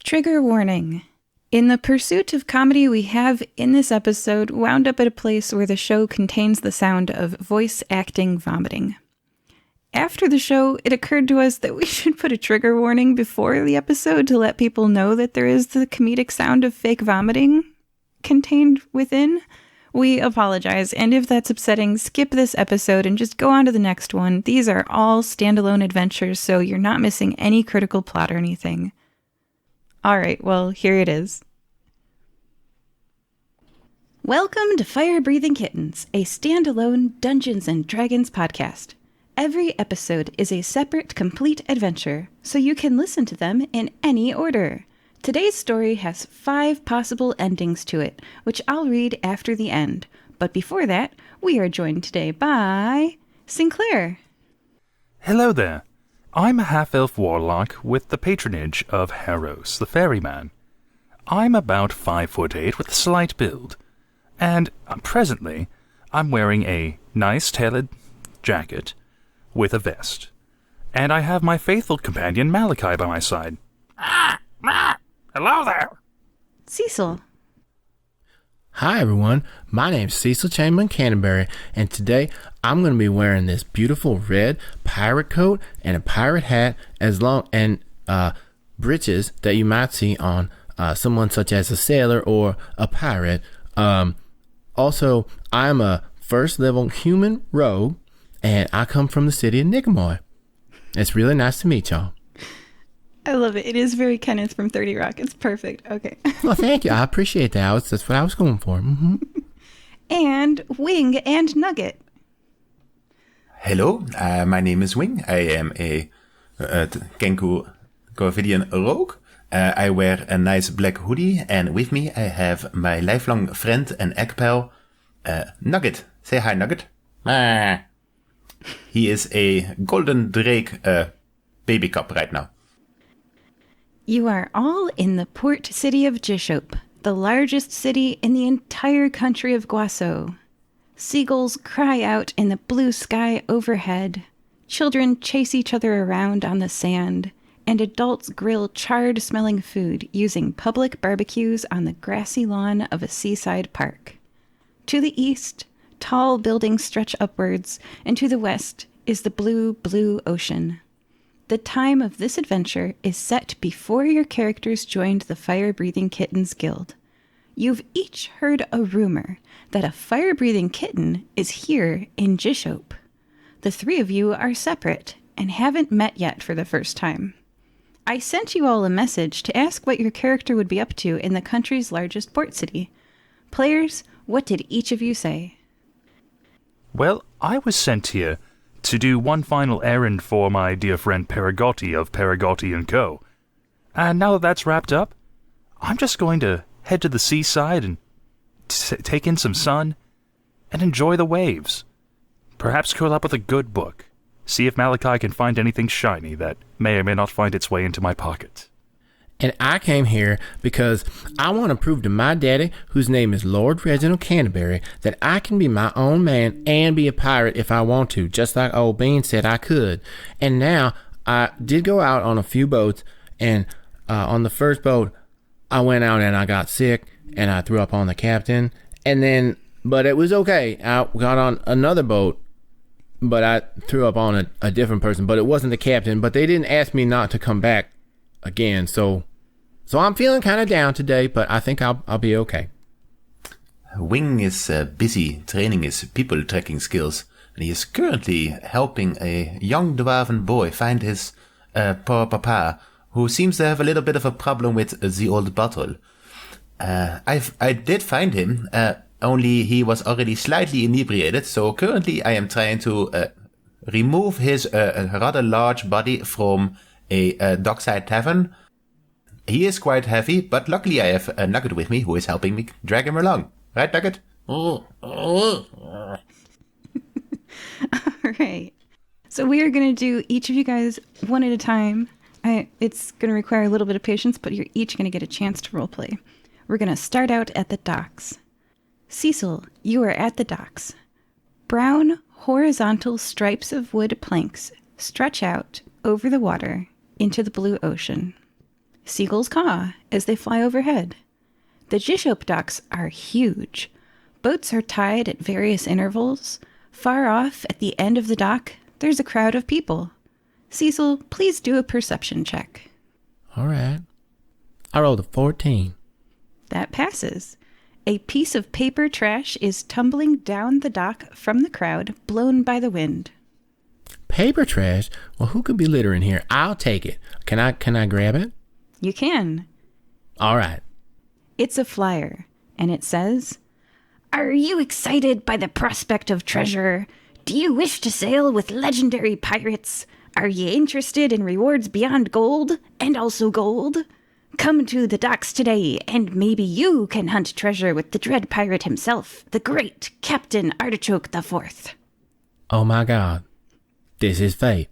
Trigger warning. In the pursuit of comedy we have in this episode wound up at a place where the show contains the sound of voice acting vomiting. After the show, it occurred to us that we should put a trigger warning before the episode to let people know that there is the comedic sound of fake vomiting contained within. We apologize, and if that's upsetting, skip this episode and just go on to the next one. These are all standalone adventures, so you're not missing any critical plot or anything. Alright, well, here it is. Welcome to Firebreathing Kittens, a standalone Dungeons & Dragons podcast. Every episode is a separate, complete adventure, so you can listen to them in any order. Today's story has 5 possible endings to it, which I'll read after the end. But before that, we are joined today by Sinclair. Hello there. I'm a half-elf warlock with the patronage of Harros, the ferryman. I'm about 5'8" with a slight build, and presently I'm wearing a nice tailored jacket with a vest, and I have my faithful companion Malachi by my side. Hello there! Cecil. Hi everyone, my name's Cecil Chamberlain Canterbury, and today I'm going to be wearing this beautiful red pirate coat and a pirate hat and breeches that you might see on someone such as a sailor or a pirate. Also, I'm a first level human rogue, and I come from the city of Nicomoy. It's really nice to meet y'all. I love it. It is very Kenneth from 30 Rock. It's perfect. Okay. Well, thank you. I appreciate that. That's what I was going for. Mm-hmm. And Wing and Nugget. Hello, my name is Wing. I am a Kenku Corvidian rogue. I wear a nice black hoodie, and with me I have my lifelong friend and egg pal, Nugget. Say hi, Nugget. He is a golden drake baby cub right now. You are all in the port city of Jishop, the largest city in the entire country of Guaso. Seagulls cry out in the blue sky overhead. Children chase each other around on the sand, and adults grill charred-smelling food using public barbecues on the grassy lawn of a seaside park. To the east, tall buildings stretch upwards, and to the west is the blue, blue ocean. The time of this adventure is set before your characters joined the Fire-Breathing Kittens Guild. You've each heard a rumor that a fire-breathing kitten is here in Jishop. The 3 of you are separate and haven't met yet for the first time. I sent you all a message to ask what your character would be up to in the country's largest port city. Players, what did each of you say? Well, I was sent here to do one final errand for my dear friend Paragotti of Paragotti & Co. And now that that's wrapped up, I'm just going to head to the seaside and take in some sun and enjoy the waves. Perhaps curl up with a good book. See if Malachi can find anything shiny that may or may not find its way into my pocket. And I came here because I want to prove to my daddy, whose name is Lord Reginald Canterbury, that I can be my own man and be a pirate if I want to, just like old Bean said I could. And now, I did go out on a few boats, and on the first boat, I went out and I got sick, and I threw up on the captain, but it was okay. I got on another boat, but I threw up on a different person, but it wasn't the captain, but they didn't ask me not to come back again, so I'm feeling kind of down today, but I think I'll be okay. Wing is busy training his people tracking skills, and he is currently helping a young dwarven boy find his poor papa, who seems to have a little bit of a problem with the old bottle. I did find him, only he was already slightly inebriated, so currently I am trying to remove his rather large body from a dockside tavern. He is quite heavy, but luckily I have a Nugget with me who is helping me drag him along. Right, Nugget? All right. So we are going to do each of you guys one at a time. It's going to require a little bit of patience, but you're each going to get a chance to roleplay. We're going to start out at the docks. Cecil, you are at the docks. Brown, horizontal stripes of wood planks stretch out over the water into the blue ocean. Seagulls caw as they fly overhead. The Jishop docks are huge. Boats are tied at various intervals. Far off, at the end of the dock, there's a crowd of people. Cecil, please do a perception check. All right. I rolled a 14. That passes. A piece of paper trash is tumbling down the dock from the crowd, blown by the wind. Paper trash? Well, who could be littering here? I'll take it. Can I grab it? You can. All right. It's a flyer, and it says, "Are you excited by the prospect of treasure? Do you wish to sail with legendary pirates? Are you interested in rewards beyond gold, and also gold? Come to the docks today, and maybe you can hunt treasure with the dread pirate himself, the great Captain Artichoke the Fourth." Oh my God. This is fate.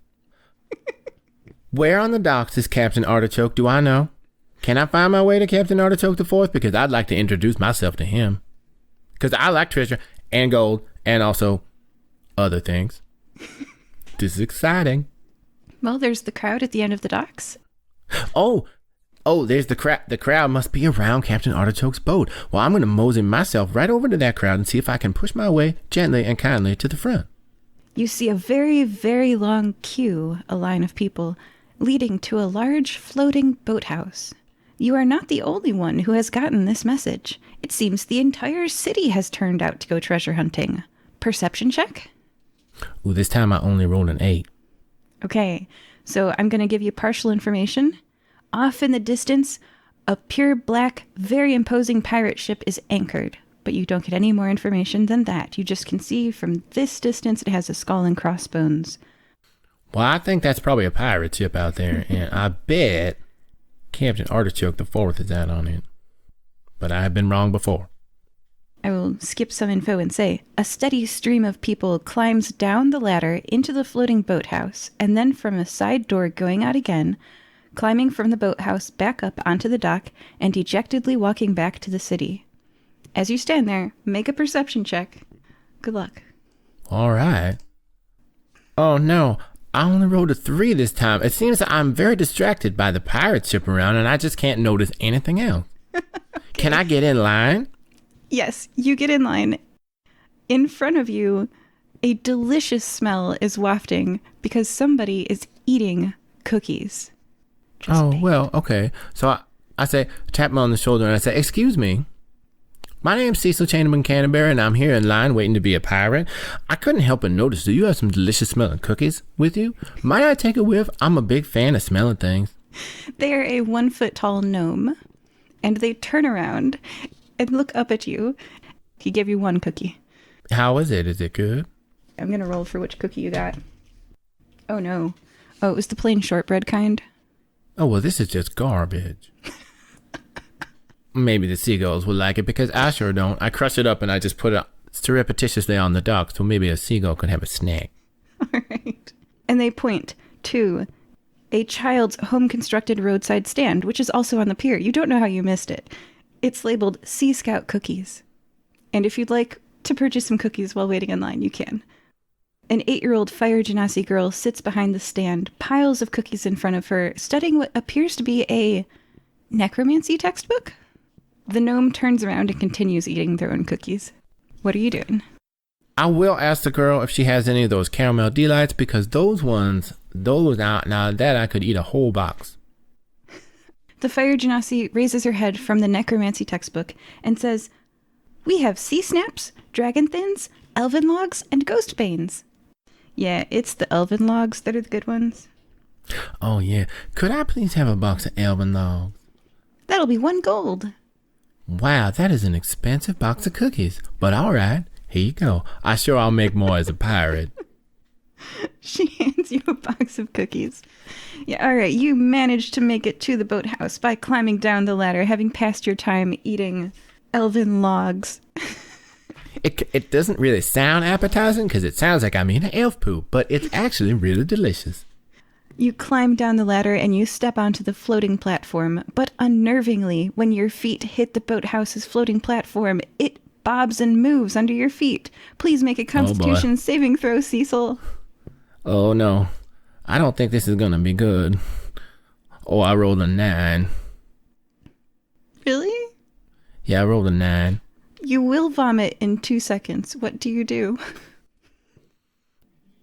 Where on the docks is Captain Artichoke? Do I know? Can I find my way to Captain Artichoke the Fourth? Because I'd like to introduce myself to him. Because I like treasure and gold and also other things. This is exciting. Well, there's the crowd at the end of the docks. Oh, there's the crowd. The crowd must be around Captain Artichoke's boat. Well, I'm going to mosey myself right over to that crowd and see if I can push my way gently and kindly to the front. You see a very, very long queue, a line of people, leading to a large floating boathouse. You are not the only one who has gotten this message. It seems the entire city has turned out to go treasure hunting. Perception check? Ooh, this time I only rolled an 8. Okay, so I'm going to give you partial information. Off in the distance, a pure black, very imposing pirate ship is anchored, but you don't get any more information than that. You just can see from this distance it has a skull and crossbones. Well, I think that's probably a pirate ship out there, and I bet Captain Artichoke the Fourth is out on it. But I have been wrong before. I will skip some info and say, a steady stream of people climbs down the ladder into the floating boathouse, and then from a side door going out again, climbing from the boathouse back up onto the dock, and dejectedly walking back to the city. As you stand there, make a perception check. Good luck. All right. Oh no, I only rolled a 3 this time. It seems that I'm very distracted by the pirate ship around, and I just can't notice anything else. Can I get in line? Yes, you get in line. In front of you, a delicious smell is wafting because somebody is eating cookies. Well, okay. So I say, tap him on the shoulder and I say, "Excuse me. My name's Cecil Channeman Canterbury, and I'm here in line waiting to be a pirate. I couldn't help but notice, do you have some delicious smelling cookies with you? Might I take a whiff? I'm a big fan of smelling things." They are a 1-foot-tall gnome, and they turn around and look up at you. He gave you one cookie. How is it? Is it good? I'm going to roll for which cookie you got. Oh, no. Oh, it was the plain shortbread kind. Oh, well, this is just garbage. Maybe the seagulls would like it because I sure don't. I crush it up and I just put it surreptitiously on the dock, so maybe a seagull could have a snack. All right. And they point to a child's home-constructed roadside stand, which is also on the pier. You don't know how you missed it. It's labeled Sea Scout Cookies. And if you'd like to purchase some cookies while waiting in line, you can. An 8-year-old Fire Genasi girl sits behind the stand, piles of cookies in front of her, studying what appears to be a necromancy textbook. The gnome turns around and continues eating their own cookies. What are you doing? I will ask the girl if she has any of those caramel delights, because those now that I could eat a whole box. The Fire Genasi raises her head from the necromancy textbook and says, "We have sea snaps, dragon thins, elven logs, and ghost banes." Yeah, it's the elven logs that are the good ones. Oh yeah, could I please have a box of elven logs? That'll be 1 gold. Wow, that is an expensive box of cookies. But all right, here you go. I'll make more as a pirate. She hands you a box of cookies. Yeah, all right, you managed to make it to the boathouse by climbing down the ladder, having passed your time eating elven logs. It doesn't really sound appetizing because it sounds like I'm eating elf poo, but it's actually really delicious. You climb down the ladder and you step onto the floating platform, but unnervingly, when your feet hit the boathouse's floating platform, it bobs and moves under your feet. Please make a Constitution saving throw, Cecil. Oh no, I don't think this is gonna be good. Oh, I rolled a 9. Yeah, I rolled a 9. You will vomit in 2 seconds. What do you do?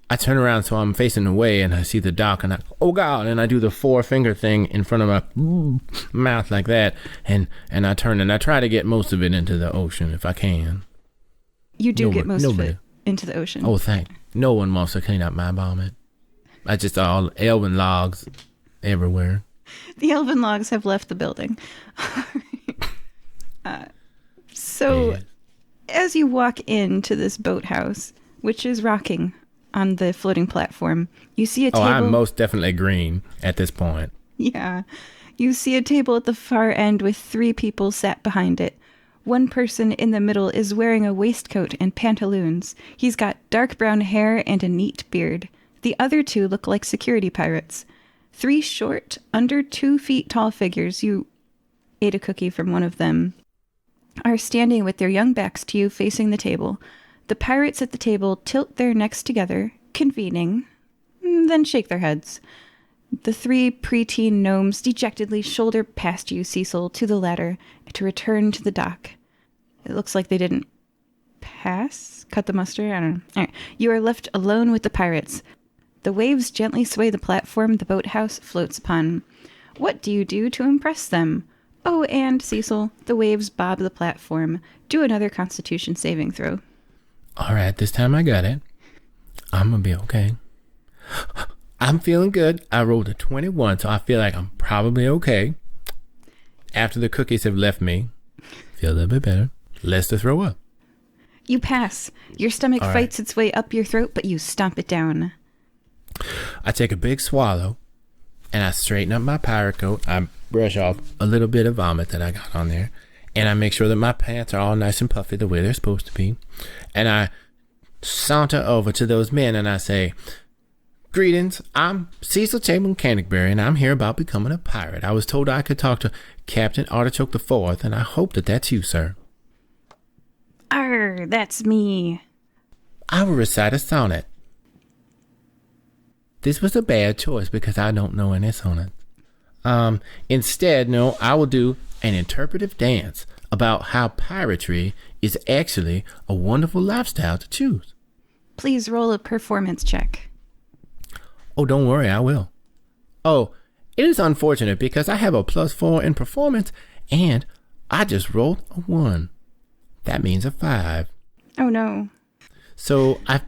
I turn around so I'm facing away and I see the dock and oh God, and I do the 4-finger thing in front of my mouth like that. And I turn and I try to get most of it into the ocean if I can. You do get most of it into the ocean. Oh, thank. No one wants to clean up my vomit. I just all elven logs everywhere. The elven logs have left the building. So, as you walk into this boathouse, which is rocking on the floating platform, you see a table. Oh, I'm most definitely green at this point. Yeah. You see a table at the far end with 3 people sat behind it. One person in the middle is wearing a waistcoat and pantaloons. He's got dark brown hair and a neat beard. The other 2 look like security pirates. 3 short, under 2 feet tall figures, you ate a cookie from one of them, are standing with their young backs to you facing the table. The pirates at the table tilt their necks together, convening, then shake their heads. The 3 preteen gnomes dejectedly shoulder past you, Cecil, to the ladder to return to the dock. It looks like they didn't cut the muster? I don't know. All right. You are left alone with the pirates. The waves gently sway the platform the boathouse floats upon. What do you do to impress them? Oh, and, Cecil, the waves bob the platform. Do another Constitution saving throw. All right, this time I got it. I'm going to be okay. I'm feeling good. I rolled a 21, so I feel like I'm probably okay. After the cookies have left me, feel a little bit better. Less to throw up. You pass. Your stomach fights its way up your throat, but you stomp it down. I take a big swallow, and I straighten up my pirate coat. I brush off a little bit of vomit that I got on there, and I make sure that my pants are all nice and puffy the way they're supposed to be. And I saunter over to those men, and I say, "Greetings, I'm Cecil Chamberlain Canterbury, and I'm here about becoming a pirate. I was told I could talk to Captain Artichoke IV, and I hope that that's you, sir." Arr, that's me. I will recite a sonnet. This was a bad choice because I don't know any sonnets. Instead, no, I will do an interpretive dance about how piratry is actually a wonderful lifestyle to choose. Please roll a performance check. Oh, don't worry, I will. Oh, it is unfortunate because I have a +4 in performance and I just rolled a 1. That means a 5. Oh, no. So I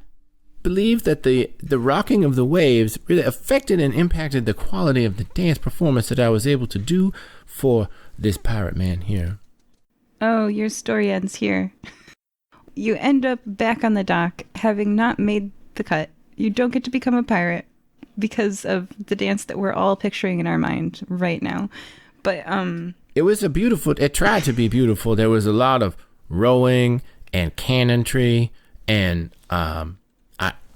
believe that the rocking of the waves really affected and impacted the quality of the dance performance that I was able to do for this pirate man here. Oh, your story ends here. You end up back on the dock, having not made the cut. You don't get to become a pirate because of the dance that we're all picturing in our mind right now. But it tried to be beautiful. There was a lot of rowing and cannonry, and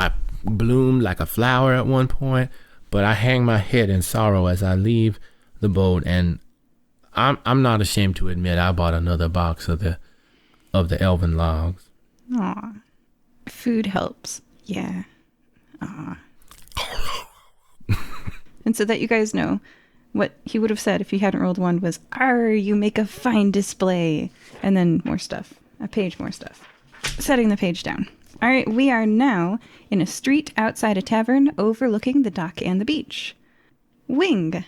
I bloomed like a flower at one point, but I hang my head in sorrow as I leave the boat, and I'm not ashamed to admit I bought another box of the elven logs. Aw. Food helps. Yeah. Aw. And so that you guys know, what he would have said if he hadn't rolled 1 was, "Arr, you make a fine display." And then more stuff. A page more stuff. Setting the page down. All right, we are now in a street outside a tavern overlooking the dock and the beach. Wing.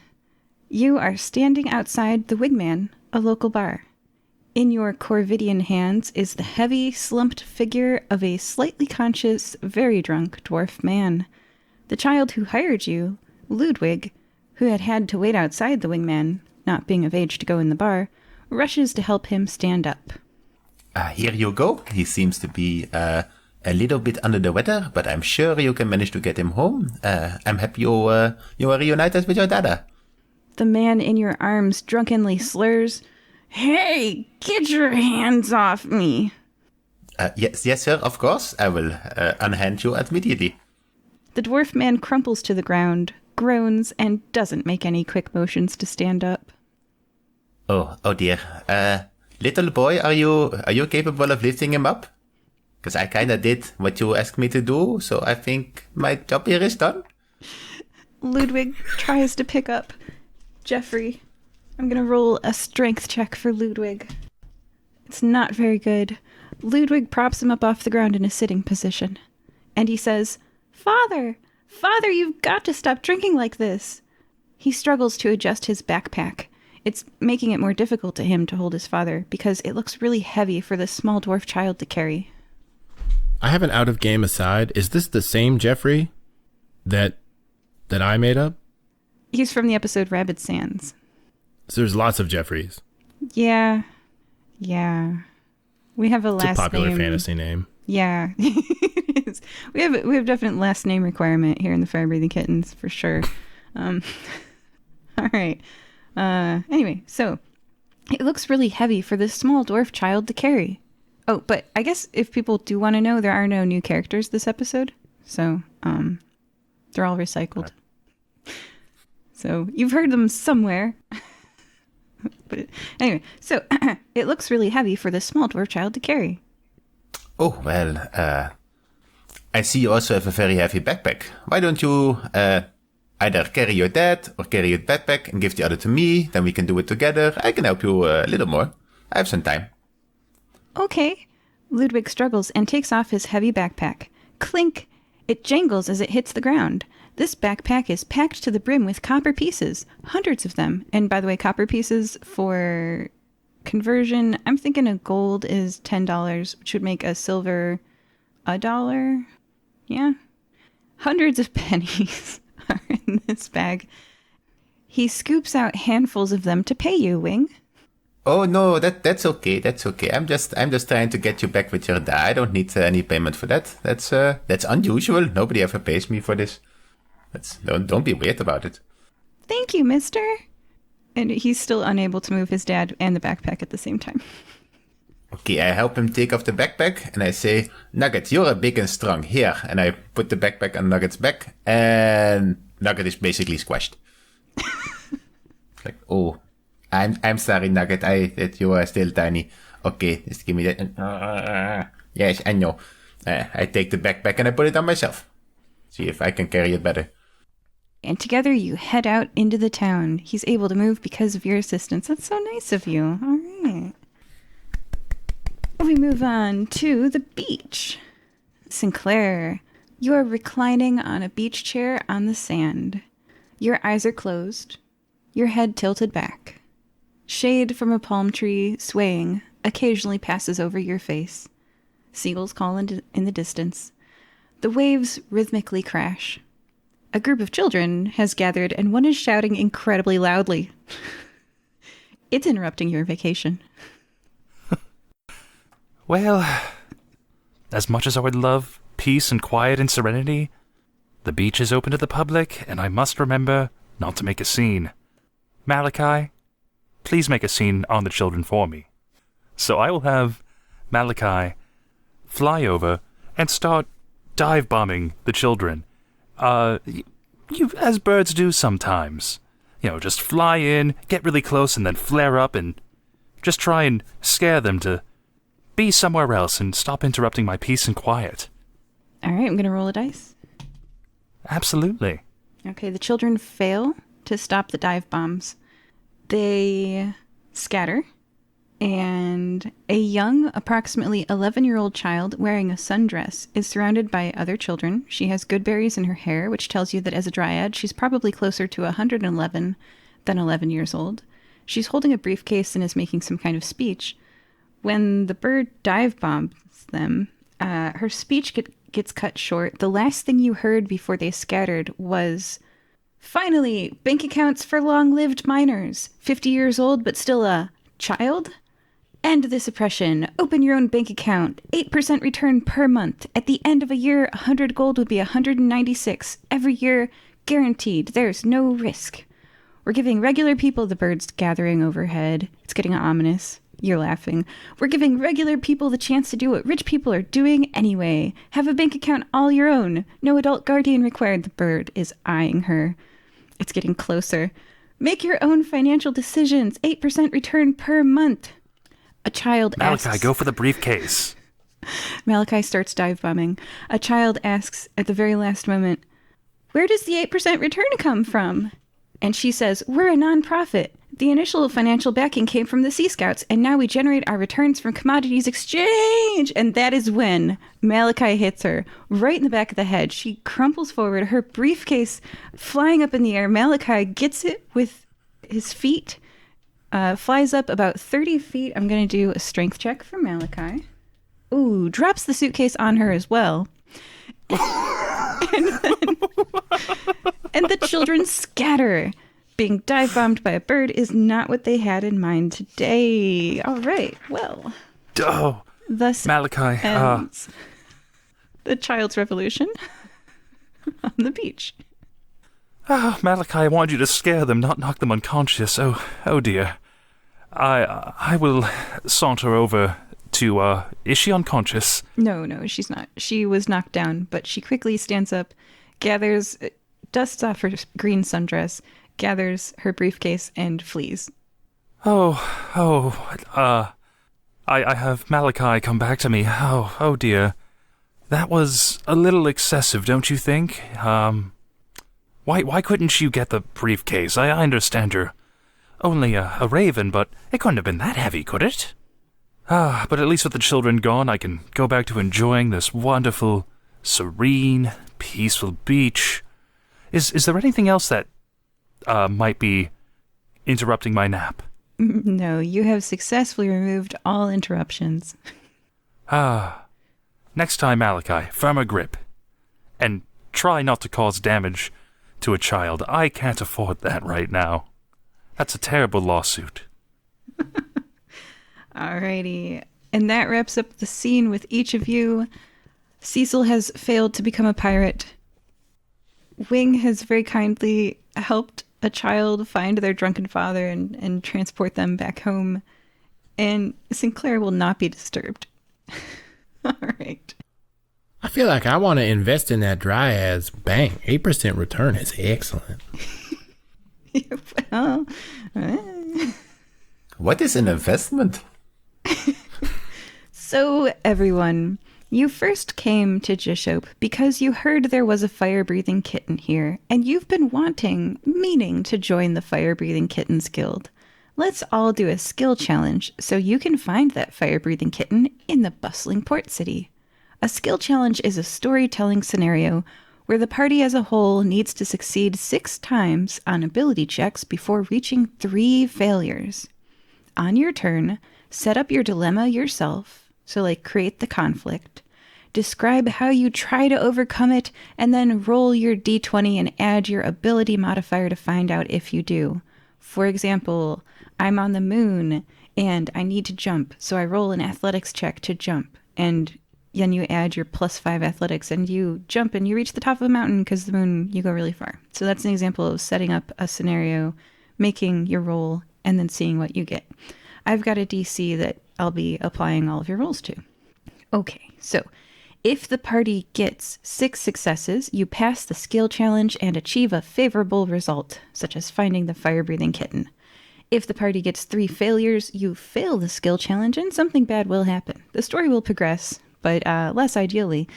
You are standing outside the Wingman, a local bar. In your Corvidian hands is the heavy, slumped figure of a slightly conscious, very drunk dwarf man. The child who hired you, Ludwig, who had to wait outside the Wingman, not being of age to go in the bar, rushes to help him stand up. Here you go. He seems to be a little bit under the weather, but I'm sure you can manage to get him home. I'm happy you are reunited with your dada. The man in your arms drunkenly slurs, "Hey, get your hands off me." Yes, sir, of course. I will unhand you immediately. The dwarf man crumples to the ground, groans, and doesn't make any quick motions to stand up. Oh dear. Little boy, are you capable of lifting him up? Because I kind of did what you asked me to do, so I think my job here is done. Ludwig tries to pick up Jeffrey. I'm going to roll a strength check for Ludwig. It's not very good. Ludwig props him up off the ground in a sitting position. And he says, Father, you've got to stop drinking like this. He struggles to adjust his backpack. It's making it more difficult to him to hold his father because it looks really heavy for this small dwarf child to carry. I have an out-of-game aside. Is this the same Jeffrey that I made up? He's from the episode Rabid Sands. So there's lots of Jeffreys. Yeah. We have a last name. It's a popular fantasy name. Yeah, it is. We have definite last name requirement here in the Firebreathing Kittens, for sure. All right. Anyway, so it looks really heavy for this small dwarf child to carry. Oh, but I guess if people do want to know, there are no new characters this episode. So, they're all recycled. So you've heard them somewhere. But anyway, so it looks really heavy for this small dwarf child to carry. Oh, well, I see you also have a very heavy backpack. Why don't you either carry your dad or carry your backpack and give the other to me? Then we can do it together. I can help you a little more. I have some time. Okay. Ludwig struggles and takes off his heavy backpack. Clink! It jangles as it hits the ground. This backpack is packed to the brim with copper pieces, hundreds of them. And by the way, copper pieces for conversion, I'm thinking a gold is $10, which would make a silver $1. Yeah. Hundreds of pennies are in this bag. He scoops out handfuls of them to pay you, Wing. Oh no, that's okay. That's okay. I'm just trying to get you back with your dad. I don't need any payment for that. That's unusual. Nobody ever pays me for this. Don't be weird about it. Thank you, mister. And he's still unable to move his dad and the backpack at the same time. Okay, I help him take off the backpack and I say, Nugget, you're big and strong. Here. And I put the backpack on Nugget's back and Nugget is basically squashed. Like, oh, I'm sorry, Nugget. That you are still tiny. Okay, just give me that. Yes, I know. I take the backpack and I put it on myself. See if I can carry it better. And together you head out into the town. He's able to move because of your assistance. That's so nice of you. All right. We move on to the beach. Sinclair, you are reclining on a beach chair on the sand. Your eyes are closed, your head tilted back. Shade from a palm tree, swaying, occasionally passes over your face. Seagulls call in the distance. The waves rhythmically crash. A group of children has gathered and one is shouting incredibly loudly. It's interrupting your vacation. Well, as much as I would love peace and quiet and serenity, the beach is open to the public and I must remember not to make a scene. Malachi, please make a scene on the children for me. So I will have Malachi fly over and start dive bombing the children. As birds do sometimes. Just fly in, get really close, and then flare up and just try and scare them to be somewhere else and stop interrupting my peace and quiet. All right, I'm going to roll a dice. Absolutely. Okay, the children fail to stop the dive bombs. They scatter, and a young, approximately 11-year-old child wearing a sundress is surrounded by other children. She has good berries in her hair, which tells you that as a dryad, she's probably closer to 111 than 11 years old. She's holding a briefcase and is making some kind of speech. When the bird dive bombs them, her speech gets cut short. The last thing you heard before they scattered was, "Finally, bank accounts for long-lived minors. 50 years old, but still a child? End this oppression. Open your own bank account. 8% return per month. At the end of a year, 100 gold would be 196. Every year, guaranteed. There's no risk. We're giving regular people," the birds gathering overhead. It's getting ominous. You're laughing. "We're giving regular people the chance to do what rich people are doing anyway. Have a bank account all your own. No adult guardian required." The bird is eyeing her. It's getting closer. "Make your own financial decisions. 8% return per month." A child asks... Malachi, go for the briefcase. Malachi starts dive bombing. A child asks at the very last moment, "Where does the 8% return come from?" And she says, "We're a nonprofit. The initial financial backing came from the Sea Scouts, and now we generate our returns from commodities exchange. And that is when Malachi hits her right in the back of the head. She crumples forward, her briefcase flying up in the air. Malachi gets it with his feet, flies up about 30 feet. I'm going to do a strength check for Malachi. Ooh, drops the suitcase on her as well. and the children scatter. Being dive-bombed by a bird is not what they had in mind today. All right, well. Oh, Thus Malachi. ends the child's revolution on the beach. Oh, Malachi, I wanted you to scare them, not knock them unconscious. Oh dear. I will saunter over to, is she unconscious? No, she's not. She was knocked down, but she quickly stands up, dusts off her green sundress, gathers her briefcase, and flees. I have Malachi come back to me. Oh dear. That was a little excessive, don't you think? Why couldn't you get the briefcase? I understand you're only a raven, but it couldn't have been that heavy, could it? But at least with the children gone, I can go back to enjoying this wonderful, serene, peaceful beach. Is there anything else that might be interrupting my nap? No, you have successfully removed all interruptions. Next time, Malachi, firmer grip. And try not to cause damage to a child. I can't afford that right now. That's a terrible lawsuit. Alrighty. And that wraps up the scene with each of you. Cecil has failed to become a pirate. Wing has very kindly helped a child find their drunken father and transport them back home. And Sinclair will not be disturbed. All right. I feel like I want to invest in that Dryad's bank. 8% return is excellent. Well, What is an investment? So, everyone, you first came to Jishope because you heard there was a fire-breathing kitten here, and you've been meaning to join the Fire-Breathing Kittens Guild. Let's all do a skill challenge so you can find that fire-breathing kitten in the bustling port city. A skill challenge is a storytelling scenario where the party as a whole needs to succeed 6 times on ability checks before reaching 3 failures. On your turn, set up your dilemma yourself. So, create the conflict, describe how you try to overcome it, and then roll your d20 and add your ability modifier to find out if you do. For example, I'm on the moon, and I need to jump, so I roll an athletics check to jump. And then you add your +5 athletics, and you jump, and you reach the top of a mountain, because the moon, you go really far. So that's an example of setting up a scenario, making your roll, and then seeing what you get. I've got a DC that I'll be applying all of your rolls to. Okay, so if the party gets 6 successes, you pass the skill challenge and achieve a favorable result, such as finding the fire-breathing kitten. If the party gets 3 failures, you fail the skill challenge and something bad will happen. The story will progress, but less ideally.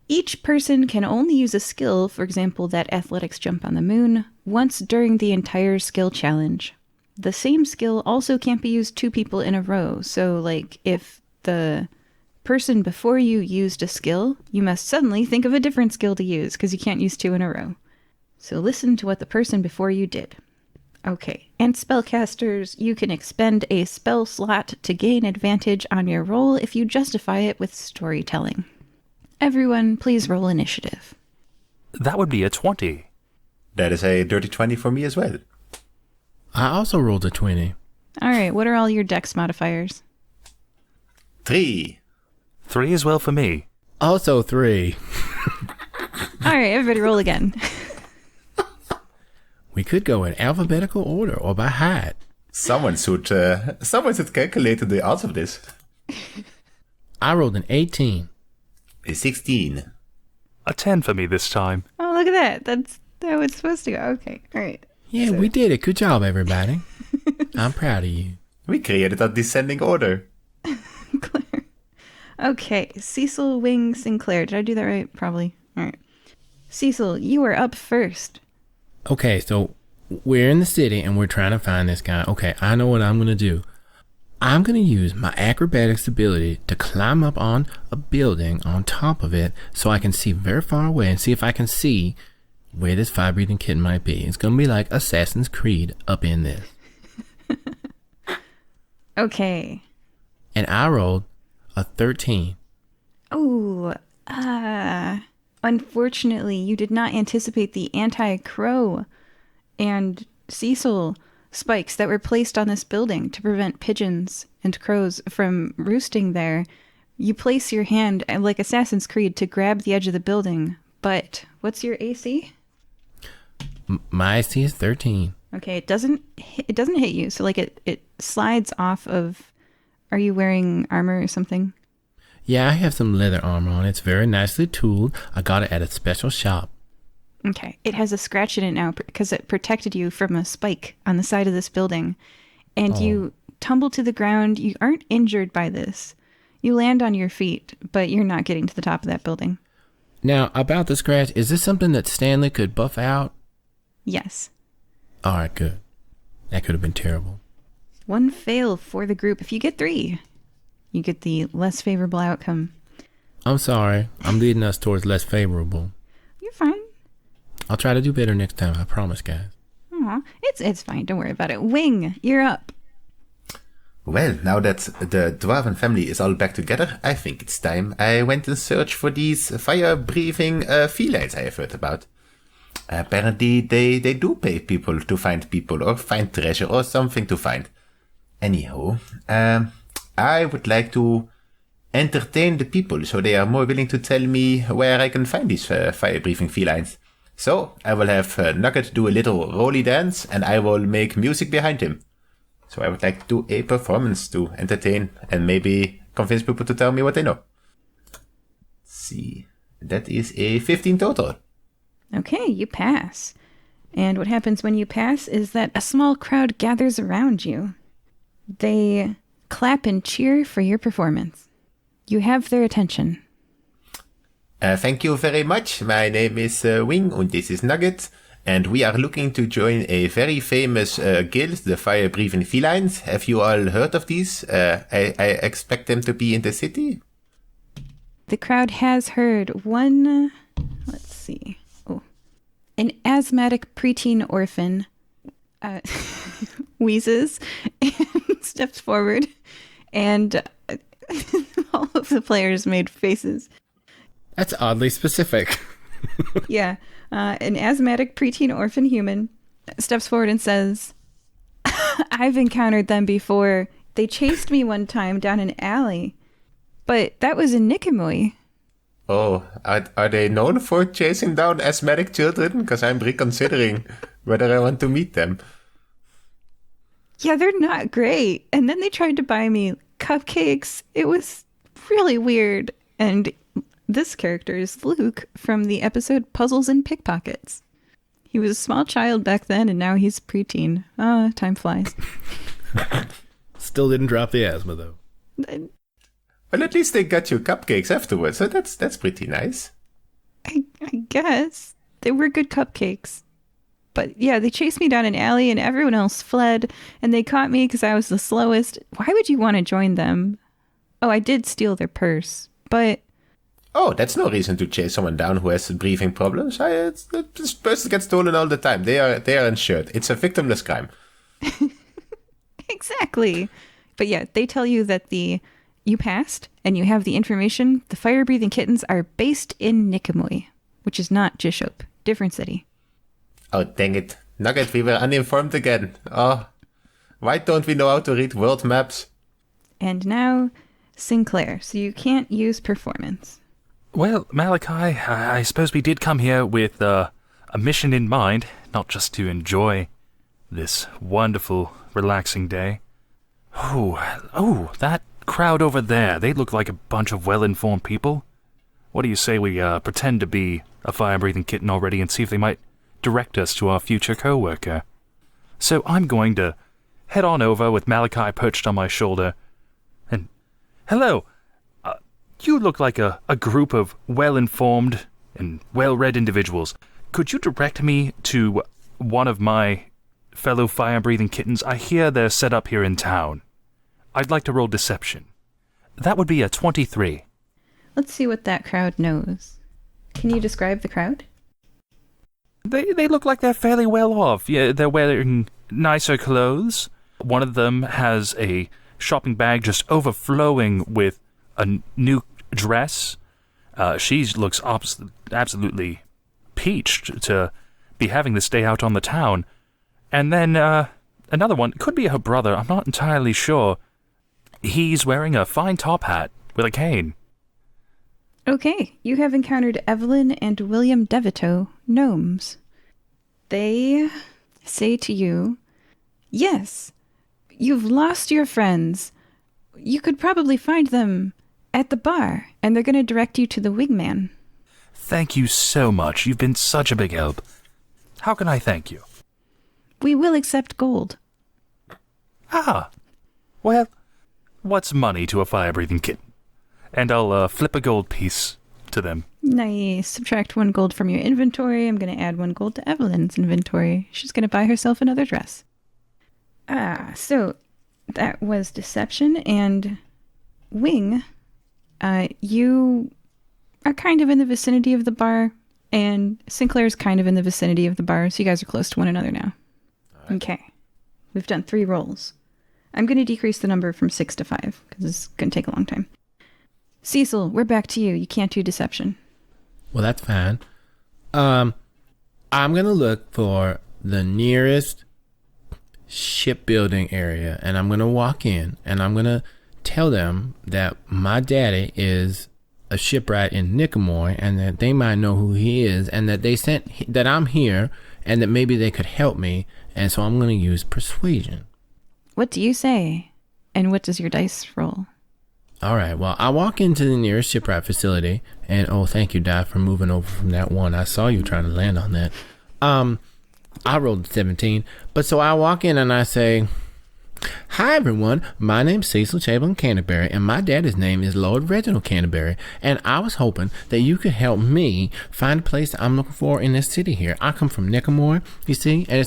Each person can only use a skill, for example, that athletics jump on the moon, once during the entire skill challenge. The same skill also can't be used 2 people in a row. So, if the person before you used a skill, you must suddenly think of a different skill to use because you can't use 2 in a row. So listen to what the person before you did. Okay, and spellcasters, you can expend a spell slot to gain advantage on your roll if you justify it with storytelling. Everyone, please roll initiative. That would be a 20. That is a dirty 20 for me as well. I also rolled a 20. All right, what are all your dex modifiers? 3. 3 as well for me. Also 3. All right, everybody roll again. We could go in alphabetical order or by height. Someone should calculate the odds of this. I rolled an 18. A 16. A 10 for me this time. Oh, look at that. That's how it's supposed to go. Okay, all right. Yeah, we did it. Good job, everybody. I'm proud of you. We created a descending order. Claire. Okay, Cecil, Wing, Sinclair. Did I do that right? Probably. All right. Cecil, you are up first. Okay, so we're in the city and we're trying to find this guy. Okay, I know what I'm going to do. I'm going to use my acrobatics ability to climb up on a building on top of it so I can see very far away and see if I can see where this fire-breathing kitten might be. It's going to be like Assassin's Creed up in this. Okay. And I rolled a 13. Oh, unfortunately, you did not anticipate the anti-crow and Cecil spikes that were placed on this building to prevent pigeons and crows from roosting there. You place your hand, like Assassin's Creed, to grab the edge of the building. But what's your AC? My AC is 13. Okay, it doesn't hit you. So like it slides off of. Are you wearing armor or something? Yeah, I have some leather armor on. It's very nicely tooled. I got it at a special shop. Okay. It has a scratch in it now because it protected you from a spike on the side of this building. And you tumble to the ground. You aren't injured by this. You land on your feet, but you're not getting to the top of that building. Now, about the scratch, is this something that Stanley could buff out? Yes. All right, good. That could have been terrible. One fail for the group. If you get 3, you get the less favorable outcome. I'm sorry. I'm leading us towards less favorable. You're fine. I'll try to do better next time. I promise, guys. Aw, it's fine. Don't worry about it. Wing, you're up. Well, now that the dwarven family is all back together, I think it's time I went in search for these fire-breathing felines I have heard about. Apparently, they do pay people to find people or find treasure or something to find. Anyhow, I would like to entertain the people so they are more willing to tell me where I can find these fire-breathing felines. So, I will have Nugget do a little rolly dance and I will make music behind him. So I would like to do a performance to entertain and maybe convince people to tell me what they know. Let's see, that is a 15 total. Okay, you pass. And what happens when you pass is that a small crowd gathers around you. They clap and cheer for your performance. You have their attention. Thank you very much. My name is Wing and this is Nugget. And we are looking to join a very famous guild, the Fire-Breathing Felines. Have you all heard of these? I expect them to be in the city. The crowd has heard one, let's see, an asthmatic preteen orphan wheezes and steps forward, and all of the players made faces. That's oddly specific. Yeah. An asthmatic preteen orphan human steps forward and says, I've encountered them before. They chased me one time down an alley, but that was in Nicomoy. Oh, are they known for chasing down asthmatic children? Because I'm reconsidering whether I want to meet them. Yeah, they're not great. And then they tried to buy me cupcakes. It was really weird. And this character is Luke from the episode Puzzles and Pickpockets. He was a small child back then, and now he's preteen. Time flies. Still didn't drop the asthma, though. Well, at least they got you cupcakes afterwards, so that's pretty nice. I guess. They were good cupcakes. But yeah, they chased me down an alley, and everyone else fled, and they caught me because I was the slowest. Why would you want to join them? Oh, I did steal their purse, but... Oh, that's no reason to chase someone down who has breathing problems. This person gets stolen all the time. They are insured. It's a victimless crime. Exactly. But yeah, they tell you that you passed and you have the information. The fire-breathing kittens are based in Nicomoy, which is not Jishop. Different city. Oh, dang it. Nugget, we were uninformed again. Oh, why don't we know how to read world maps? And now, Sinclair. So you can't use performance. Well, Malachi, I suppose we did come here with a mission in mind, not just to enjoy this wonderful, relaxing day. Oh, that crowd over there, they look like a bunch of well-informed people. What do you say we pretend to be a fire-breathing kitten already and see if they might direct us to our future co-worker? So I'm going to head on over with Malachi perched on my shoulder, and hello. You look like a group of well-informed and well-read individuals. Could you direct me to one of my fellow fire-breathing kittens, I hear they're set up here in town. I'd like to roll deception. That would be a 23. Let's see what that crowd knows. Can you describe the crowd? They look like they're fairly well off. Yeah, they're wearing nicer clothes. One of them has a shopping bag just overflowing with a new dress. She looks absolutely peached to be having this day out on the town. And then another one, could be her brother, I'm not entirely sure. He's wearing a fine top hat with a cane. Okay, you have encountered Evelyn and William DeVito, gnomes. They say to you, yes, you've lost your friends. You could probably find them at the bar, and they're going to direct you to the wingman. Thank you so much. You've been such a big help. How can I thank you? We will accept gold. Ah, well, what's money to a fire-breathing kitten? And I'll flip a gold piece to them. Nice. Subtract 1 gold from your inventory. I'm going to add 1 gold to Evelyn's inventory. She's going to buy herself another dress. So that was deception. And Wing, you are kind of in the vicinity of the bar, and Sinclair's kind of in the vicinity of the bar, so you guys are close to one another now. Right. Okay. We've done 3 rolls. I'm going to decrease the number from 6 to 5, because it's going to take a long time. Cecil, we're back to you. You can't do deception. Well, that's fine. I'm going to look for the nearest shipbuilding area, and I'm going to walk in, and I'm going to tell them that my daddy is a shipwright in Nicomoy, and that they might know who he is, and that that I'm here, and that maybe they could help me, and so I'm going to use persuasion. What do you say? And what does your dice roll? All right, well, I walk into the nearest shipwright facility, and thank you, Di, for moving over from that one. I saw you trying to land on that. I rolled 17, but so I walk in and I say, hi, everyone. My name's Cecil Chamberlain Canterbury, and my daddy's name is Lord Reginald Canterbury, and I was hoping that you could help me find a place that I'm looking for in this city here. I come from Nicomoy, you see, and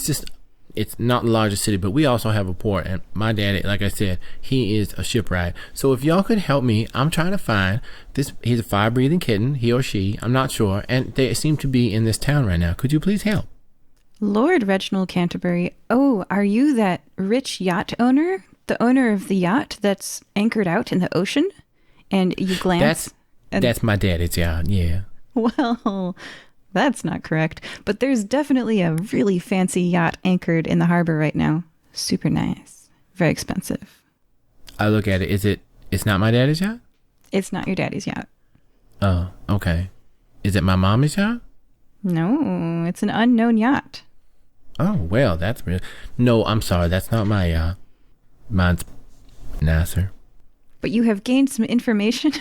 it's not the largest city, but we also have a port, and my daddy, like I said, he is a shipwright. So if y'all could help me, I'm trying to find this. He's a fire-breathing kitten, he or she, I'm not sure, and they seem to be in this town right now. Could you please help? Lord Reginald Canterbury, are you that rich yacht owner? The owner of the yacht that's anchored out in the ocean? And you glance... That's my daddy's yacht, yeah. Well, that's not correct. But there's definitely a really fancy yacht anchored in the harbor right now. Super nice. Very expensive. I look at it. It's not my daddy's yacht? It's not your daddy's yacht. Oh, okay. Is it my mommy's yacht? No, it's an unknown yacht. Oh, well, that's real. No, I'm sorry. That's not my yacht. Mine's nicer. But you have gained some information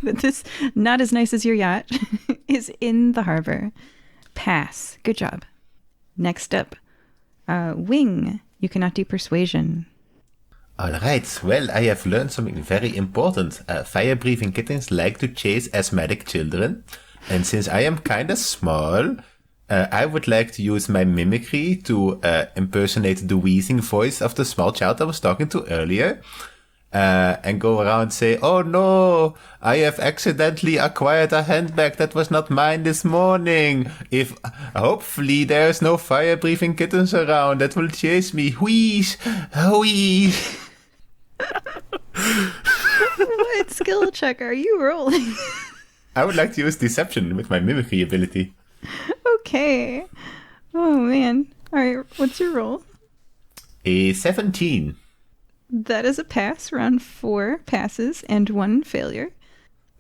that this, not as nice as your yacht, is in the harbor. Pass. Good job. Next up, Wing. You cannot do persuasion. Alright, well, I have learned something very important. Fire-breathing kittens like to chase asthmatic children. And since I am kinda small, I would like to use my mimicry to impersonate the wheezing voice of the small child I was talking to earlier. And go around and say, oh no, I have accidentally acquired a handbag that was not mine this morning. Hopefully there's no fire-breathing kittens around that will chase me. Wheeze, wheeze. What skill check are you rolling? I would like to use deception with my mimicry ability. Okay. Oh, man. All right, what's your roll? A 17. That is a pass. Round 4 passes and 1 failure.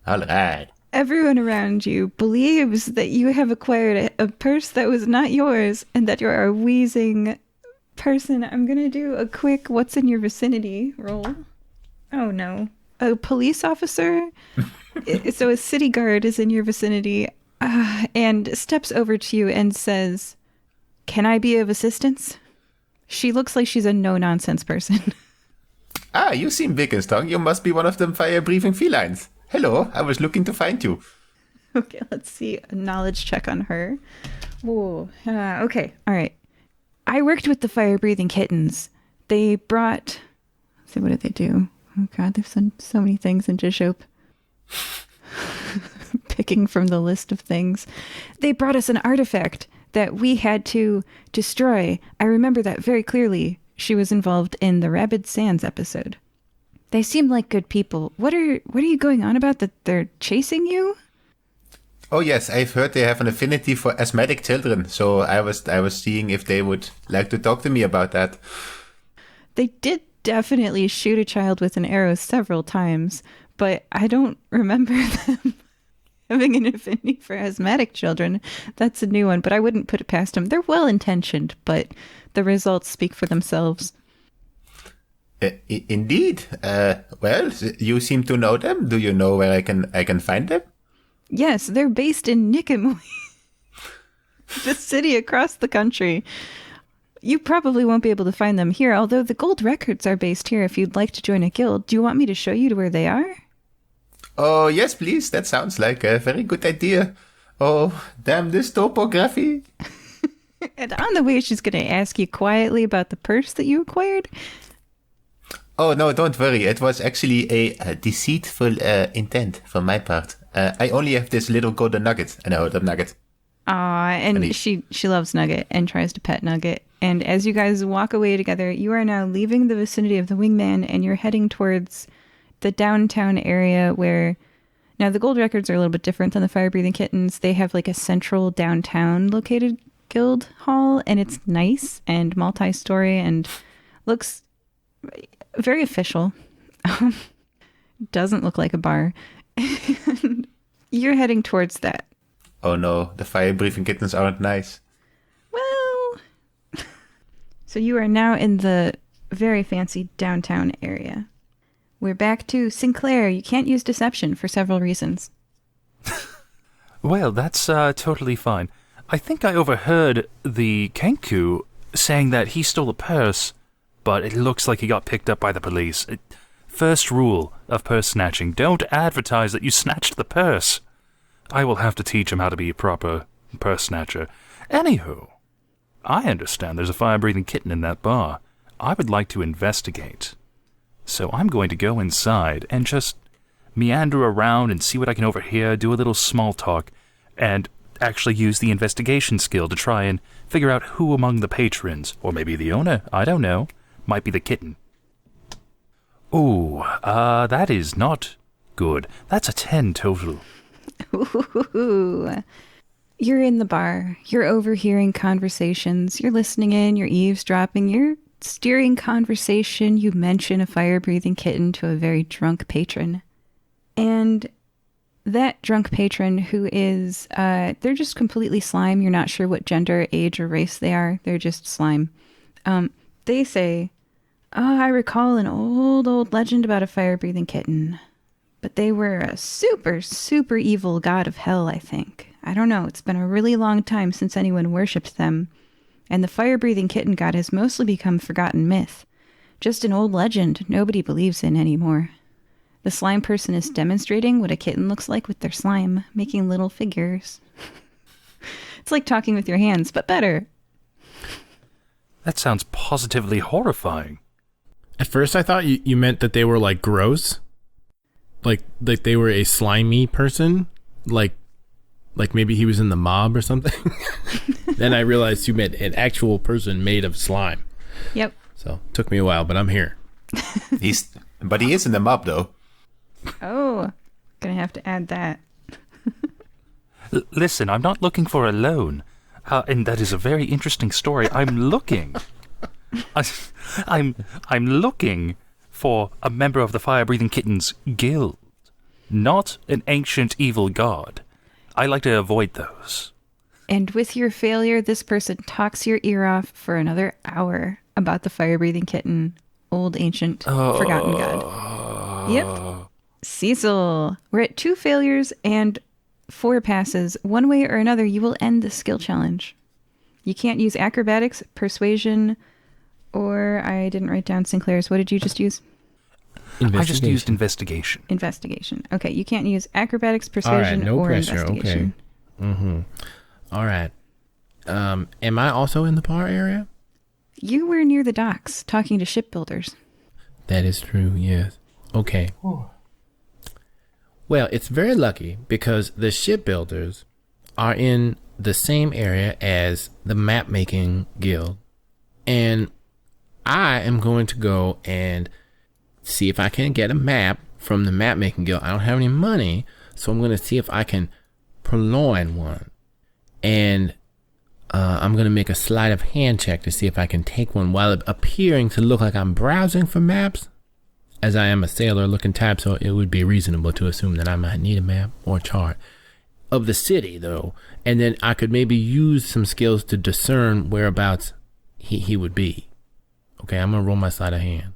All right. Everyone around you believes that you have acquired a purse that was not yours and that you're a wheezing person. I'm going to do a quick what's in your vicinity roll. Oh, no. A police officer? So a city guard is in your vicinity and steps over to you and says, can I be of assistance? She looks like she's a no-nonsense person. Ah, you seem big and strong. You must be one of them fire-breathing felines. Hello, I was looking to find you. Okay, let's see. A knowledge check on her. Whoa. Okay, all right. I worked with the fire-breathing kittens. They brought... Let's see, what did they do? Oh, God, they've done so many things in Jishope. Picking from the list of things. They brought us an artifact that we had to destroy. I remember that very clearly. She was involved in the Rabid Sands episode. They seem like good people. What are you going on about, that they're chasing you? Oh yes, I've heard they have an affinity for asthmatic children, so I was seeing if they would like to talk to me about that. They did definitely shoot a child with an arrow several times, but I don't remember them having an affinity for asthmatic children. That's a new one, but I wouldn't put it past them. They're well-intentioned, but the results speak for themselves. Indeed. Well, you seem to know them. Do you know where I can find them? Yes, they're based in Nicomoy, the city across the country. You probably won't be able to find them here, although the gold records are based here if you'd like to join a guild. Do you want me to show you to where they are? Oh, yes, please. That sounds like a very good idea. Oh, damn this topography. And on the way, she's going to ask you quietly about the purse that you acquired. Oh, no, don't worry. It was actually a deceitful intent from my part. I only have this little golden nugget, and I hold up Nugget. And she loves Nugget and tries to pet Nugget. And as you guys walk away together, you are now leaving the vicinity of the Wingman, and you're heading towards the downtown area where... Now, the gold records are a little bit different than the fire-breathing kittens. They have like a central downtown located guild hall, and it's nice and multi-story and looks very official. Doesn't look like a bar. You're heading towards that. Oh no, the fire-breathing kittens aren't nice. Well... So you are now in the very fancy downtown area. We're back to Sinclair. You can't use deception for several reasons. Well, that's totally fine. I think I overheard the Kenku saying that he stole a purse, but it looks like he got picked up by the police. First rule of purse snatching, don't advertise that you snatched the purse. I will have to teach him how to be a proper purse snatcher. Anywho, I understand there's a fire-breathing kitten in that bar. I would like to investigate. So I'm going to go inside and just meander around and see what I can overhear, do a little small talk, and actually use the investigation skill to try and figure out who among the patrons, or maybe the owner, I don't know, might be the kitten. Ooh, that is not good. That's a 10 total. Ooh. You're in the bar. You're overhearing conversations. You're listening in. You're eavesdropping. You're steering conversation. You mention a fire-breathing kitten to a very drunk patron. And that drunk patron who is, they're just completely slime. You're not sure what gender, age, or race they are. They're just slime. They say, "Oh, I recall an old legend about a fire-breathing kitten. But they were a super, super evil god of hell, I think. I don't know. It's been a really long time since anyone worshipped them. And the fire-breathing kitten god has mostly become forgotten myth. Just an old legend nobody believes in anymore. The slime person is demonstrating what a kitten looks like with their slime, making little figures. It's like talking with your hands, but better." That sounds positively horrifying. At first I thought you meant that they were like gross. Like they were a slimy person. Like maybe he was in the mob or something. Then I realized you meant an actual person made of slime. Yep. So it took me a while, but I'm here. But he is in the mob though. Oh, gonna have to add that. Listen, I'm not looking for a loan. And that is a very interesting story. I'm looking. I'm looking for a member of the Fire-Breathing Kittens Guild, not an ancient evil god. I like to avoid those. And with your failure, this person talks your ear off for another hour about the fire-breathing kitten, old, ancient, forgotten god. Yep. Cecil, we're at 2 failures and 4 passes. One way or another, you will end the skill challenge. You can't use acrobatics, persuasion, or I didn't write down Sinclair's. What did you just use? I just used investigation. Investigation. Okay, you can't use acrobatics, persuasion, no or pressure. investigation. Okay. Mm-hmm. All right. Am I also in the bar area? You were near the docks talking to shipbuilders. That is true, yes. Okay. Well, it's very lucky because the shipbuilders are in the same area as the map-making guild. And I am going to go and see if I can get a map from the map-making guild. I don't have any money, so I'm going to see if I can purloin one. And I'm going to make a sleight of hand check to see if I can take one while appearing to look like I'm browsing for maps, as I am a sailor-looking type, so it would be reasonable to assume that I might need a map or chart of the city, though. And then I could maybe use some skills to discern whereabouts he would be. Okay, I'm going to roll my sleight of hand.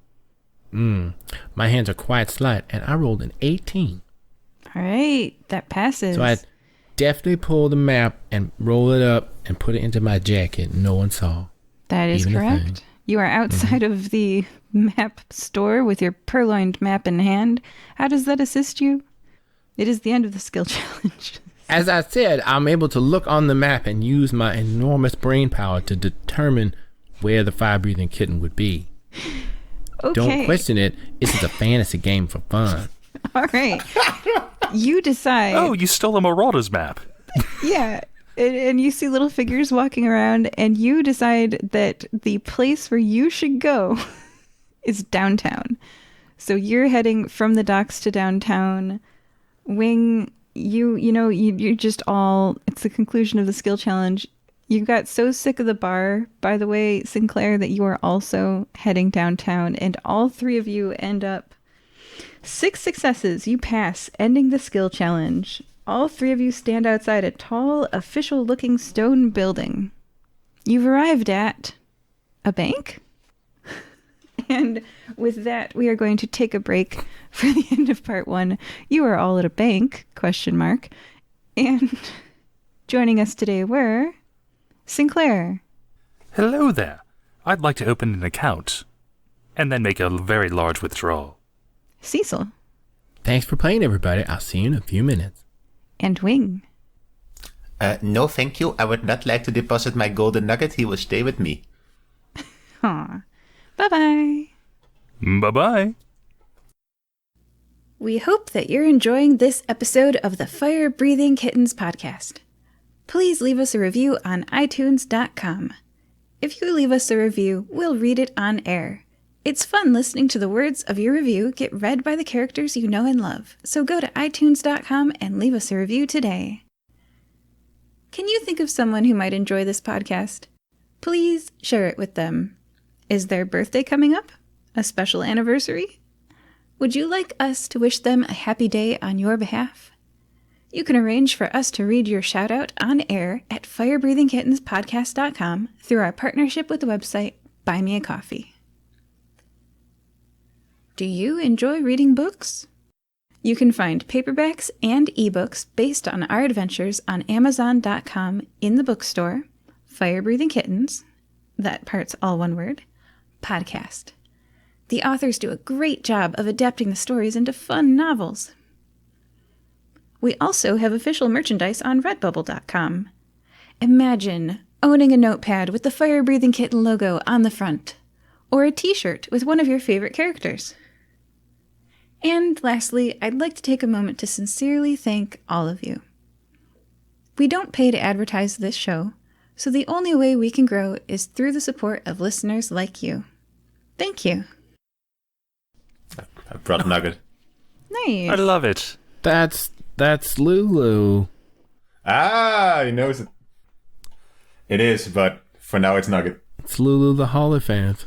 My hands are quite slight, and I rolled an 18. All right, that passes. So I definitely pull the map and roll it up and put it into my jacket. No one saw. That is correct. You are outside of the map store with your purloined map in hand. How does that assist you? It is the end of the skill challenge. As I said, I'm able to look on the map and use my enormous brain power to determine where the fire-breathing kitten would be. Okay. Don't question it. This is a fantasy game for fun. All right. You decide. Oh, you stole a Marauder's map. Yeah. And you see little figures walking around, and you decide that the place where you should go is downtown. So you're heading from the docks to downtown. Wing, you're just all, it's the conclusion of the skill challenge. You got so sick of the bar, by the way, Sinclair, that you are also heading downtown, and all three of you end up 6 successes. You pass, ending the skill challenge. All three of you stand outside a tall, official-looking stone building. You've arrived at a bank? And with that, we are going to take a break for the end of part 1. You are all at a bank, ? And joining us today were Sinclair. Hello there. I'd like to open an account and then make a very large withdrawal. Cecil. Thanks for playing, everybody. I'll see you in a few minutes. And Wing. No, thank you. I would not like to deposit my golden nugget. He will stay with me. Aw. Bye-bye. Bye-bye. We hope that you're enjoying this episode of the Fire-Breathing Kittens podcast. Please leave us a review on iTunes.com. If you leave us a review, we'll read it on air. It's fun listening to the words of your review get read by the characters you know and love, so go to iTunes.com and leave us a review today. Can you think of someone who might enjoy this podcast? Please share it with them. Is their birthday coming up? A special anniversary? Would you like us to wish them a happy day on your behalf? You can arrange for us to read your shout-out on air at firebreathingkittenspodcast.com through our partnership with the website Buy Me a Coffee. Do you enjoy reading books? You can find paperbacks and ebooks based on our adventures on Amazon.com in the bookstore, Firebreathing Kittens, that part's all one word, podcast. The authors do a great job of adapting the stories into fun novels. We also have official merchandise on redbubble.com. Imagine owning a notepad with the Fire-Breathing Kitten logo on the front, or a t-shirt with one of your favorite characters. And lastly, I'd like to take a moment to sincerely thank all of you. We don't pay to advertise this show, so the only way we can grow is through the support of listeners like you. Thank you. I brought nugget. Nice. I love it. That's Lulu. Ah, he knows it. It is, but for now it's nugget. It's Lulu the Holophant.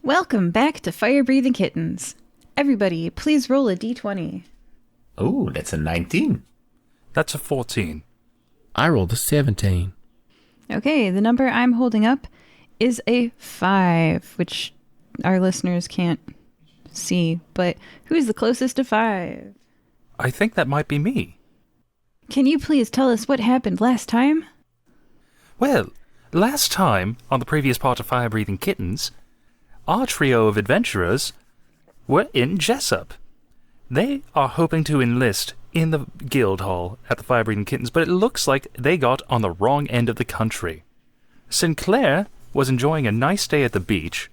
Welcome back to Fire-Breathing Kittens. Everybody, please roll a d20. Oh, that's a 19. That's a 14. I rolled a 17. Okay, the number I'm holding up is a 5, which our listeners can't see, but who's the closest to 5? I think that might be me. Can you please tell us what happened last time? Well, last time, on the previous part of Fire-Breathing Kittens, our trio of adventurers were in Jessup. They are hoping to enlist in the guild hall at the Fire-Breathing Kittens, but it looks like they got on the wrong end of the country. Sinclair was enjoying a nice day at the beach,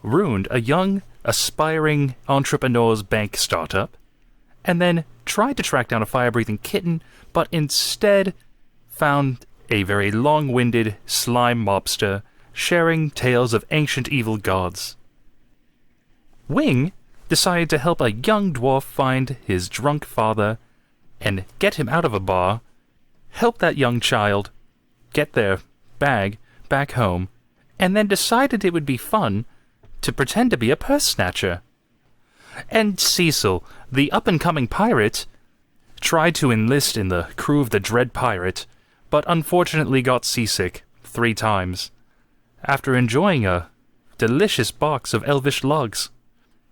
ruined a young, aspiring entrepreneur's bank startup, and then tried to track down a fire-breathing kitten, but instead found a very long-winded slime mobster sharing tales of ancient evil gods. Wing decided to help a young dwarf find his drunk father and get him out of a bar, help that young child get their bag back home, and then decided it would be fun to pretend to be a purse snatcher. And Cecil, the up-and-coming pirate, tried to enlist in the crew of the Dread Pirate, but unfortunately got seasick 3 times, after enjoying a delicious box of elvish lugs.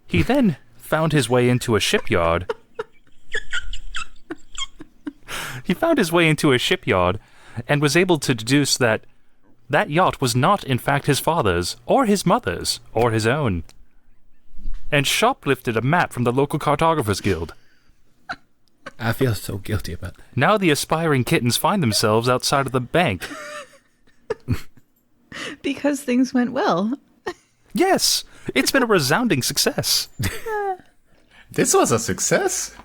He then found his way into a shipyard. And was able to deduce that that yacht was not in fact his father's, or his mother's, or his own, and shoplifted a map from the local cartographers guild. I feel so guilty about that. Now the aspiring kittens find themselves outside of the bank. Because things went well. Yes, it's been a resounding success. This was a success.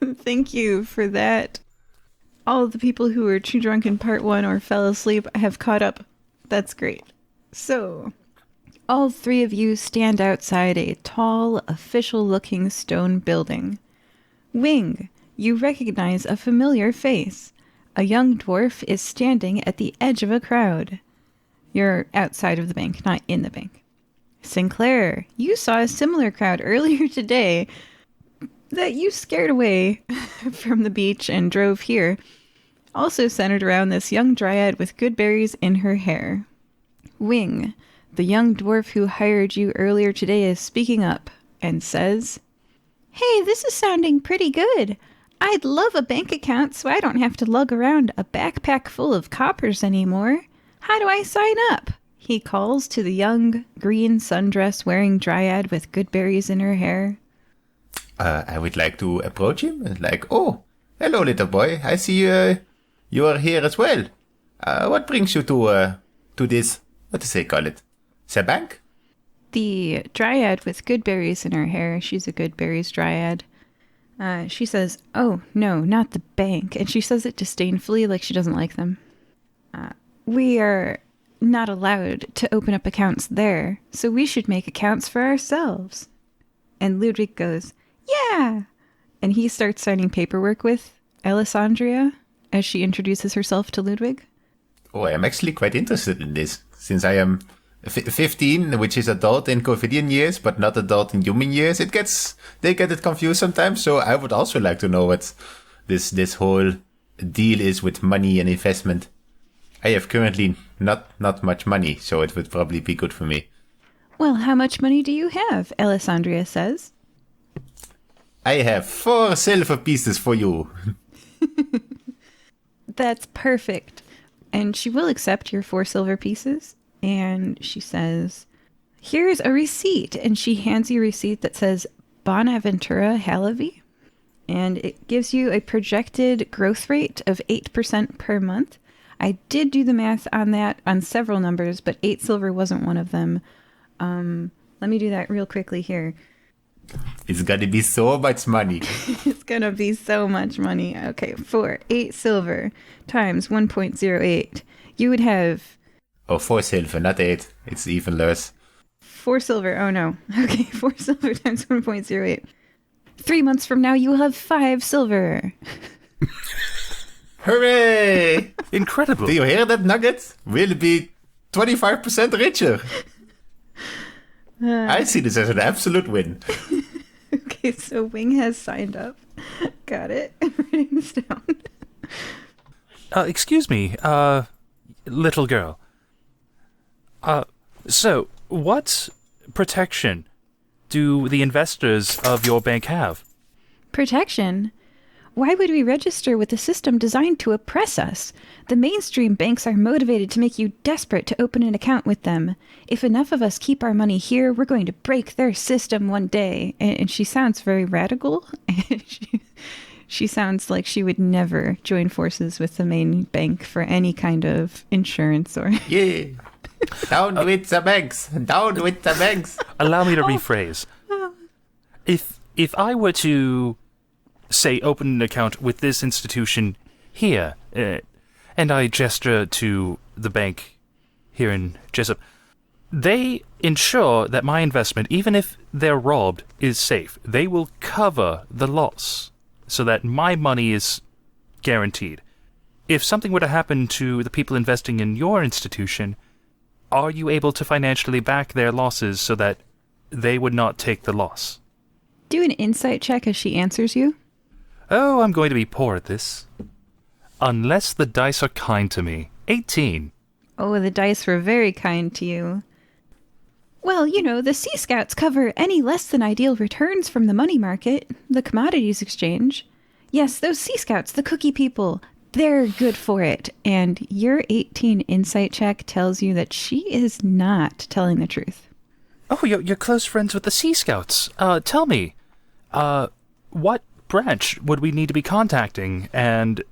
Thank you for that. All of the people who were too drunk in part 1 or fell asleep have caught up. That's great. So, all 3 of you stand outside a tall, official-looking stone building. Wing, you recognize a familiar face. A young dwarf is standing at the edge of a crowd. You're outside of the bank, not in the bank. Sinclair, you saw a similar crowd earlier today that you scared away from the beach and drove here. Also centered around this young dryad with good berries in her hair. Wing, the young dwarf who hired you earlier today, is speaking up and says, "Hey, this is sounding pretty good. I'd love a bank account so I don't have to lug around a backpack full of coppers anymore. How do I sign up?" He calls to the young, green sundress-wearing dryad with good berries in her hair. I would like to approach him and "Oh, hello, little boy. I see you are here as well. What brings you to this, what do they call it? The bank?" The dryad with good berries in her hair, she's a good berries dryad. She says, "Oh, no, not the bank." And she says it disdainfully, like she doesn't like them. "We are not allowed to open up accounts there, so we should make accounts for ourselves." And Ludwig goes, "Yeah!" And he starts signing paperwork with Alessandria as she introduces herself to Ludwig. Oh, I am actually quite interested in this, since I am 15, which is adult in Corvidian years, but not adult in human years. They get it confused sometimes, so I would also like to know what this whole deal is with money and investment. I have currently not much money, so it would probably be good for me. "Well, how much money do you have?" Alessandria says. "I have 4 silver pieces for you." That's perfect. And she will accept your 4 silver pieces. And she says, "Here's a receipt." And she hands you a receipt that says Bonaventura Halavi. And it gives you a projected growth rate of 8% per month. I did do the math on that on several numbers, but 8 silver wasn't one of them. Let me do that real quickly here. It's gonna be so much money. It's gonna be so much money. Okay, 8 silver times 1.08. You would have... Oh, 4 silver, not 8. It's even less. 4 silver, oh no. Okay, 4 silver times 1.08. 3 months from now, you will have 5 silver. Hooray! Incredible. Do you hear that, Nugget? We'll be 25% richer. I see this as an absolute win. Okay, so Wing has signed up. Got it. I'm writing this down. Excuse me, little girl. So, what protection do the investors of your bank have? Protection? Why would we register with a system designed to oppress us? The mainstream banks are motivated to make you desperate to open an account with them. If enough of us keep our money here, we're going to break their system one day. And she sounds very radical. She sounds like she would never join forces with the main bank for any kind of insurance or... Yeah. Down with the banks. Down with the banks. Allow me to rephrase. If I were to, say, open an account with this institution here, and I gesture to the bank here in Jessup, they ensure that my investment, even if they're robbed, is safe. They will cover the loss so that my money is guaranteed. If something were to happen to the people investing in your institution, are you able to financially back their losses so that they would not take the loss? Do an insight check as she answers you. Oh, I'm going to be poor at this. Unless the dice are kind to me. 18. Oh, the dice were very kind to you. Well, the Sea Scouts cover any less than ideal returns from the money market, the commodities exchange. Yes, those Sea Scouts, the cookie people, they're good for it. And your 18 insight check tells you that she is not telling the truth. Oh, you're close friends with the Sea Scouts. Tell me, what branch would we need to be contacting, and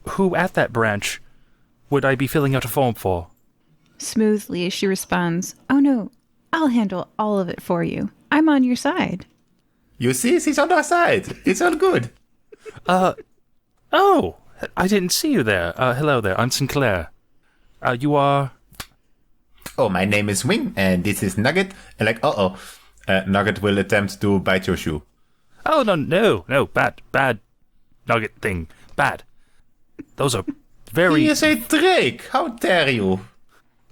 who at that branch would I be filling out a form for? Smoothly, she responds, "Oh no, I'll handle all of it for you. I'm on your side." You see, she's on our side. It's all good. Oh, I didn't see you there. Hello there, I'm Sinclair. You are... Oh, my name is Wing, and this is Nugget. And Nugget will attempt to bite your shoe. Oh, no, bad Nugget thing. Bad. Those are very... He is a Drake. How dare you?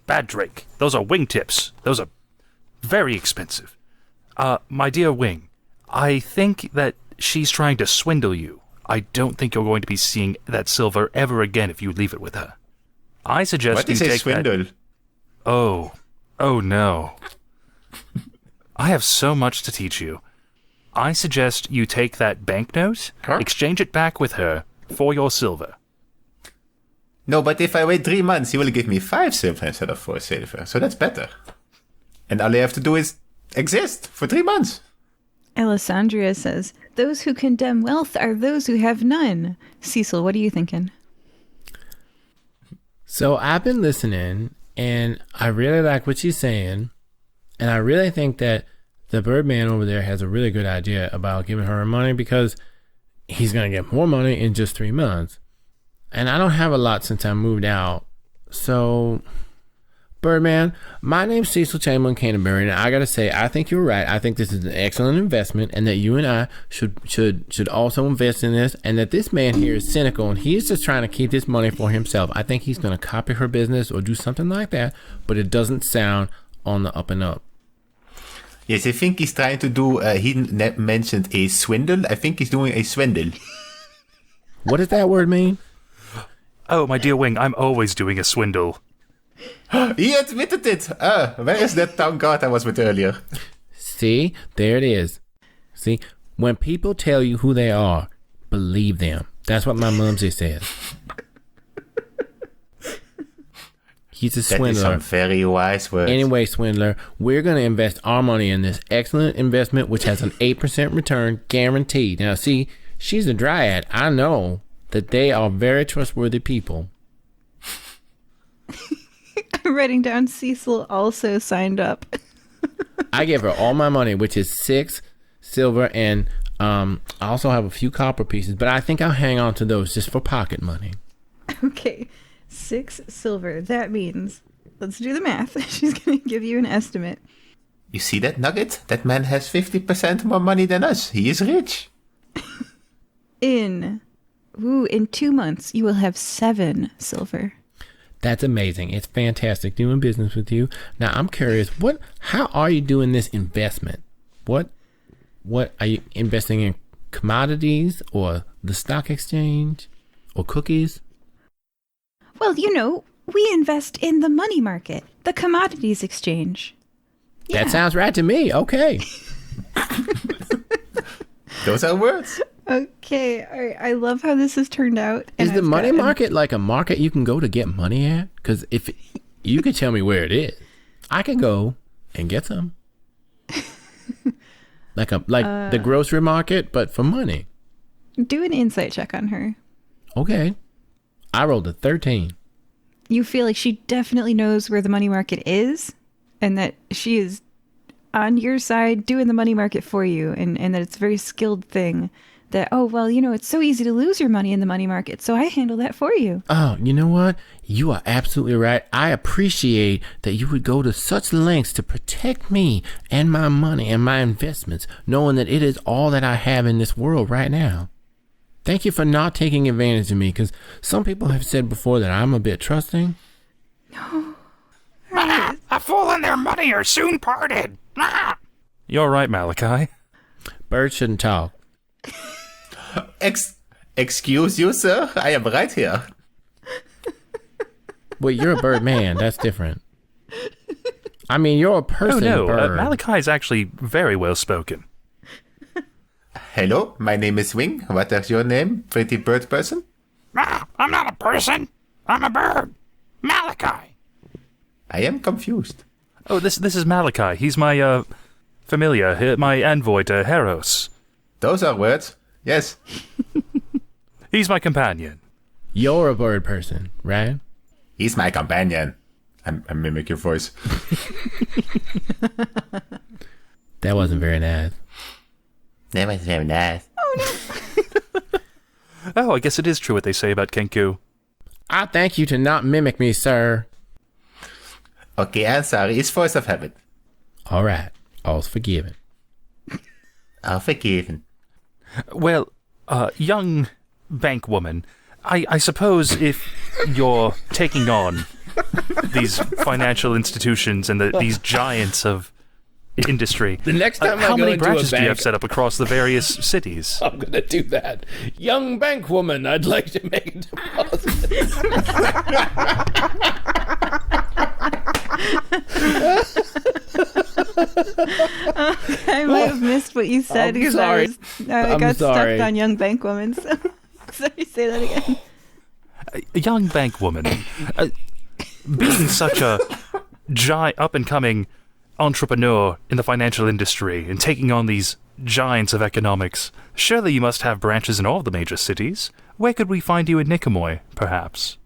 Bad Drake. Those are wingtips. Those are very expensive. My dear Wing, I think that she's trying to swindle you. I don't think you're going to be seeing that silver ever again if you leave it with her. I suggest what you is take a swindle? that... Oh no. I have so much to teach you. I suggest you take that banknote, exchange it back with her for your silver. No, but if I wait 3 months, he will give me 5 silver instead of 4 silver. So that's better. And all I have to do is exist for 3 months. Alessandria says, "Those who condemn wealth are those who have none." Cecil, what are you thinking? So I've been listening, and I really like what she's saying. And I really think that the Birdman over there has a really good idea about giving her money, because he's going to get more money in just 3 months. And I don't have a lot since I moved out. So, Birdman, my name's Cecil Chamberlain Canterbury, and I got to say, I think you're right. I think this is an excellent investment, and that you and I should also invest in this, and that this man here is cynical, and he is just trying to keep this money for himself. I think he's going to copy her business or do something like that, but it doesn't sound on the up and up. Yes, I think he's trying to do, he mentioned a swindle. I think he's doing a swindle. What does that word mean? Oh, my dear Wing, I'm always doing a swindle. He admitted it. Where is that town guard I was with earlier? See, there it is. See, when people tell you who they are, believe them. That's what my mumsy says. He's a swindler. That is some very wise words. Anyway, swindler, we're going to invest our money in this excellent investment, which has an 8% return guaranteed. Now, see, she's a dryad. I know that they are very trustworthy people. I'm writing down Cecil also signed up. I give her all my money, which is 6 silver, and I also have a few copper pieces, but I think I'll hang on to those just for pocket money. Okay, 6 silver. That means, let's do the math. She's going to give you an estimate. You see that, Nugget? That man has 50% more money than us. He is rich. In 2 months, you will have 7 silver. That's amazing. It's fantastic doing business with you. Now, I'm curious, how are you doing this investment? What are you investing in? Commodities or the stock exchange or cookies? Well, we invest in the money market, the commodities exchange. Yeah. That sounds right to me. Okay. Those are words. Okay, all right. I love how this has turned out. Is the money market like a market you can go to get money at? Because if you could tell me where it is, I could go and get some. like the grocery market, but for money. Do an insight check on her. Okay. I rolled a 13. You feel like she definitely knows where the money market is and that she is on your side doing the money market for you, and that it's a very skilled thing. That, oh, well, it's so easy to lose your money in the money market, so I handle that for you. Oh, you know what? You are absolutely right. I appreciate that you would go to such lengths to protect me and my money and my investments, knowing that it is all that I have in this world right now. Thank you for not taking advantage of me, because some people have said before that I'm a bit trusting. No. A fool and their money are soon parted. You're right, Malachi. Birds shouldn't talk. Excuse you, sir? I am right here. Well, you're a bird man. That's different. I mean, you're a person bird. Malachi is actually very well spoken. Hello, my name is Wing. What is your name, pretty bird person? I'm not a person. I'm a bird. Malachi. I am confused. Oh, this is Malachi. He's my, familiar, my envoy to Heros. Those are words. Yes. He's my companion. You're a bird person, right? He's my companion. I mimic your voice. That wasn't very nice. That was very nice. Oh, I guess it is true what they say about Kenku. I thank you to not mimic me, sir. Okay, I'm sorry. It's force of habit. All right. All's forgiven. All forgiven. Well, young bank woman, I suppose if you're taking on these financial institutions and these giants of industry, The next time I how go many into a branches do you bank- have set up across the various cities? I'm going to do that. Young bank woman, I'd like to make a deposit. I might have missed what you said I'm because sorry. I I'm got sorry. stuck on young bank woman. So sorry, say that again. A young bank woman, being such a up-and-coming entrepreneur in the financial industry and taking on these giants of economics, surely you must have branches in all the major cities. Where could we find you in Nicomoy, perhaps?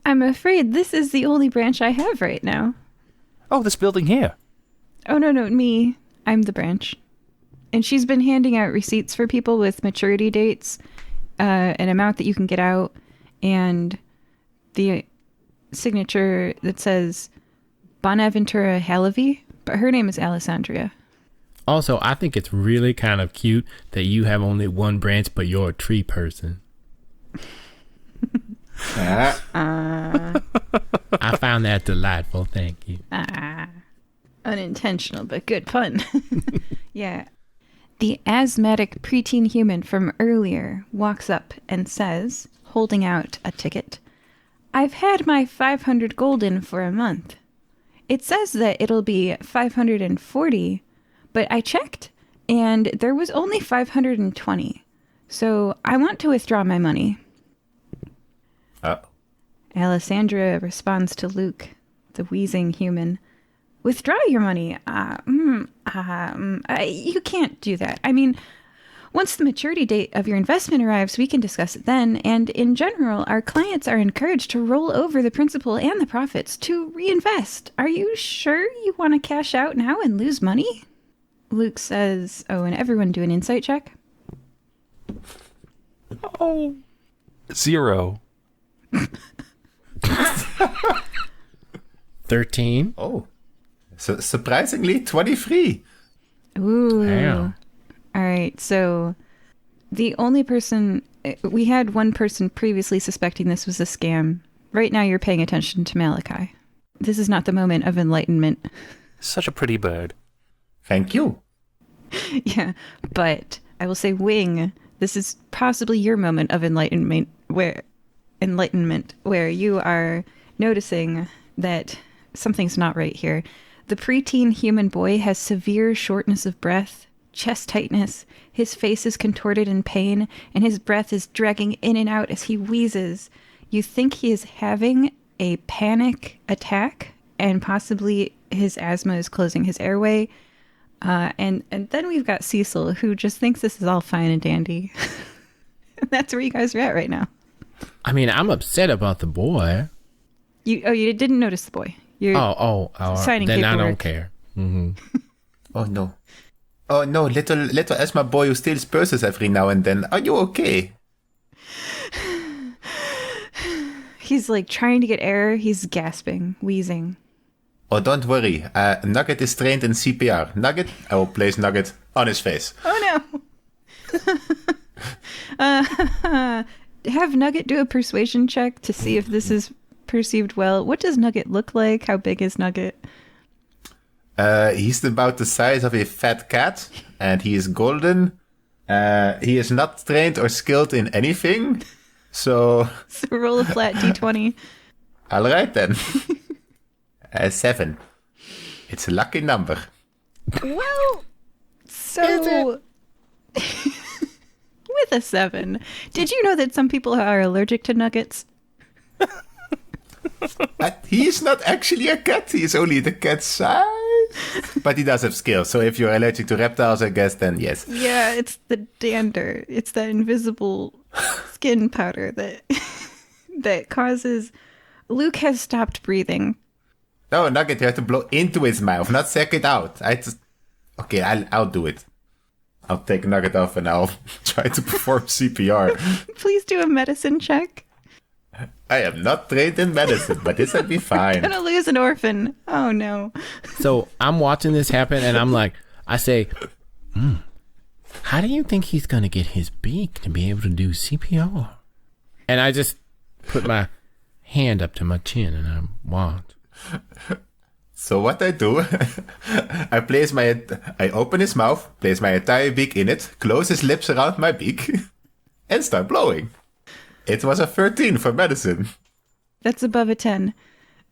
I'm afraid this is the only branch I have right now. Oh, this building here. Oh, no, me. I'm the branch. And she's been handing out receipts for people with maturity dates, an amount that you can get out, and the signature that says Bonaventura Halavy, but her name is Alessandria. Also, I think it's really kind of cute that you have only one branch, but you're a tree person. I found that delightful. Thank you. Unintentional, but good pun. Yeah. The asthmatic preteen human from earlier walks up and says, holding out a ticket, I've had my 500 golden for a month. It says that it'll be 540, but I checked and there was only 520. So I want to withdraw my money. Alessandra responds to Luke, the wheezing human. Withdraw your money? You can't do that. I mean, once the maturity date of your investment arrives, we can discuss it then. And in general, our clients are encouraged to roll over the principal and the profits to reinvest. Are you sure you want to cash out now and lose money? Luke says, oh, and everyone do an insight check. Oh. 0. 13. Oh. So surprisingly, 23. Ooh. Damn. All right. So the only person, we had one person previously suspecting this was a scam. Right now you're paying attention to Malachi. This is not the moment of enlightenment. Such a pretty bird. Thank you. Yeah. But I will say, Wing, this is possibly your moment of enlightenment where you are noticing that something's not right here. The preteen human boy has severe shortness of breath, chest tightness, his face is contorted in pain, and his breath is dragging in and out as he wheezes. You think he is having a panic attack, and possibly his asthma is closing his airway. And then we've got Cecil, who just thinks this is all fine and dandy. And that's where you guys are at right now. I mean, I'm upset about the boy. You didn't notice the boy. You're signing then paperwork. I don't care. Oh no. Oh no, little asthma boy who steals purses every now and then. Are you okay? He's like trying to get air. He's gasping, wheezing. Oh, don't worry. Nugget is trained in CPR. Nugget, I will place Nugget on his face. Oh no. Have Nugget do a persuasion check to see if this is perceived well. What does Nugget look like? How big is Nugget? He's about the size of a fat cat, and he is golden. He is not trained or skilled in anything, so Roll a flat d20. All right then. 7. It's a lucky number. Well, so with a 7, did you know that some people are allergic to nuggets? He is not actually a cat. He is only the cat size. But he does have skills. So if you're allergic to reptiles, I guess, then yes. Yeah, it's the dander. It's that invisible skin powder that causes... Luke has stopped breathing. No, Nugget, you have to blow into his mouth, not suck it out. Okay, I'll do it. I'll take Nugget off and I'll try to perform CPR. Please do a medicine check. I am not trained in medicine, but this will be fine. I'm gonna lose an orphan. Oh no. So I'm watching this happen and I'm like, I say, how do you think he's going to get his beak to be able to do CPR? And I just put my hand up to my chin and I watch. So what I do, I open his mouth, place my entire beak in it, close his lips around my beak, and start blowing. It was a 13 for medicine. That's above a 10.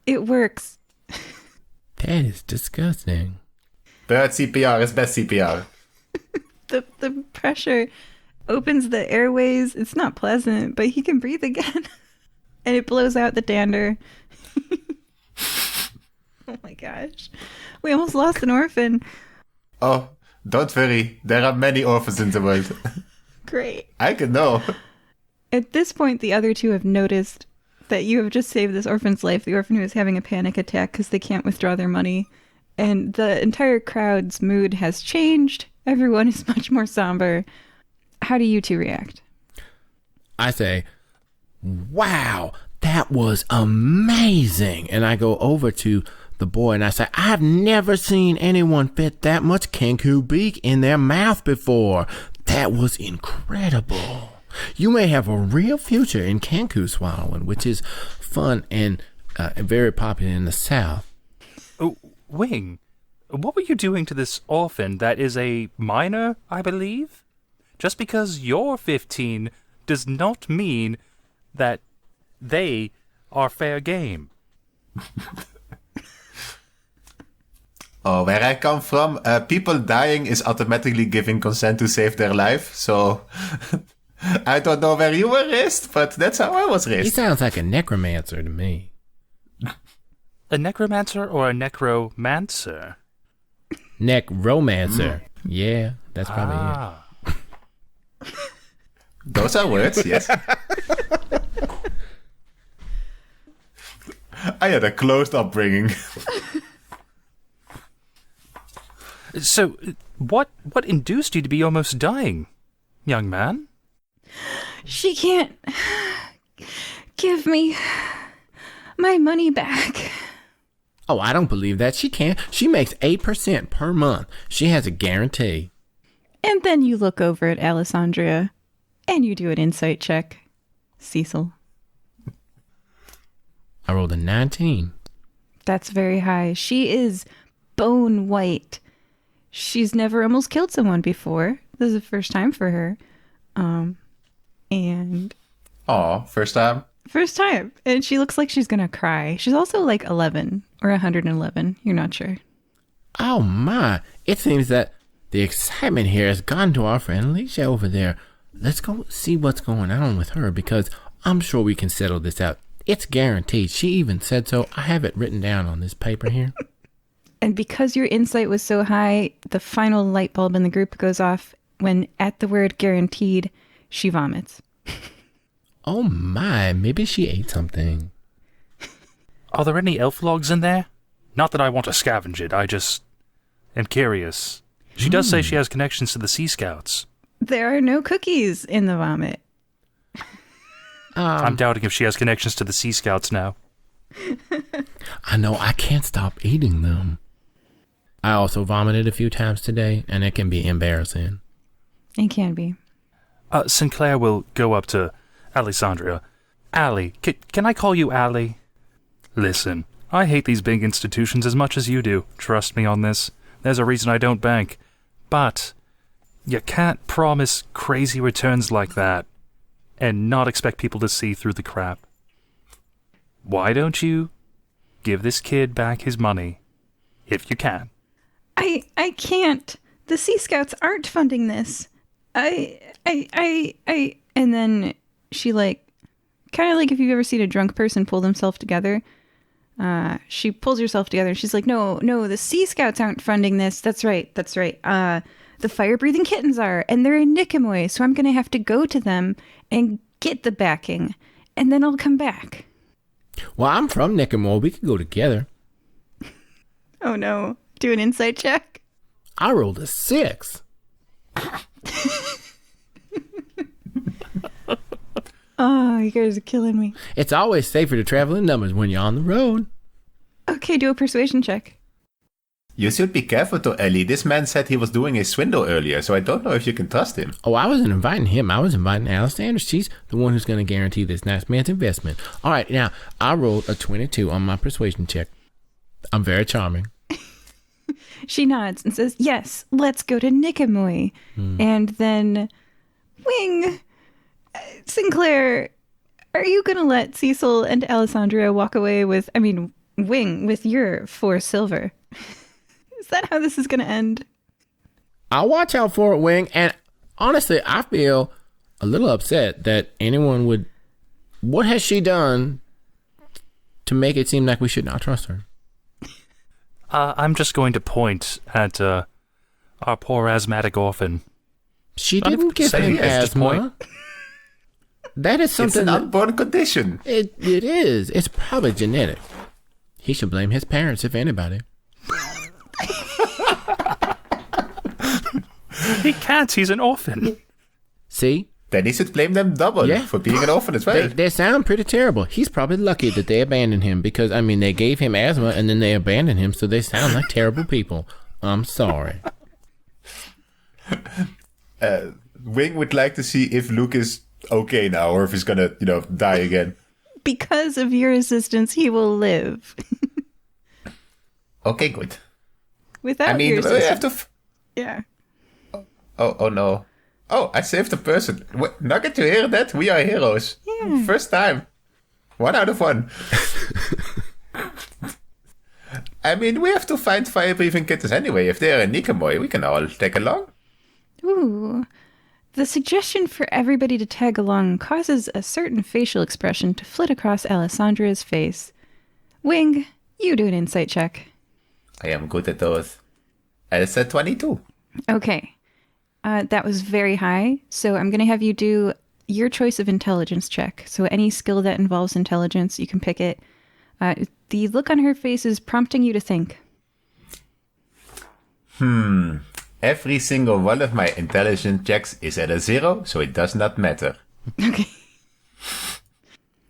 It works. That is disgusting. Bird CPR is best CPR. The pressure opens the airways. It's not pleasant, but he can breathe again. And it blows out the dander. Oh my gosh. We almost lost an orphan. Oh, don't worry. There are many orphans in the world. Great. I can know. At this point, the other two have noticed that you have just saved this orphan's life, the orphan who is having a panic attack because they can't withdraw their money. And the entire crowd's mood has changed. Everyone is much more somber. How do you two react? I say, wow, that was amazing. And I go over to the boy and I say, I've never seen anyone fit that much kenku beak in their mouth before. That was incredible. You may have a real future in kenku swallowing, which is fun and very popular in the South. Oh, Wing, what were you doing to this orphan that is a minor, I believe? Just because you're 15 does not mean that they are fair game. Oh, where I come from, people dying is automatically giving consent to save their life, so I don't know where you were raised, but that's how I was He raised. sounds like a necromancer to me. A necromancer or a necromancer? Necromancer. Yeah, that's probably it. Those are words, yes. I had a closed upbringing. So, what induced you to be almost dying, young man? She can't give me my money back. Oh, I don't believe that. She can't. She makes 8% per month. She has a guarantee. And then you look over at Alessandria and you do an insight check. Cecil. I rolled a 19. That's very high. She is bone white. She's never almost killed someone before. This is the first time for her. And Oh, first time? first time. And she looks like she's gonna cry. She's also like 11 or 111. You're not sure. Oh my. It seems that the excitement here has gone to our friend Alicia over there. Let's go see what's going on with her because I'm sure we can settle this out. It's guaranteed. She even said so. I have it written down on this paper here. And because your insight was so high, the final light bulb in the group goes off when, at the word guaranteed, she vomits. Oh my, maybe she ate something. Are there any elf logs in there? Not that I want to scavenge it, I just am curious. She does say she has connections to the Sea Scouts. There are no cookies in the vomit. I'm doubting if she has connections to the Sea Scouts now. I know, I can't stop eating them. I also vomited a few times today, and it can be embarrassing. It can be. Sinclair will go up to Alessandria. Allie, can I call you Allie? Listen, I hate these big institutions as much as you do. Trust me on this. There's a reason I don't bank. But you can't promise crazy returns like that and not expect people to see through the crap. Why don't you give this kid back his money, if you can? I can't. The Sea Scouts aren't funding this. And then she kind of like if you've ever seen a drunk person pull themselves together. She pulls herself together and she's like, no, the Sea Scouts aren't funding this. That's right. The Firebreathing Kittens are, and they're in Nicomoy, so I'm going to have to go to them and get the backing, and then I'll come back. Well, I'm from Nicomoy. We could go together. Oh no. Do an insight check. I rolled a 6. Oh, you guys are killing me. It's always safer to travel in numbers when you're on the road. Okay, do a persuasion check. You should be careful though, Ellie. This man said he was doing a swindle earlier, so I don't know if you can trust him. Oh, I wasn't inviting him. I was inviting Alexander. She's the one who's going to guarantee this next man's investment. All right, now, I rolled a 22 on my persuasion check. I'm very charming. She nods and says, yes, let's go to Nicomoy. And then, Wing, Sinclair, are you going to let Cecil and Alessandria walk away with, Wing, with your 4 silver? Is that how this is going to end? I'll watch out for it, Wing. And honestly, I feel a little upset that anyone would... What has she done to make it seem like we should not trust her? I'm just going to point at our poor asthmatic orphan. She didn't give him asthma. That is something... It's an unborn condition. It is. It's probably genetic. He should blame his parents, if anybody. He can't. He's an orphan. See? Then he should blame them double for being an orphan as well. They sound pretty terrible. He's probably lucky that they abandoned him because, they gave him asthma and then they abandoned him, so they sound like terrible people. I'm sorry. Wing would like to see if Luke is okay now or if he's gonna, die again. Because of your assistance, he will live. Okay, good. Without your assistance. We have to... Yeah. Oh no. Oh, I saved a person. Nugget, you hear that? We are heroes. Yeah. First time. 1 out of 1. We have to find fire-breathing kittens anyway. If they're in Nicomoy, we can all tag along. Ooh. The suggestion for everybody to tag along causes a certain facial expression to flit across Alessandria's face. Wing, you do an insight check. I am good at those. I said 22. Okay. That was very high, so I'm going to have you do your choice of intelligence check. So any skill that involves intelligence, you can pick it. The look on her face is prompting you to think. Every single one of my intelligence checks is at a 0, so it does not matter. Okay.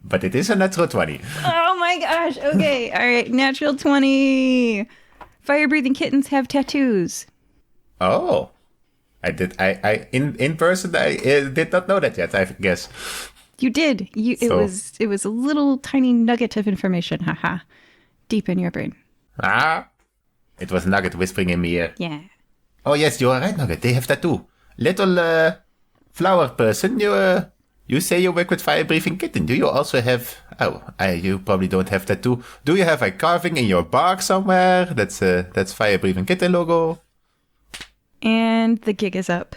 But it is a natural 20. Oh my gosh. Okay. All right. Natural 20. Fire-breathing kittens have tattoos. Oh. In person, I did not know that yet, I guess. You did. It was a little tiny nugget of information, haha, deep in your brain. It was Nugget whispering in my ear. Yeah. Oh yes, you are right, Nugget. They have tattoo. Little flower person, you say you work with Firebreathing Kitten. Do you also have... you probably don't have tattoo. Do you have a carving in your bark somewhere? That's Firebreathing Kitten logo. And the gig is up.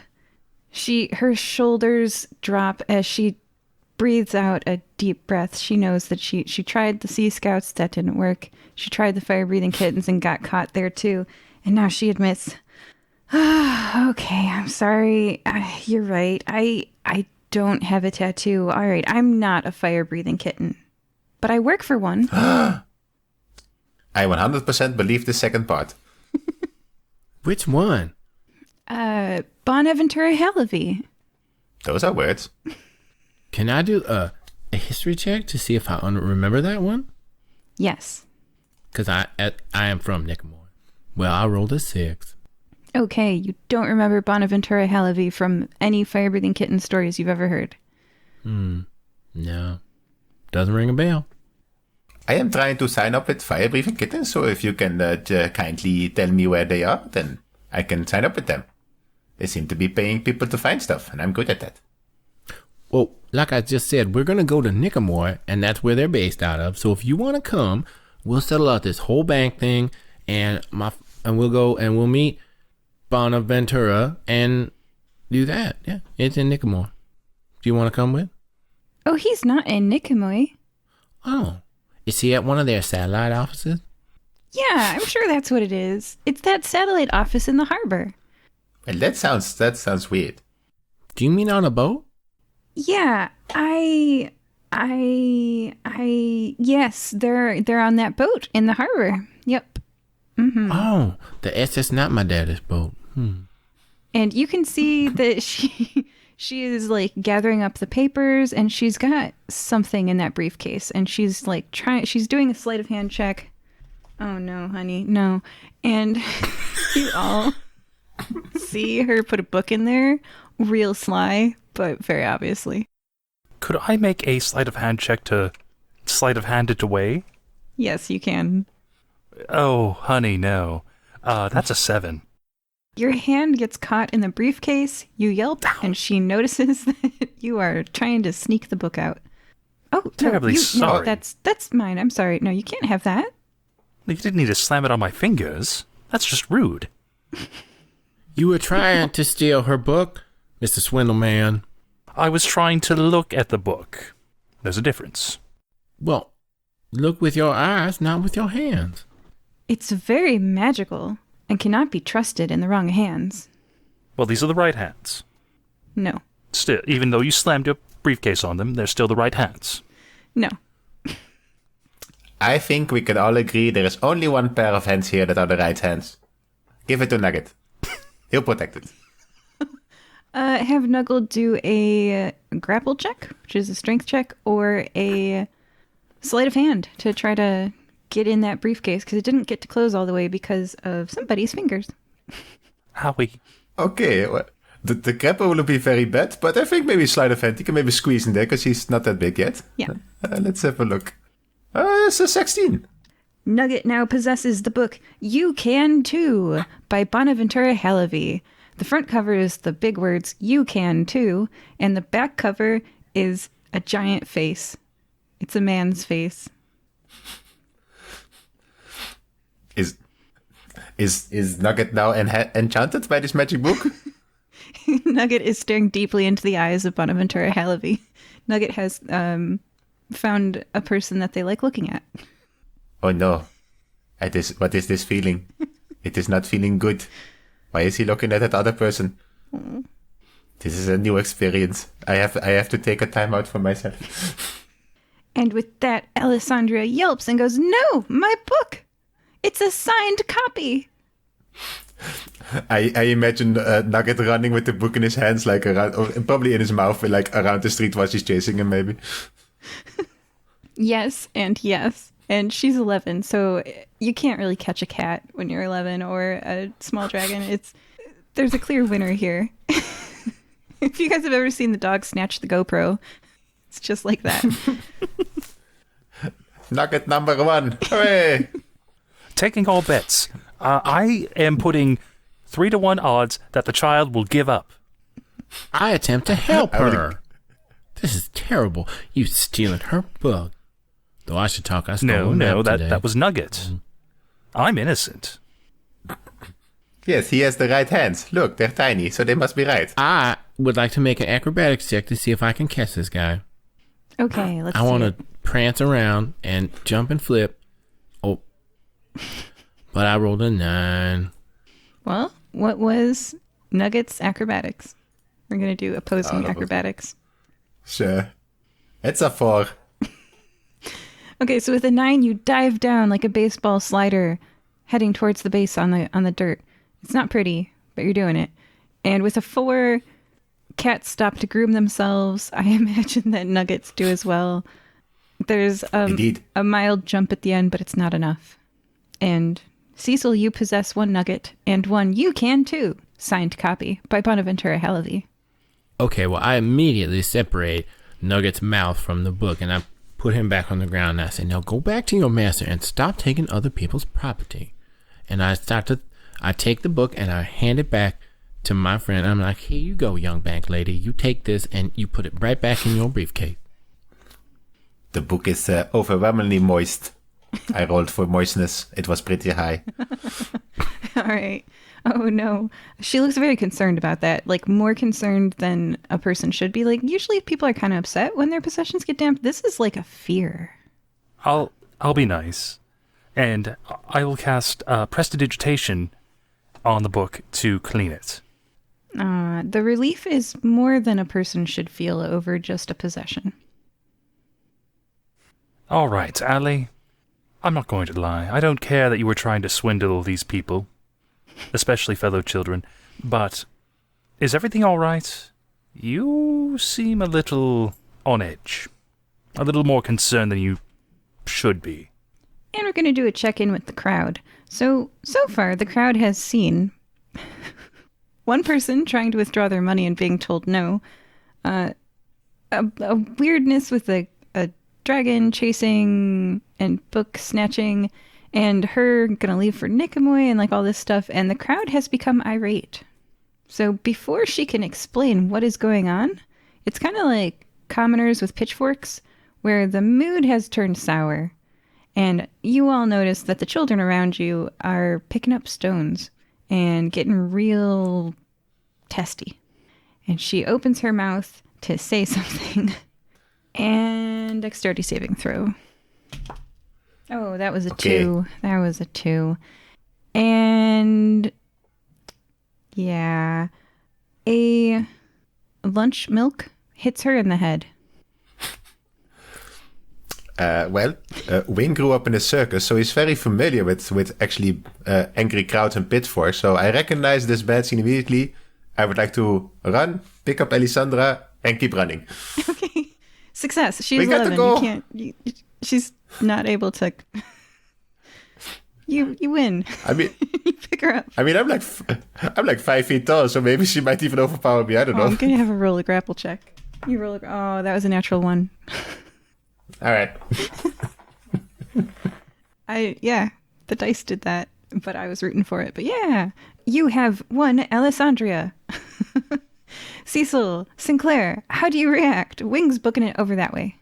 Her shoulders drop as she breathes out a deep breath. She knows that she tried the Sea Scouts. That didn't work. She tried the fire-breathing kittens and got caught there too. And now she admits, okay, I'm sorry. You're right. I don't have a tattoo. All right, I'm not a fire-breathing kitten. But I work for one. I 100% believe the second part. Which one? Bonaventura Hallaby. Those are words. Can I do a history check to see if I remember that one? Yes. Because I am from Nickmore. Well, I rolled a 6. Okay, you don't remember Bonaventura Hallaby from any fire-breathing kitten stories you've ever heard. No. Doesn't ring a bell. I am trying to sign up with Firebreathing Kittens, so if you can kindly tell me where they are, then I can sign up with them. They seem to be paying people to find stuff, and I'm good at that. Well, like I just said, we're going to go to Nickmore, and that's where they're based out of. So if you want to come, we'll settle out this whole bank thing, and we'll go and we'll meet Bonaventura and do that. Yeah, it's in Nickmore. Do you want to come with? Oh, he's not in Nicomoy. Oh, is he at one of their satellite offices? Yeah, I'm sure that's what it is. It's that satellite office in the harbor. Well, that sounds weird. Do you mean on a boat? Yeah, yes, they're on that boat in the harbor. Yep. Mm-hmm. Oh, the SS not my daddy's boat. And you can see that she is like gathering up the papers, and she's got something in that briefcase, and she's like she's doing a sleight of hand check. Oh no, honey, no. And you all see her put a book in there, real sly, but very obviously. Could I make a sleight of hand check to sleight of hand it away? Yes, you can. Oh, honey, no. That's a 7. Your hand gets caught in the briefcase, you yelp, and she notices that you are trying to sneak the book out. Oh, terribly sorry. No, that's mine. I'm sorry. No, you can't have that. You didn't need to slam it on my fingers. That's just rude. You were trying to steal her book, Mr. Swindleman. I was trying to look at the book. There's a difference. Well, look with your eyes, not with your hands. It's very magical and cannot be trusted in the wrong hands. Well, these are the right hands. No. Still, even though you slammed your briefcase on them, they're still the right hands. No. I think we can all agree there is only one pair of hands here that are the right hands. Give it to Nugget. He'll protect it. Have Nuggle do a grapple check, which is a strength check, or a sleight of hand to try to get in that briefcase, because it didn't get to close all the way because of somebody's fingers. Howie. Okay, well, the grapple will be very bad, but I think maybe sleight of hand. He can maybe squeeze in there because he's not that big yet. Yeah. Let's have a look. It's a 16. Nugget now possesses the book You Can Too by Bonaventura Hallaby. The front cover is the big words You Can Too, and the back cover is a giant face. It's a man's face. Is Nugget now enchanted by this magic book? Nugget is staring deeply into the eyes of Bonaventura Hallaby. Nugget has found a person that they like looking at. Oh no. What is this feeling? It is not feeling good. Why is he looking at that other person? Aww. This is a new experience. I have to take a time out for myself. And with that, Alessandria yelps and goes, "No, my book! It's a signed copy!" I imagine Nugget running with the book in his hands, like around, or probably in his mouth, like around the street while she's chasing him, maybe. Yes, and she's 11, so you can't really catch a cat when you're 11 or a small dragon. There's a clear winner here. If you guys have ever seen the dog snatch the GoPro, it's just like that. Nugget number 1. Hooray! Taking all bets. I am putting 3-to-1 odds that the child will give up. I attempt to help her. This is terrible. You stealing her book. Though I should talk. I stole No, that was Nugget. I'm innocent. Yes, he has the right hands. Look, they're tiny, so they must be right. I would like to make an acrobatics check to see if I can catch this guy. Okay, let's I see want it. to prance around and jump and flip. Oh. But I rolled a 9. Well, what was Nugget's acrobatics? We're going to do opposing acrobatics. Sure. It's a 4. Okay, so with a 9, you dive down like a baseball slider, heading towards the base on the dirt. It's not pretty, but you're doing it. And with a 4, cats stop to groom themselves. I imagine that nuggets do as well. There's Indeed. a mild jump at the end, but it's not enough. And Cecil, you possess 1 nugget, and 1 you can too. Signed copy by Bonaventura Halevy. Okay, well, I immediately separate Nugget's mouth from the book, and I put him back on the ground, and I say, now go back to your master and stop taking other people's property. And I take the book, and I hand it back to my friend. I'm like, here you go, young bank lady. You take this, and you put it right back in your briefcase. The book is overwhelmingly moist. I rolled for moistness. It was pretty high. All right. Oh, no. She looks very concerned about that. Like, more concerned than a person should be. Like, usually people are kind of upset when their possessions get damaged. This is like a fear. I'll be nice, and I will cast prestidigitation on the book to clean it. The relief is more than a person should feel over just a possession. All right, Allie. I'm not going to lie. I don't care that you were trying to swindle these people, especially fellow children, but is everything all right? You seem a little on edge. A little more concerned than you should be. And we're going to do a check-in with the crowd. So far, the crowd has seen one person trying to withdraw their money and being told no, a weirdness with a dragon chasing and book snatching, and her gonna leave for Nikamoy and like all this stuff, and the crowd has become irate. So before she can explain what is going on, it's kind of like commoners with pitchforks, where the mood has turned sour, and you all notice that the children around you are picking up stones and getting real testy. And she opens her mouth to say something. And dexterity saving throw. Oh, that was a 2. That was a 2. And yeah, a lunch milk hits her in the head. Wing grew up in a circus, so he's very familiar with actually angry crowds and pitchforks. So I recognize this bad scene immediately. I would like to run, pick up Alessandra, and keep running. Okay. Success. She's We got 11. to go. You can't. She's not able to. You win. I mean, You pick her up. I'm like 5 feet tall, so maybe she might even overpower me. I don't know. I'm gonna have a roll a grapple check. You roll. Oh, that was a natural 1. All right. The dice did that, but I was rooting for it. But yeah, you have won, Alessandria. Cecil, Sinclair, how do you react? Wing's booking it over that way.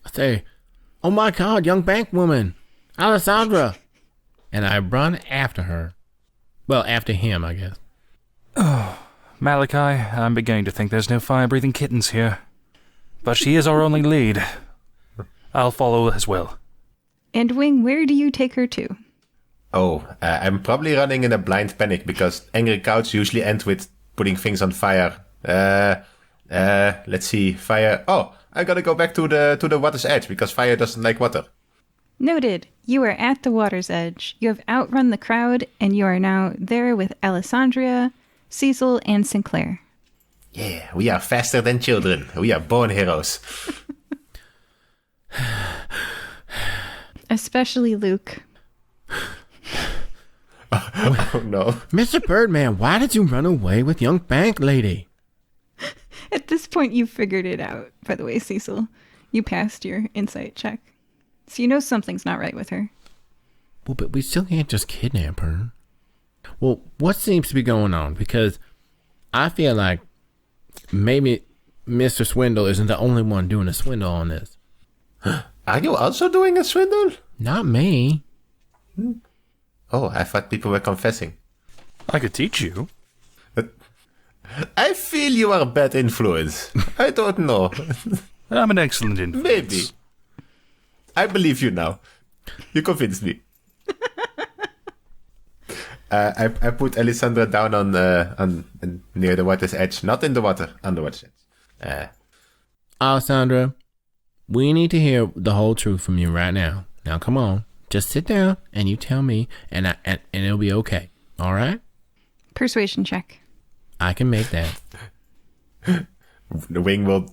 I say, oh my God, young bank woman, Alessandra. And I run after her. Well, after him, I guess. Oh, Malachi, I'm beginning to think there's no fire-breathing kittens here. But she is our only lead. I'll follow as well. And Wing, where do you take her to? I'm probably running in a blind panic because angry crowds usually end with putting things on fire. Let's see, fire. Oh, I gotta go back to the water's edge because fire doesn't like water. Noted. You are at the water's edge. You have outrun the crowd, and you are now there with Alessandria, Cecil, and Sinclair. Yeah, we are faster than children. We are born heroes. Especially Luke. Oh no. Mr. Birdman, why did you run away with young bank lady? At this point, you figured it out, by the way, Cecil. You passed your insight check. So you know something's not right with her. Well, but we still can't just kidnap her. Well, what seems to be going on? Because I feel like maybe Mr. Swindle isn't the only one doing a swindle on this. Are you also doing a swindle? Not me. Oh, I thought people were confessing. I could teach you. I feel you are a bad influence. I don't know. I'm an excellent influence. Maybe. I believe you now. You convinced me. I put Alessandra down on near the water's edge, not in the water, on the water's edge. Alessandra, we need to hear the whole truth from you right now. Now, come on, just sit down and you tell me, and it'll be okay. All right? Persuasion check. I can make that. The wing will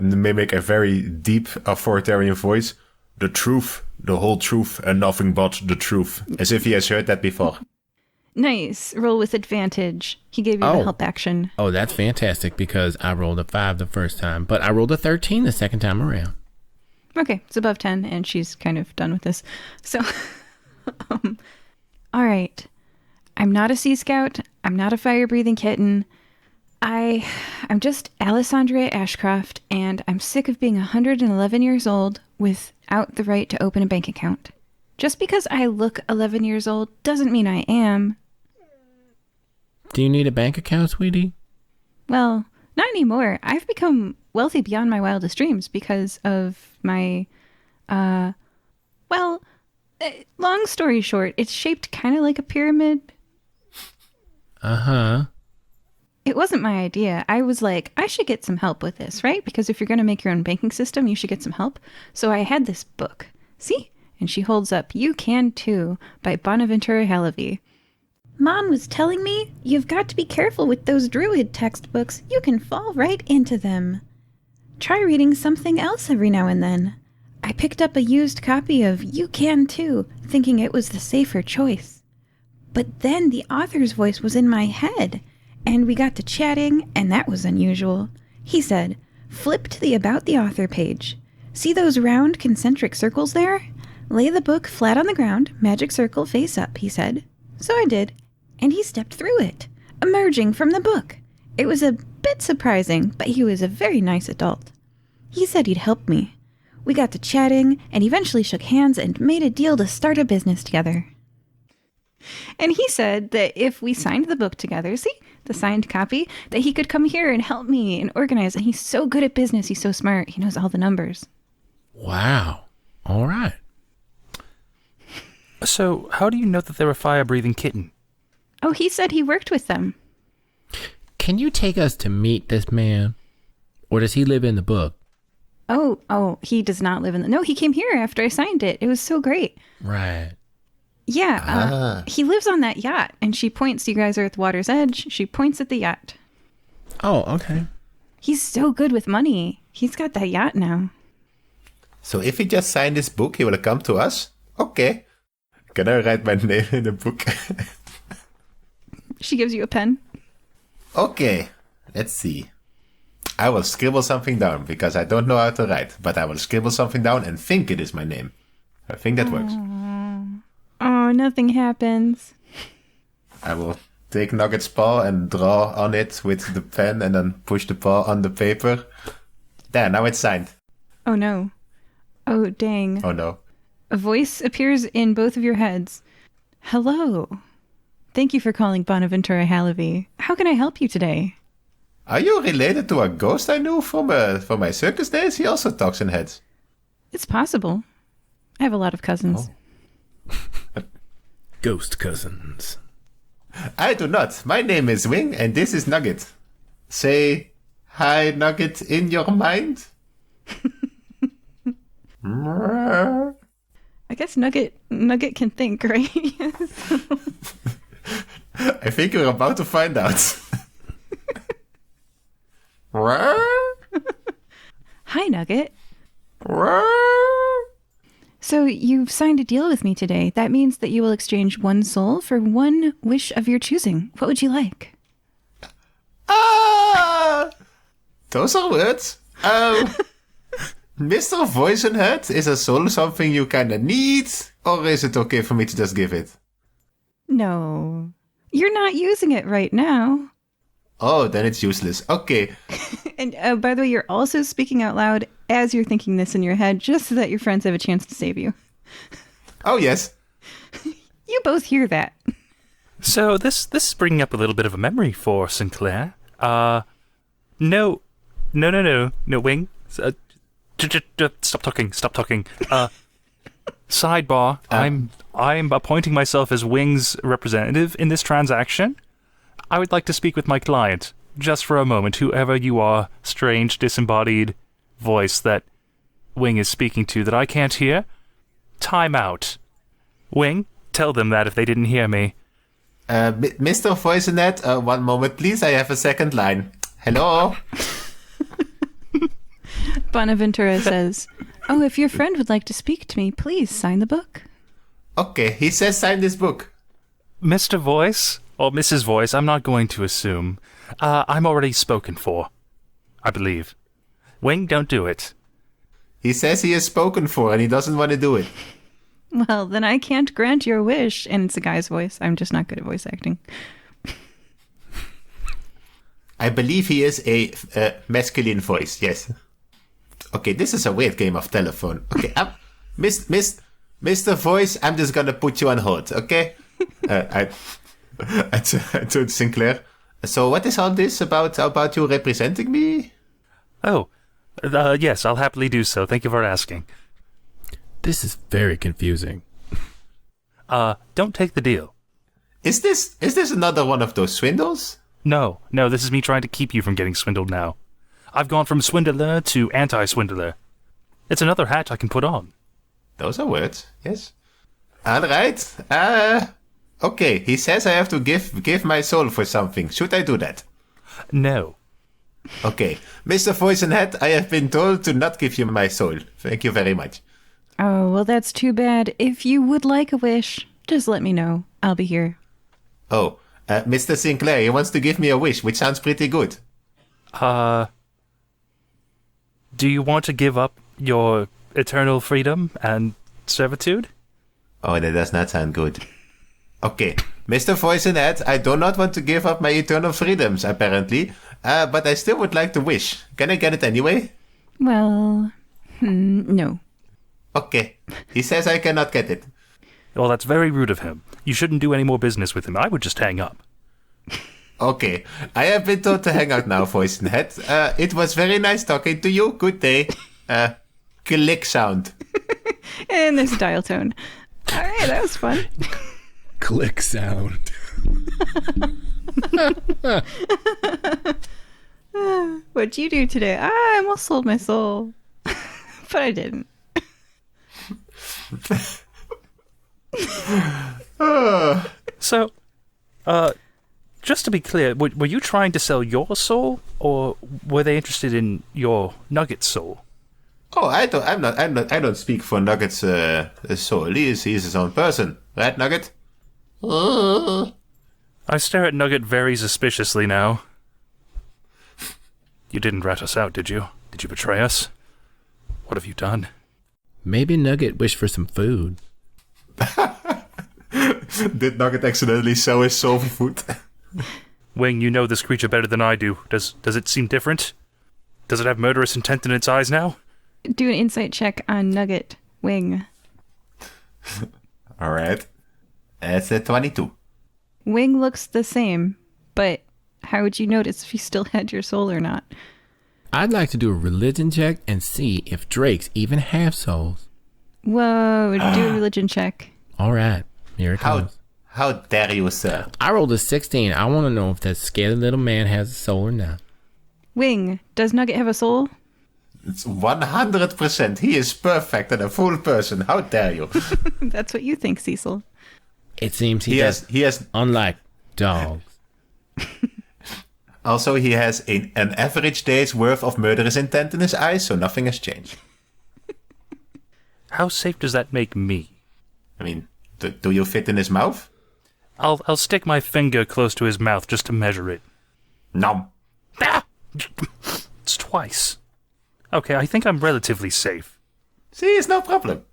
mimic a very deep authoritarian voice. The truth, the whole truth, and nothing but the truth. As if he has heard that before. Nice. Roll with advantage. He gave you the help action. Oh, that's fantastic because I rolled a 5 the first time, but I rolled a 13 the second time around. Okay, it's above 10, and she's kind of done with this. So, all right. I'm not a Sea Scout. I'm not a fire-breathing kitten. I'm just Alessandra Ashcroft, and I'm sick of being 111 years old without the right to open a bank account. Just because I look 11 years old doesn't mean I am. Do you need a bank account, sweetie? Well, not anymore. I've become wealthy beyond my wildest dreams because of my, long story short, it's shaped kind of like a pyramid. Uh-huh. It wasn't my idea. I was like, I should get some help with this, right? Because if you're going to make your own banking system, you should get some help. So I had this book. See? And she holds up You Can Too by Bonaventura Halavy. Mom was telling me, you've got to be careful with those druid textbooks. You can fall right into them. Try reading something else every now and then. I picked up a used copy of You Can Too, thinking it was the safer choice. But then the author's voice was in my head, and we got to chatting, and that was unusual. He said, flip to the About the Author page. See those round concentric circles there? Lay the book flat on the ground, magic circle face up, he said. So I did, and he stepped through it, emerging from the book. It was a bit surprising, but he was a very nice adult. He said he'd help me. We got to chatting, and eventually shook hands and made a deal to start a business together. And he said that if we signed the book together, see, the signed copy, that he could come here and help me and organize. And he's so good at business. He's so smart. He knows all the numbers. Wow. All right. So, how do you know that they're a fire-breathing kitten? Oh, he said he worked with them. Can you take us to meet this man? Or does he live in the book? Oh, he does not live in the... No, he came here after I signed it. It was so great. Right. Yeah, he lives on that yacht, and she points, you guys are at the water's edge, she points at the yacht. Oh, okay. He's so good with money. He's got that yacht now. So if he just signed this book, he will come to us? Okay. Can I write my name in the book? She gives you a pen. Okay, let's see. I will scribble something down, because I don't know how to write, but I will scribble something down and think it is my name. I think that works. Oh, nothing happens. I will take Nugget's paw and draw on it with the pen and then push the paw on the paper. There, now it's signed. Oh no. Oh dang. Oh no. A voice appears in both of your heads. Hello. Thank you for calling Bonaventura Halavy. How can I help you today? Are you related to a ghost I knew from my circus days? He also talks in heads. It's possible. I have a lot of cousins. Oh. Ghost cousins. I do not. My name is Wing and this is Nugget. Say hi, Nugget, in your mind. I guess Nugget can think, right? I think you're about to find out. Hi, Nugget. So you've signed a deal with me today. That means that you will exchange one soul for one wish of your choosing. What would you like? Those are words. Mr. Voice in Head, is a soul something you kinda need? Or is it okay for me to just give it? No. You're not using it right now. Oh, then it's useless. Okay. And by the way, you're also speaking out loud as you're thinking this in your head, just so that your friends have a chance to save you. Oh, yes. You both hear that. So this is bringing up a little bit of a memory for Sinclair. No, Wing. Stop talking. Sidebar. I'm appointing myself as Wing's representative in this transaction. I would like to speak with my client, just for a moment, whoever you are, strange, disembodied voice that Wing is speaking to that I can't hear. Time out. Wing, tell them that if they didn't hear me. Mr. Voicenet, one moment, please. I have a second line. Hello? Bonaventura says, "Oh, if your friend would like to speak to me, please sign the book." Okay, he says sign this book. Mr. Voice, or Mrs. Voice, I'm not going to assume. I'm already spoken for, I believe. Wing, don't do it. He says he is spoken for and he doesn't want to do it. Well, then I can't grant your wish. And it's a guy's voice. I'm just not good at voice acting. I believe he is a masculine voice, yes. Okay, this is a weird game of telephone. Okay, Mr. Voice, I'm just gonna put you on hold, okay? I told Sinclair. So what is all this about you representing me? Oh, yes, I'll happily do so. Thank you for asking. This is very confusing. Don't take the deal. Is this another one of those swindles? No, this is me trying to keep you from getting swindled now. I've gone from swindler to anti-swindler. It's another hat I can put on. Those are words, yes. All right. Okay, he says I have to give my soul for something. Should I do that? No. Okay. Mr. Voice and Hat, I have been told to not give you my soul. Thank you very much. Oh, well, that's too bad. If you would like a wish, just let me know. I'll be here. Oh, Mr. Sinclair, he wants to give me a wish, which sounds pretty good. Do you want to give up your eternal freedom and servitude? Oh, that does not sound good. Okay, Mr. Voice and Hat, I do not want to give up my eternal freedoms, apparently, but I still would like to wish. Can I get it anyway? Well, no. Okay, he says I cannot get it. Well, that's very rude of him. You shouldn't do any more business with him. I would just hang up. Okay, I have been told to hang out now, Voice and Hat. It was very nice talking to you. Good day. Click sound. And there's a dial tone. All right, that was fun. Click sound. What'd you do today? I almost sold my soul. But I didn't. So, just to be clear, were you trying to sell your soul, or were they interested in your Nugget soul? Oh, I don't speak for Nugget's soul. He's his own person, right, Nugget? I stare at Nugget very suspiciously now. You didn't rat us out, did you? Did you betray us? What have you done? Maybe Nugget wished for some food. Did Nugget accidentally sell his soul for food? Wing, you know this creature better than I do. Does it seem different? Does it have murderous intent in its eyes now? Do an insight check on Nugget Wing. All right. It's a 22. Wing looks the same, but how would you notice if you still had your soul or not? I'd like to do a religion check and see if drakes even have souls. Whoa, do a religion check. All right, here it comes. How dare you, sir? I rolled a 16. I want to know if that scaly little man has a soul or not. Wing, does Nugget have a soul? It's 100%. He is perfect and a full person. How dare you? That's what you think, Cecil. It seems he has, unlike dogs. Also, he has an average day's worth of murderous intent in his eyes, so nothing has changed. How safe does that make me? I mean, do you fit in his mouth? I'll stick my finger close to his mouth just to measure it. Nom. Ah! It's twice. Okay, I think I'm relatively safe. See, it's no problem.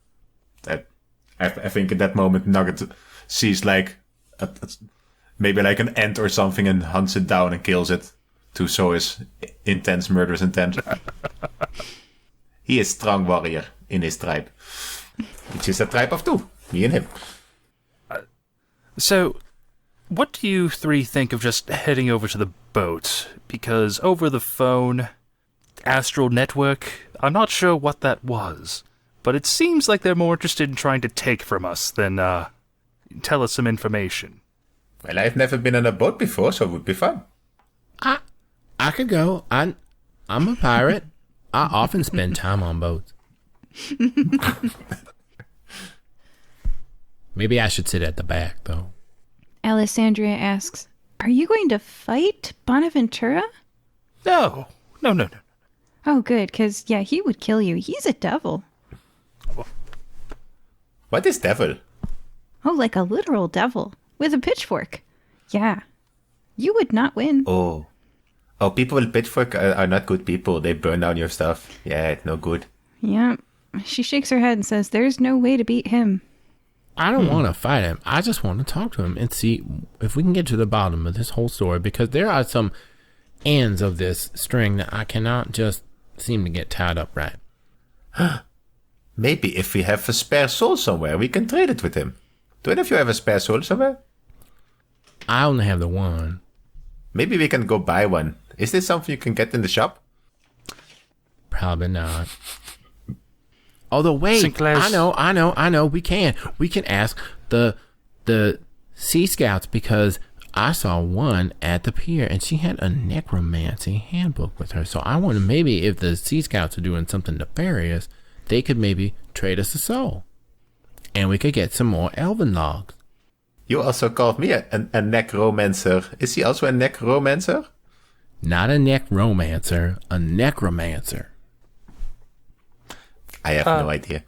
I think at that moment Nugget sees like maybe like an ant or something and hunts it down and kills it to show his intense murderous intent. He is strong warrior in his tribe, which is a tribe of two, me and him. So, what do you three think of just heading over to the boat? Because over the phone, astral network, I'm not sure what that was, but it seems like they're more interested in trying to take from us than, tell us some information. Well, I've never been on a boat before, so it would be fun. I could go. I'm a pirate. I often spend time on boats. Maybe I should sit at the back, though. Alessandria asks, are you going to fight Bonaventura? No. Oh, good, because, yeah, he would kill you. He's a devil. What is devil? Oh, like a literal devil with a pitchfork. Yeah. You would not win. Oh, people with pitchfork are not good people. They burn down your stuff. Yeah, it's no good. Yeah. She shakes her head and says, there's no way to beat him. I don't want to fight him. I just want to talk to him and see if we can get to the bottom of this whole story, because there are some ends of this string that I cannot just seem to get tied up right. Maybe if we have a spare soul somewhere, we can trade it with him. Do any of you have a spare soul somewhere? I only have the one. Maybe we can go buy one. Is this something you can get in the shop? Probably not. Although, wait, Sinclair's... I know. We can ask the Sea Scouts, because I saw one at the pier and she had a necromancy handbook with her. So I wonder, maybe if the Sea Scouts are doing something nefarious, they could maybe trade us a soul. And we could get some more elven logs. You also called me a necromancer. Is he also a necromancer? Not a necromancer, a necromancer. I have no idea.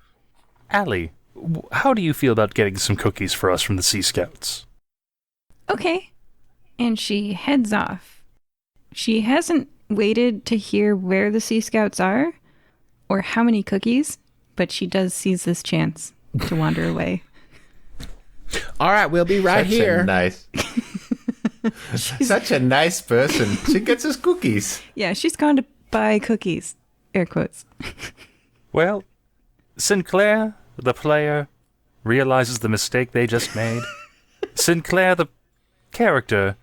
Allie, how do you feel about getting some cookies for us from the Sea Scouts? Okay. And she heads off. She hasn't waited to hear where the Sea Scouts are or how many cookies, but she does seize this chance to wander away. All right, we'll be right here. Such a nice person. She gets us cookies. Yeah, she's gone to buy cookies. Air quotes. Well, Sinclair, the player, realizes the mistake they just made. Sinclair, the character,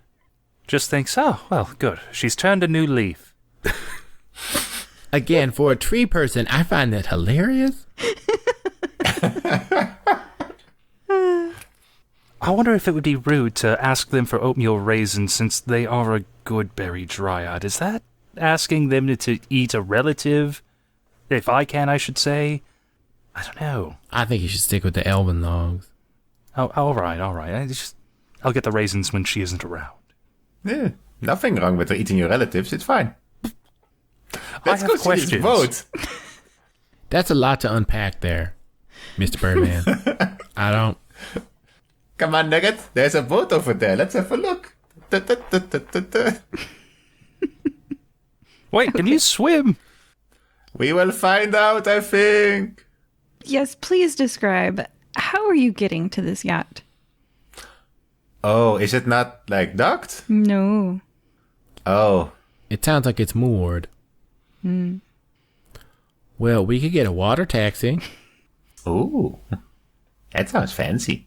just thinks, oh, well, good. She's turned a new leaf. Again, for a tree person, I find that hilarious. I wonder if it would be rude to ask them for oatmeal raisins since they are a good berry dryad. Is that asking them to eat a relative? If I can, I should say. I don't know. I think you should stick with the elven logs. Oh, all right. I'll get the raisins when she isn't around. Yeah, nothing wrong with eating your relatives. It's fine. Let's I go have questions. see this boat. That's a lot to unpack there, Mr. Birdman. I don't... Come on, Nugget. There's a boat over there. Let's have a look. Wait, can you swim? We will find out, I think. Yes, please describe. How are you getting to this yacht? Oh, is it not, like, docked? No. Oh. It sounds like it's moored. Well, we could get a water taxi. Ooh. That sounds fancy.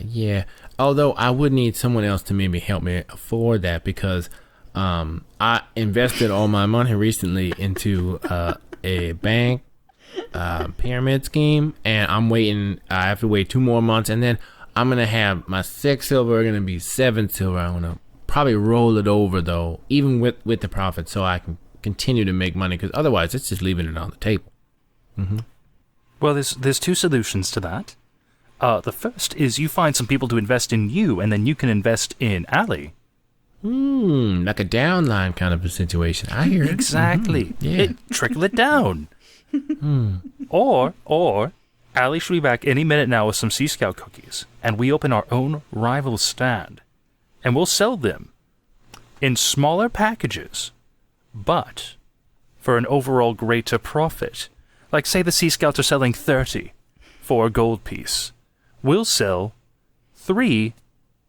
Yeah. Although I would need someone else to maybe help me afford that, because I invested all my money recently into a bank pyramid scheme, and I have to wait 2 more months, and then I'm going to have my 6 silver going to be 7 silver. I'm going to probably roll it over, though, even with the profit, so I can continue to make money, because otherwise it's just leaving it on the table. Mm-hmm. Well, there's 2 solutions to that. The first is you find some people to invest in you, and then you can invest in Allie. Like a downline kind of a situation. I hear it. Exactly. Mm-hmm. Yeah. Trickle it down. Or Allie should be back any minute now with some Sea Scout cookies, and we open our own rival stand, and we'll sell them in smaller packages, but for an overall greater profit. Like, say the Sea Scouts are selling 30 for a gold piece. We'll sell 3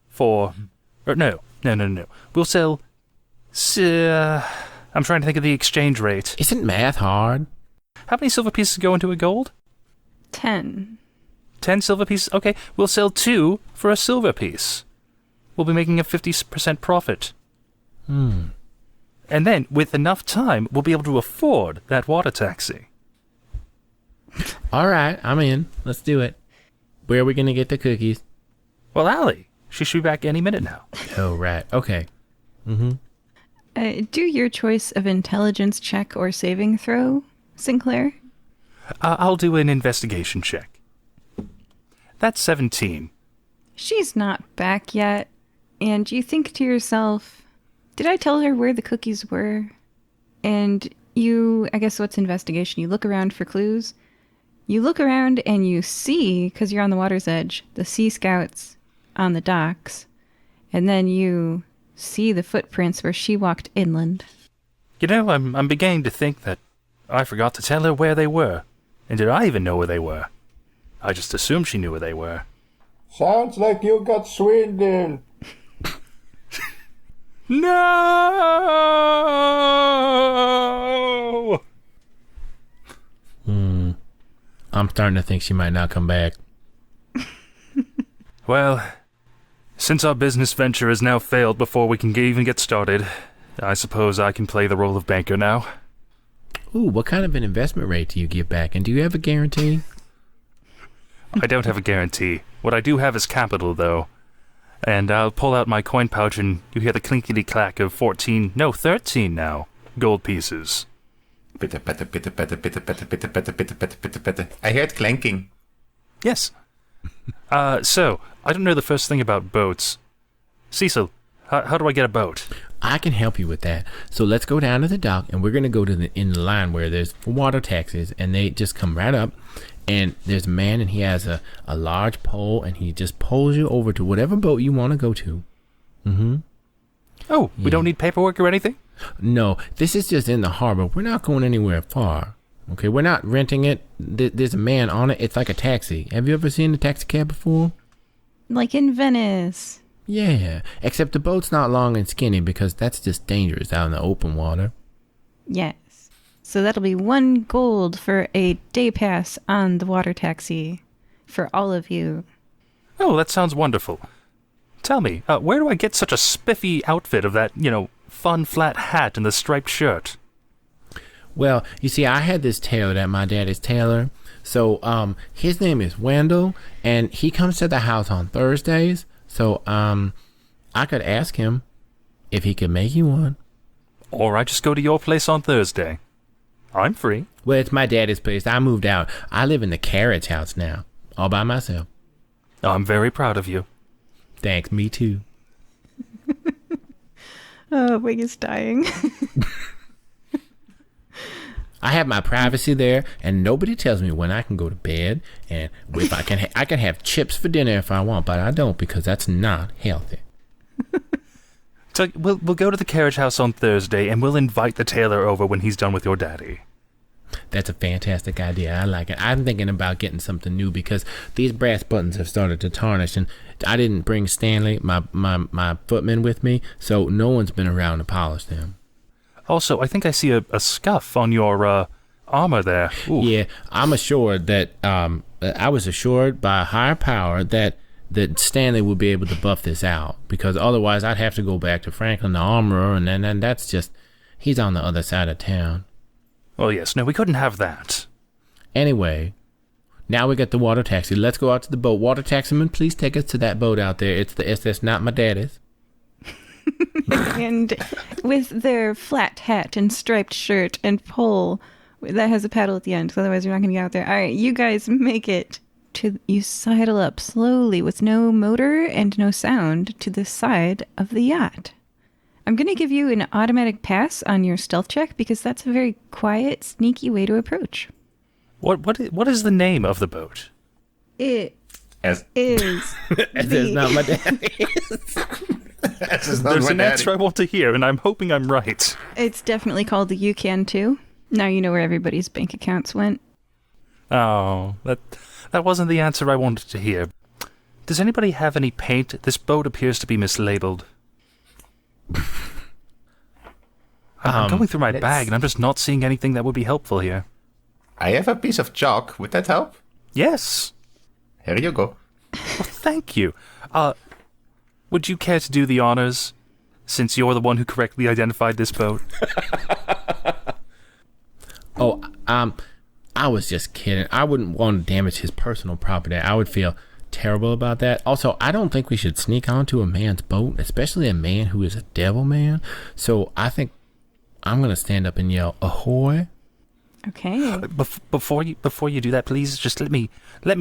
for... No. We'll sell... I'm trying to think of the exchange rate. Isn't math hard? How many silver pieces go into a gold? 10. 10 silver pieces? Okay, we'll sell 2 for a silver piece. We'll be making a 50% profit. And then, with enough time, we'll be able to afford that water taxi. All right, I'm in. Let's do it. Where are we going to get the cookies? Well, Allie, she should be back any minute now. Oh, right. Okay. Do your choice of intelligence check or saving throw, Sinclair. I'll do an investigation check. That's 17. She's not back yet, and you think to yourself, did I tell her where the cookies were? And you, I guess what's investigation? You look around for clues. You look around and you see, because you're on the water's edge, the Sea Scouts on the docks. And then you see the footprints where she walked inland. You know, I'm beginning to think that I forgot to tell her where they were. And did I even know where they were? I just assumed she knew where they were. Sounds like you got swindled. No! I'm starting to think she might not come back. Well, since our business venture has now failed before we can even get started, I suppose I can play the role of banker now. Ooh, what kind of an investment rate do you give back? And do you have a guarantee? I don't have a guarantee. What I do have is capital, though. And I'll pull out my coin pouch and you hear the clinkety-clack of 13 now, gold pieces. Pitter, patter, pitter, patter, pitter, patter, pitter, patter, pitter, patter, pitter, patter. I heard clanking. Yes. So, I don't know the first thing about boats. Cecil, how do I get a boat? I can help you with that. So let's go down to the dock, and we're going to go to in the line where there's water taxis, and they just come right up, and there's a man, and he has a large pole, and he just pulls you over to whatever boat you want to go to. Oh, we don't need paperwork or anything? No, this is just in the harbor. We're not going anywhere far. Okay, we're not renting it. There's a man on it. It's like a taxi. Have you ever seen a taxi cab before? Like in Venice. Yeah, except the boat's not long and skinny because that's just dangerous out in the open water. Yes. So that'll be 1 gold for a day pass on the water taxi for all of you. Oh, that sounds wonderful. Tell me, where do I get such a spiffy outfit of that, fun flat hat and the striped shirt? Well, you see, I had this tailor that my dad is tailor. So, his name is Wendell, and he comes to the house on Thursdays. So, I could ask him if he could make you one. Or I just go to your place on Thursday. I'm free. Well, it's my daddy's place. I moved out. I live in the carriage house now, all by myself. I'm very proud of you. Thanks, me too. Oh, Wig is dying. I have my privacy there, and nobody tells me when I can go to bed. And if I can have chips for dinner if I want, but I don't because that's not healthy. So we'll go to the carriage house on Thursday, and we'll invite the tailor over when he's done with your daddy. That's a fantastic idea. I like it. I'm thinking about getting something new because these brass buttons have started to tarnish, and I didn't bring Stanley, my footman, with me, so no one's been around to polish them. Also, I think I see a scuff on your armor there. Ooh. Yeah, I'm assured that I was assured by a higher power that Stanley would be able to buff this out, because otherwise I'd have to go back to Franklin the armorer, and then that's just, he's on the other side of town. Well, yes, no, we couldn't have that. Anyway, now we got the water taxi. Let's go out to the boat. Water taximan, please take us to that boat out there. It's the SS, not my daddy's. And with their flat hat and striped shirt and pole that has a paddle at the end, because otherwise you're not going to get out there. All right, you guys make it to, you sidle up slowly with no motor and no sound to the side of the yacht. I'm going to give you an automatic pass on your stealth check because that's a very quiet, sneaky way to approach. What is the name of the boat? It As is That's not my daddy's. There's an answer I want to hear, and I'm hoping I'm right. It's definitely called the You Can Too. Now you know where everybody's bank accounts went. Oh, that wasn't the answer I wanted to hear. Does anybody have any paint? This boat appears to be mislabeled. I'm going through my bag, and I'm just not seeing anything that would be helpful here. I have a piece of chalk. Would that help? Yes. Here you go. Well, thank you. Would you care to do the honors, since you're the one who correctly identified this boat? I was just kidding. I wouldn't want to damage his personal property. I would feel terrible about that. Also, I don't think we should sneak onto a man's boat, especially a man who is a devil man. So I think I'm going to stand up and yell, ahoy. Okay. Before you do that, please just let me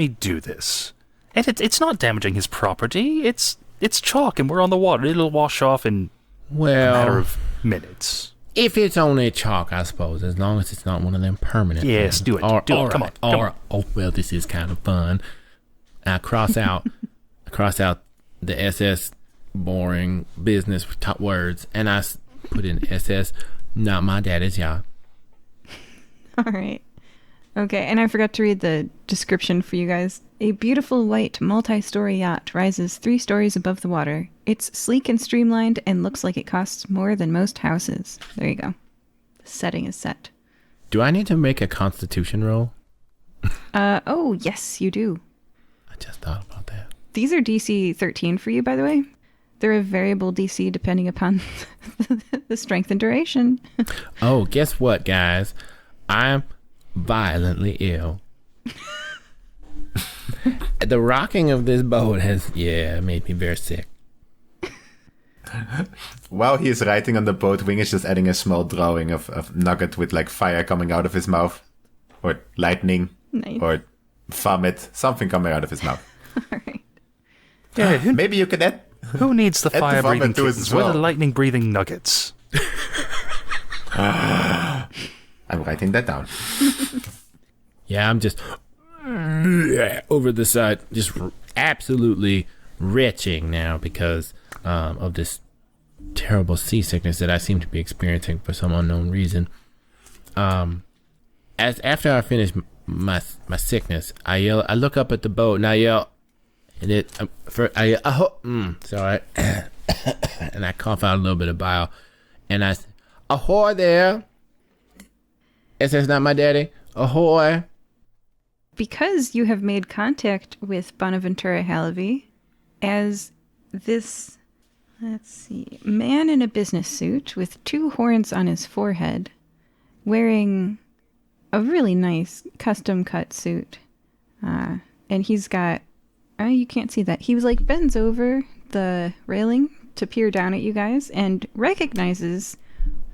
do this. And it's not damaging his property. It's chalk, and we're on the water. It'll wash off in a matter of minutes. If it's only chalk, I suppose, as long as it's not one of them permanent. Yes, do it. Do it. Come on. Oh, well, this is kind of fun. I cross out the SS boring business top words, and I put in SS, not my daddy's yacht. All right. Okay, and I forgot to read the description for you guys. A beautiful white multi-story yacht rises 3 stories above the water. It's sleek and streamlined and looks like it costs more than most houses. There you go. The setting is set. Do I need to make a constitution roll? Oh, yes, you do. I just thought about that. These are DC 13 for you, by the way. They're a variable DC depending upon the strength and duration. Oh, guess what, guys? I'm violently ill. The rocking of this boat has, made me very sick. While he is riding on the boat, Wing is just adding a small drawing of Nugget with like fire coming out of his mouth. Or lightning. Nice. Or vomit. Something coming out of his mouth. All right. Yeah, Maybe you could add... Who needs the Add the fire-breathing vomit to it kittens? as well. We're the lightning-breathing nuggets. I'm writing that down. Yeah, I'm just over the side, just absolutely retching now because of this terrible seasickness that I seem to be experiencing for some unknown reason. After I finish my sickness, I yell. I look up at the boat and I yell, and sorry, and I cough out a little bit of bile, and I say, ahoy there. It says not my daddy. Ahoy. Because you have made contact with Bonaventura Hallaby as this, man in a business suit with 2 horns on his forehead, wearing a really nice custom cut suit. And he's got, you can't see that. He was like bends over the railing to peer down at you guys and recognizes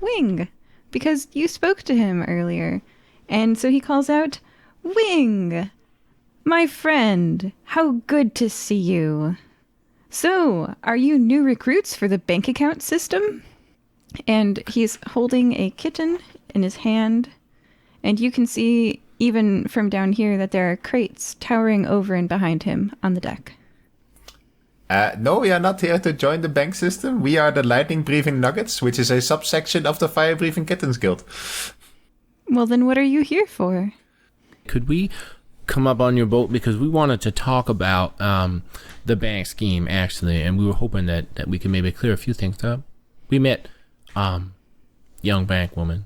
Wing because you spoke to him earlier. And so he calls out, Wing, my friend, how good to see you. So, are you new recruits for the bank account system? And he's holding a kitten in his hand, and you can see, even from down here, that there are crates towering over and behind him on the deck. No, we are not here to join the bank system. We are the lightning-breathing nuggets, which is a subsection of the Firebreathing Kittens Guild. Well, then what are you here for? Could we come up on your boat because we wanted to talk about the bank scheme actually, and we were hoping that we could maybe clear a few things up. We met young bank woman.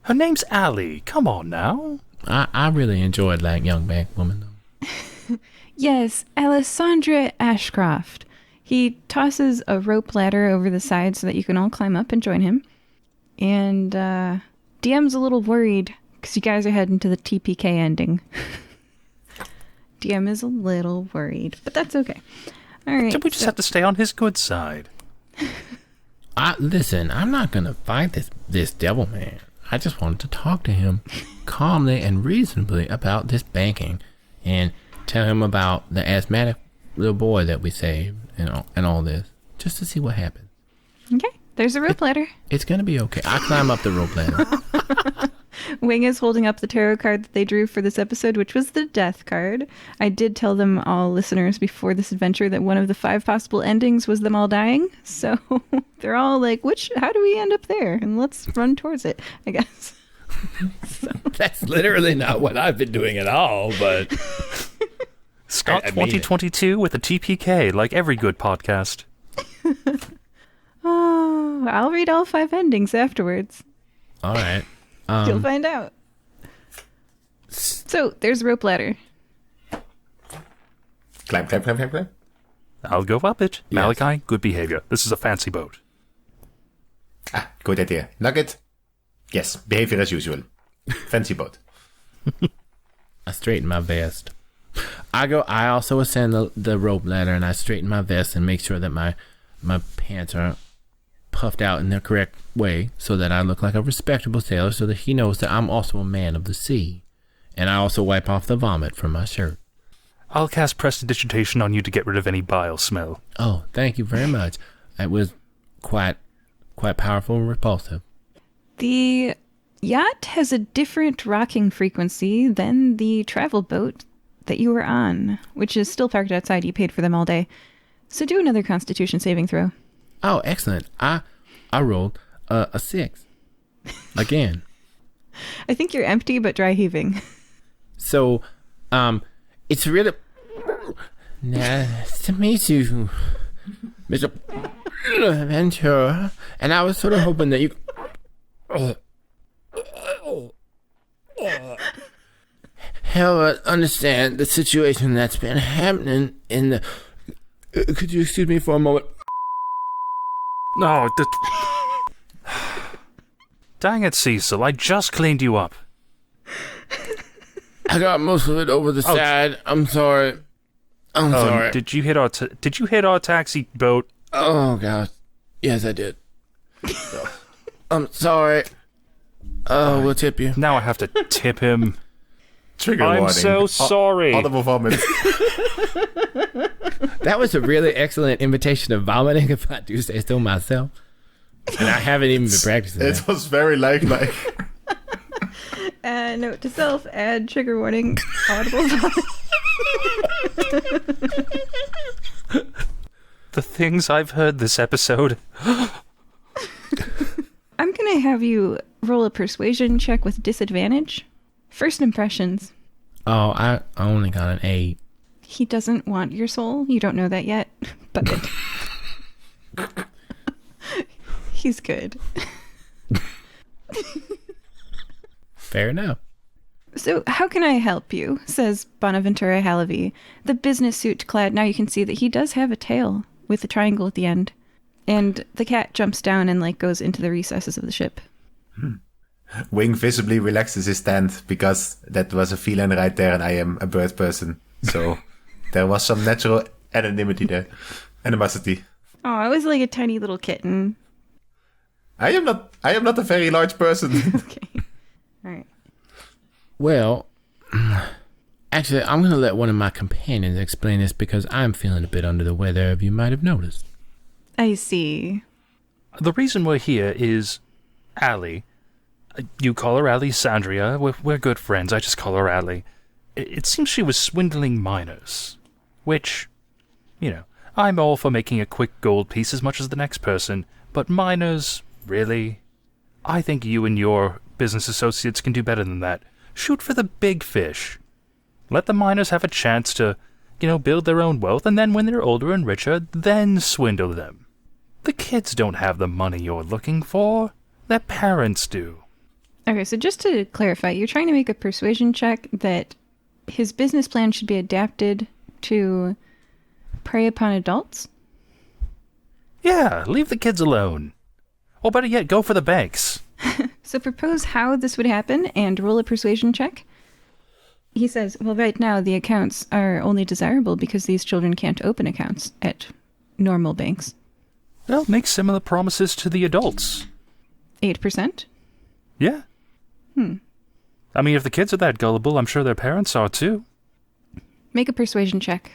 Her name's Allie. Come on now. I really enjoyed that young bank woman though. Yes, Alessandra Ashcroft. He tosses a rope ladder over the side so that you can all climb up and join him. And DM's a little worried because you guys are heading to the TPK ending. DM is a little worried, but that's okay. All right. We just have to stay on his good side. Listen, I'm not going to fight this devil man. I just wanted to talk to him calmly and reasonably about this banking and tell him about the asthmatic little boy that we saved and all this, just to see what happens. Okay, there's a rope ladder. It's going to be okay. I climb up the rope ladder. Wing is holding up the tarot card that they drew for this episode, which was the death card. I did tell them all listeners before this adventure that one of the 5 possible endings was them all dying. So they're all like, how do we end up there? And let's run towards it, I guess. That's literally not what I've been doing at all, but... Start 2022 with a TPK, like every good podcast. Oh, I'll read all 5 endings afterwards. All right. You'll find out. So, there's a rope ladder. Climb. I'll go up it. Yes. Malachi, good behavior. This is a fancy boat. Good idea. Nugget? Yes, behavior as usual. Fancy boat. I straighten my vest. I also ascend the rope ladder, and I straighten my vest and make sure that my pants are puffed out in the correct way so that I look like a respectable sailor, so that he knows that I'm also a man of the sea. And I also wipe off the vomit from my shirt. I'll cast Prestidigitation on you to get rid of any bile smell. Oh, thank you very much. It was quite powerful and repulsive. The yacht has a different rocking frequency than the travel boat that you were on, which is still parked outside. You paid for them all day. So do another Constitution saving throw. Oh, excellent. I rolled a 6. Again. I think you're empty but dry heaving. So, it's really nice to meet you, Mr. Ventura. And I was sort of hoping that you help understand the situation that's been happening in the... Could you excuse me for a moment? No, dang it, Cecil. I just cleaned you up. I got most of it over the side. I'm sorry. I'm sorry. Did you hit our taxi boat? Oh, gosh. Yes, I did. I'm sorry. Oh, we'll tip you. Now I have to tip him. Trigger I'm warning. so sorry. Audible vomit. That was a really excellent imitation of vomiting, if I do say so myself. And I haven't even been practicing that. It was very like. Note to self, add trigger warning, audible vomit. The things I've heard this episode. I'm going to have you roll a persuasion check with disadvantage. First impressions. Oh, I only got an 8. He doesn't want your soul. You don't know that yet, but he's good. Fair enough. So, how can I help you? Says Bonaventura Halavy, the business suit clad. Now you can see that he does have a tail with a triangle at the end. And the cat jumps down and goes into the recesses of the ship. Wing visibly relaxes his stand because that was a feline right there and I am a bird person. So there was some natural anonymity there. Animosity. Oh, I was like a tiny little kitten. I am not a very large person. Okay. All right. Well, actually, I'm going to let one of my companions explain this because I'm feeling a bit under the weather, if you might have noticed. I see. The reason we're here is Allie. You call her Alessandria. We're good friends. I just call her Allie. It seems she was swindling miners. Which, I'm all for making a quick gold piece as much as the next person. But miners, really? I think you and your business associates can do better than that. Shoot for the big fish. Let the miners have a chance to, build their own wealth, and then when they're older and richer, then swindle them. The kids don't have the money you're looking for. Their parents do. Okay, so just to clarify, you're trying to make a persuasion check that his business plan should be adapted to prey upon adults? Yeah, leave the kids alone. Or better yet, go for the banks. So propose how this would happen and roll a persuasion check. He says, well, right now the accounts are only desirable because these children can't open accounts at normal banks. Well, make similar promises to the adults. 8%? Yeah. I mean, if the kids are that gullible, I'm sure their parents are too. Make a persuasion check.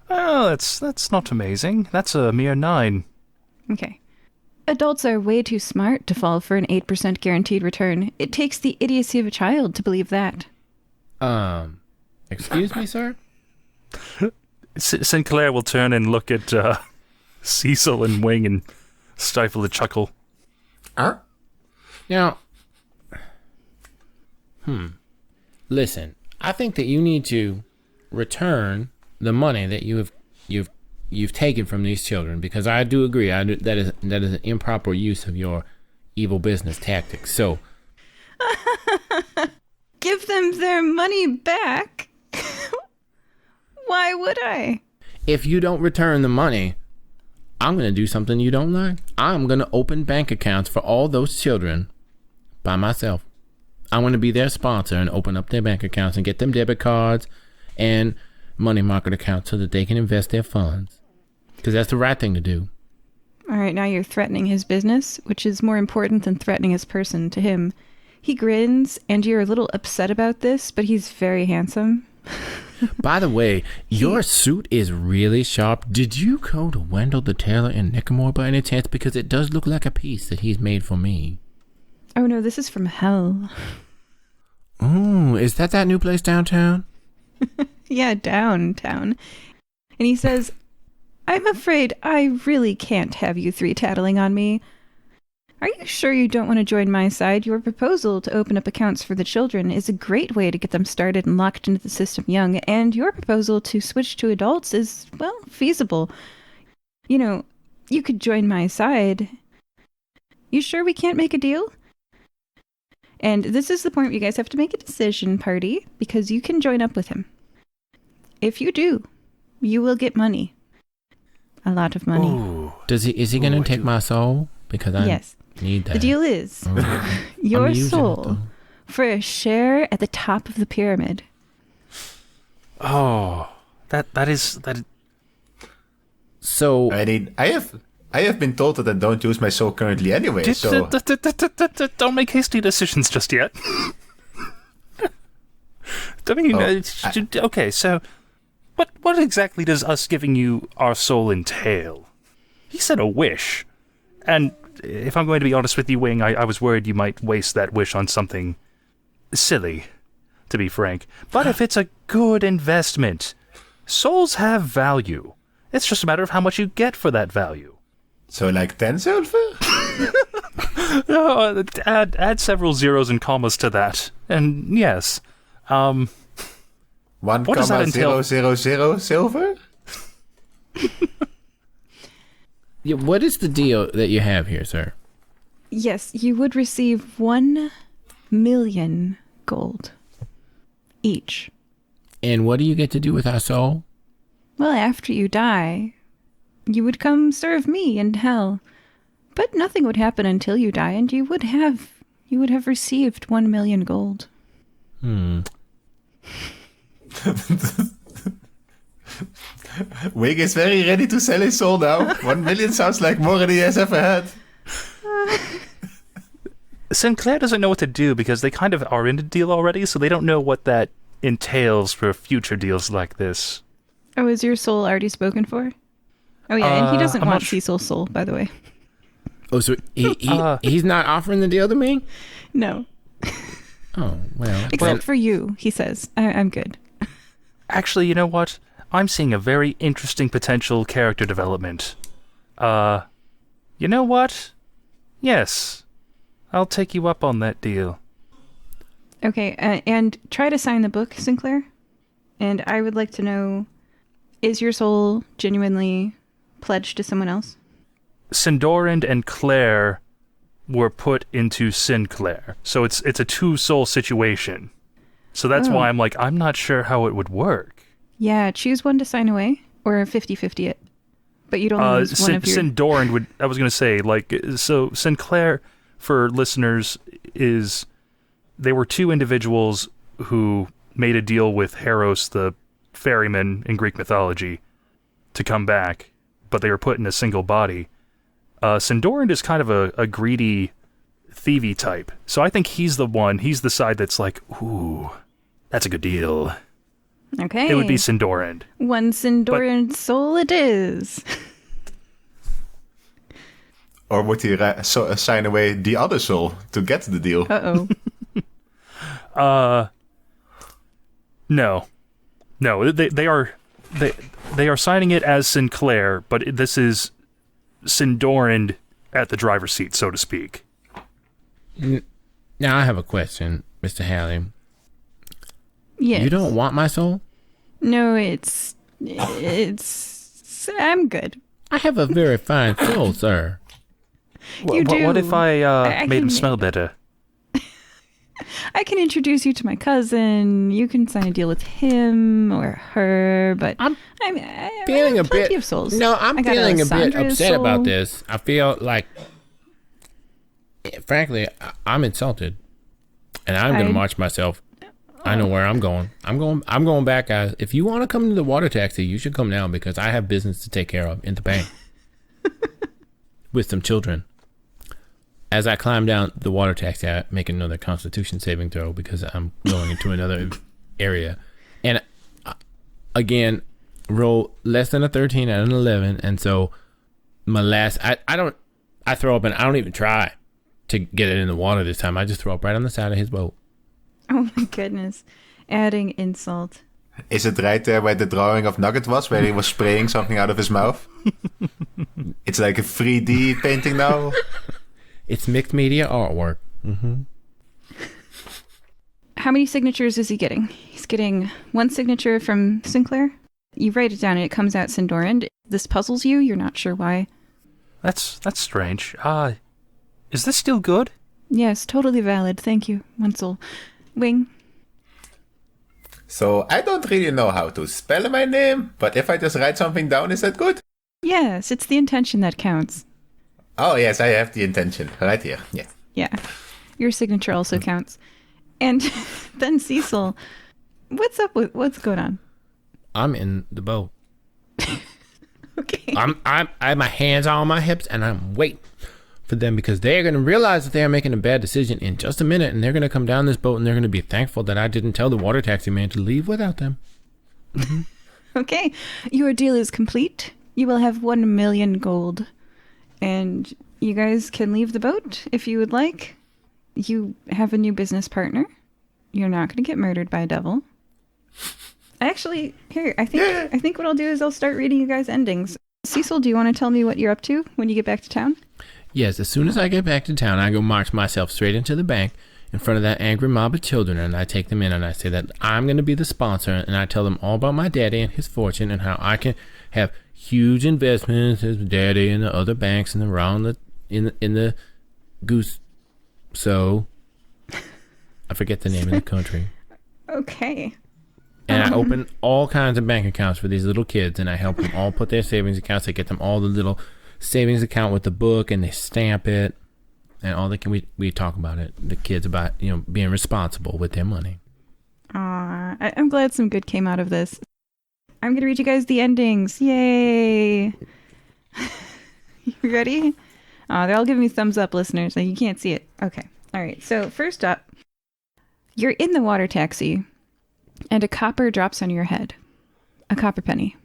Oh, that's not amazing. That's a mere 9. Okay. Adults are way too smart to fall for an 8% guaranteed return. It takes the idiocy of a child to believe that. Excuse me, sir? Sinclair will turn and look at Cecil and Wing and stifle a chuckle. Now, listen, I think that you need to return the money that you've taken from these children, because I do agree that is an improper use of your evil business tactics. So, give them their money back? Why would I? If you don't return the money, I'm going to do something you don't like. I'm going to open bank accounts for all those children by myself. I want to be their sponsor and open up their bank accounts and get them debit cards and money market accounts so that they can invest their funds. Because that's the right thing to do. All right, now you're threatening his business, which is more important than threatening his person to him. He grins, and you're a little upset about this, but he's very handsome. By the way, your suit is really sharp. Did you go to Wendell the Tailor in Nickmore by any chance? Because it does look like a piece that he's made for me. Oh no, this is from hell. Oh, is that new place downtown? Yeah, downtown. And he says, I'm afraid I really can't have you three tattling on me. Are you sure you don't want to join my side? Your proposal to open up accounts for the children is a great way to get them started and locked into the system young, and your proposal to switch to adults is, well, feasible. You know, you could join my side. You sure we can't make a deal? And this is the point where you guys have to make a decision, party, because you can join up with him. If you do, you will get money. A lot of money. Ooh. Is he going to take my soul? Because I Yes. need that. The deal is your I'm using it, soul though. for a share at the top of the pyramid. Oh, that is. So, I mean, I have been told that I don't use my soul currently anyway, so... Don't make hasty decisions just yet. I mean, okay, so what exactly does us giving you our soul entail? He said a wish, and if I'm going to be honest with you, Wing, I was worried you might waste that wish on something silly, to be frank. But if it's a good investment, souls have value. It's just a matter of how much you get for that value. So like 10 silver? No, add several zeros and commas to that, and yes. 1,000 silver? yeah, what is the deal that you have here, sir? Yes, you would receive 1 million gold each. And what do you get to do with our soul? Well, after you die, you would come serve me in hell. But nothing would happen until you die, and you would have received 1 million gold. Wig is very ready to sell his soul now. 1 million sounds like more than he has ever had. Sinclair doesn't know what to do because they kind of are in a deal already, so they don't know what that entails for future deals like this. Oh, is your soul already spoken for? Oh yeah, and he doesn't I'm want not Cecil's soul, by the way. Oh, so he's not offering the deal to me? No. Oh, well. Except for you, he says. I'm good. Actually, you know what? I'm seeing a very interesting potential character development. You know what? Yes. I'll take you up on that deal. Okay, and try to sign the book, Sinclair. And I would like to know, is your soul genuinely pledged to someone else? Sindorand and Claire were put into Sinclair. So it's a two-soul situation. So that's why I'm like, I'm not sure how it would work. Yeah, choose one to sign away, or 50-50 it. But you'd only lose one of your... Sindorand would... I was going to say, like, so Sinclair, for listeners, is... They were two individuals who made a deal with Heros, the ferryman in Greek mythology, to come back, but they were put in a single body. Sindorand is kind of a greedy, thievy type, so I think he's the side that's like, ooh, that's a good deal. Okay. It would be Sindorand. One Sindorand soul it is. Or would he sign away the other soul to get the deal? Uh-oh. No, they are signing it as Sinclair, but this is Sindorand at the driver's seat, so to speak. Now I have a question, Mr. Halley. Yes. You don't want my soul? No, it's I'm good. I have a very fine soul, sir. You do. What if I made him can- smell better? I can introduce you to my cousin. You can sign a deal with him or her, but I'm Feeling a plenty bit of souls. No, I'm I got feeling a bit Alessandra's upset soul. about this. I feel like, frankly, I'm insulted. And I'm going to march myself. I know where I'm going. I'm going back, guys. If you want to come to the water taxi, you should come now because I have business to take care of in the bank with some children. As I climb down the water taxi, I make another Constitution saving throw because I'm going into another area. And again, roll less than a 13 and an 11. And so my last, I throw up and I don't even try to get it in the water this time. I just throw up right on the side of his boat. Oh my goodness. Adding insult. Is it right there where the drawing of Nugget was, where he was spraying something out of his mouth? It's like a 3D painting now. It's mixed media artwork. Mm-hmm. How many signatures is he getting? He's getting 1 signature from Sinclair. You write it down and it comes out Sindoran. This puzzles you. You're not sure why. That's strange. Is this still good? Yes, totally valid. Thank you, Wenzel. Wing. So I don't really know how to spell my name, but if I just write something down, is that good? Yes, it's the intention that counts. Oh, yes, I have the intention. Right here. Yeah. Yeah. Your signature also counts. And then Cecil, what's going on? I'm in the boat. Okay. I have my hands on my hips and I'm waiting for them because they're going to realize that they're making a bad decision in just a minute and they're going to come down this boat and they're going to be thankful that I didn't tell the water taxi man to leave without them. Mm-hmm. Okay. Your deal is complete. You will have 1 million gold. And you guys can leave the boat if you would like. You have a new business partner. You're not going to get murdered by a devil. Actually, here, I think what I'll do is I'll start reading you guys' endings. Cecil, do you want to tell me what you're up to when you get back to town? Yes, as soon as I get back to town, I go march myself straight into the bank in front of that angry mob of children, and I take them in and I say that I'm going to be the sponsor, and I tell them all about my daddy and his fortune and how I can have huge investments as daddy and the other banks and around the in the goose. So I forget the name of the country. Okay. And I open all kinds of bank accounts for these little kids, and I help them all put their savings accounts. I get them all the little savings account with the book, and they stamp it, and all they can we talk about it. The kids about being responsible with their money. I'm glad some good came out of this. I'm gonna read you guys the endings. Yay! You ready? They're all giving me thumbs up, listeners. Like, you can't see it. Okay. All right. So first up, you're in the water taxi. And a copper drops on your head. A copper penny.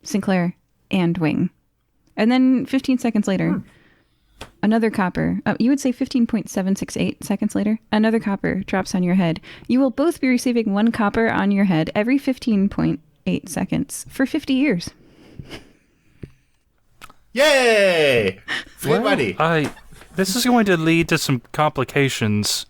Sinclair and Wing. And then 15 seconds later, another copper, you would say 15.768 seconds later, another copper drops on your head. You will both be receiving 1 copper on your head every 15.8 seconds for 50 years. Yay! Free money. This is going to lead to some complications.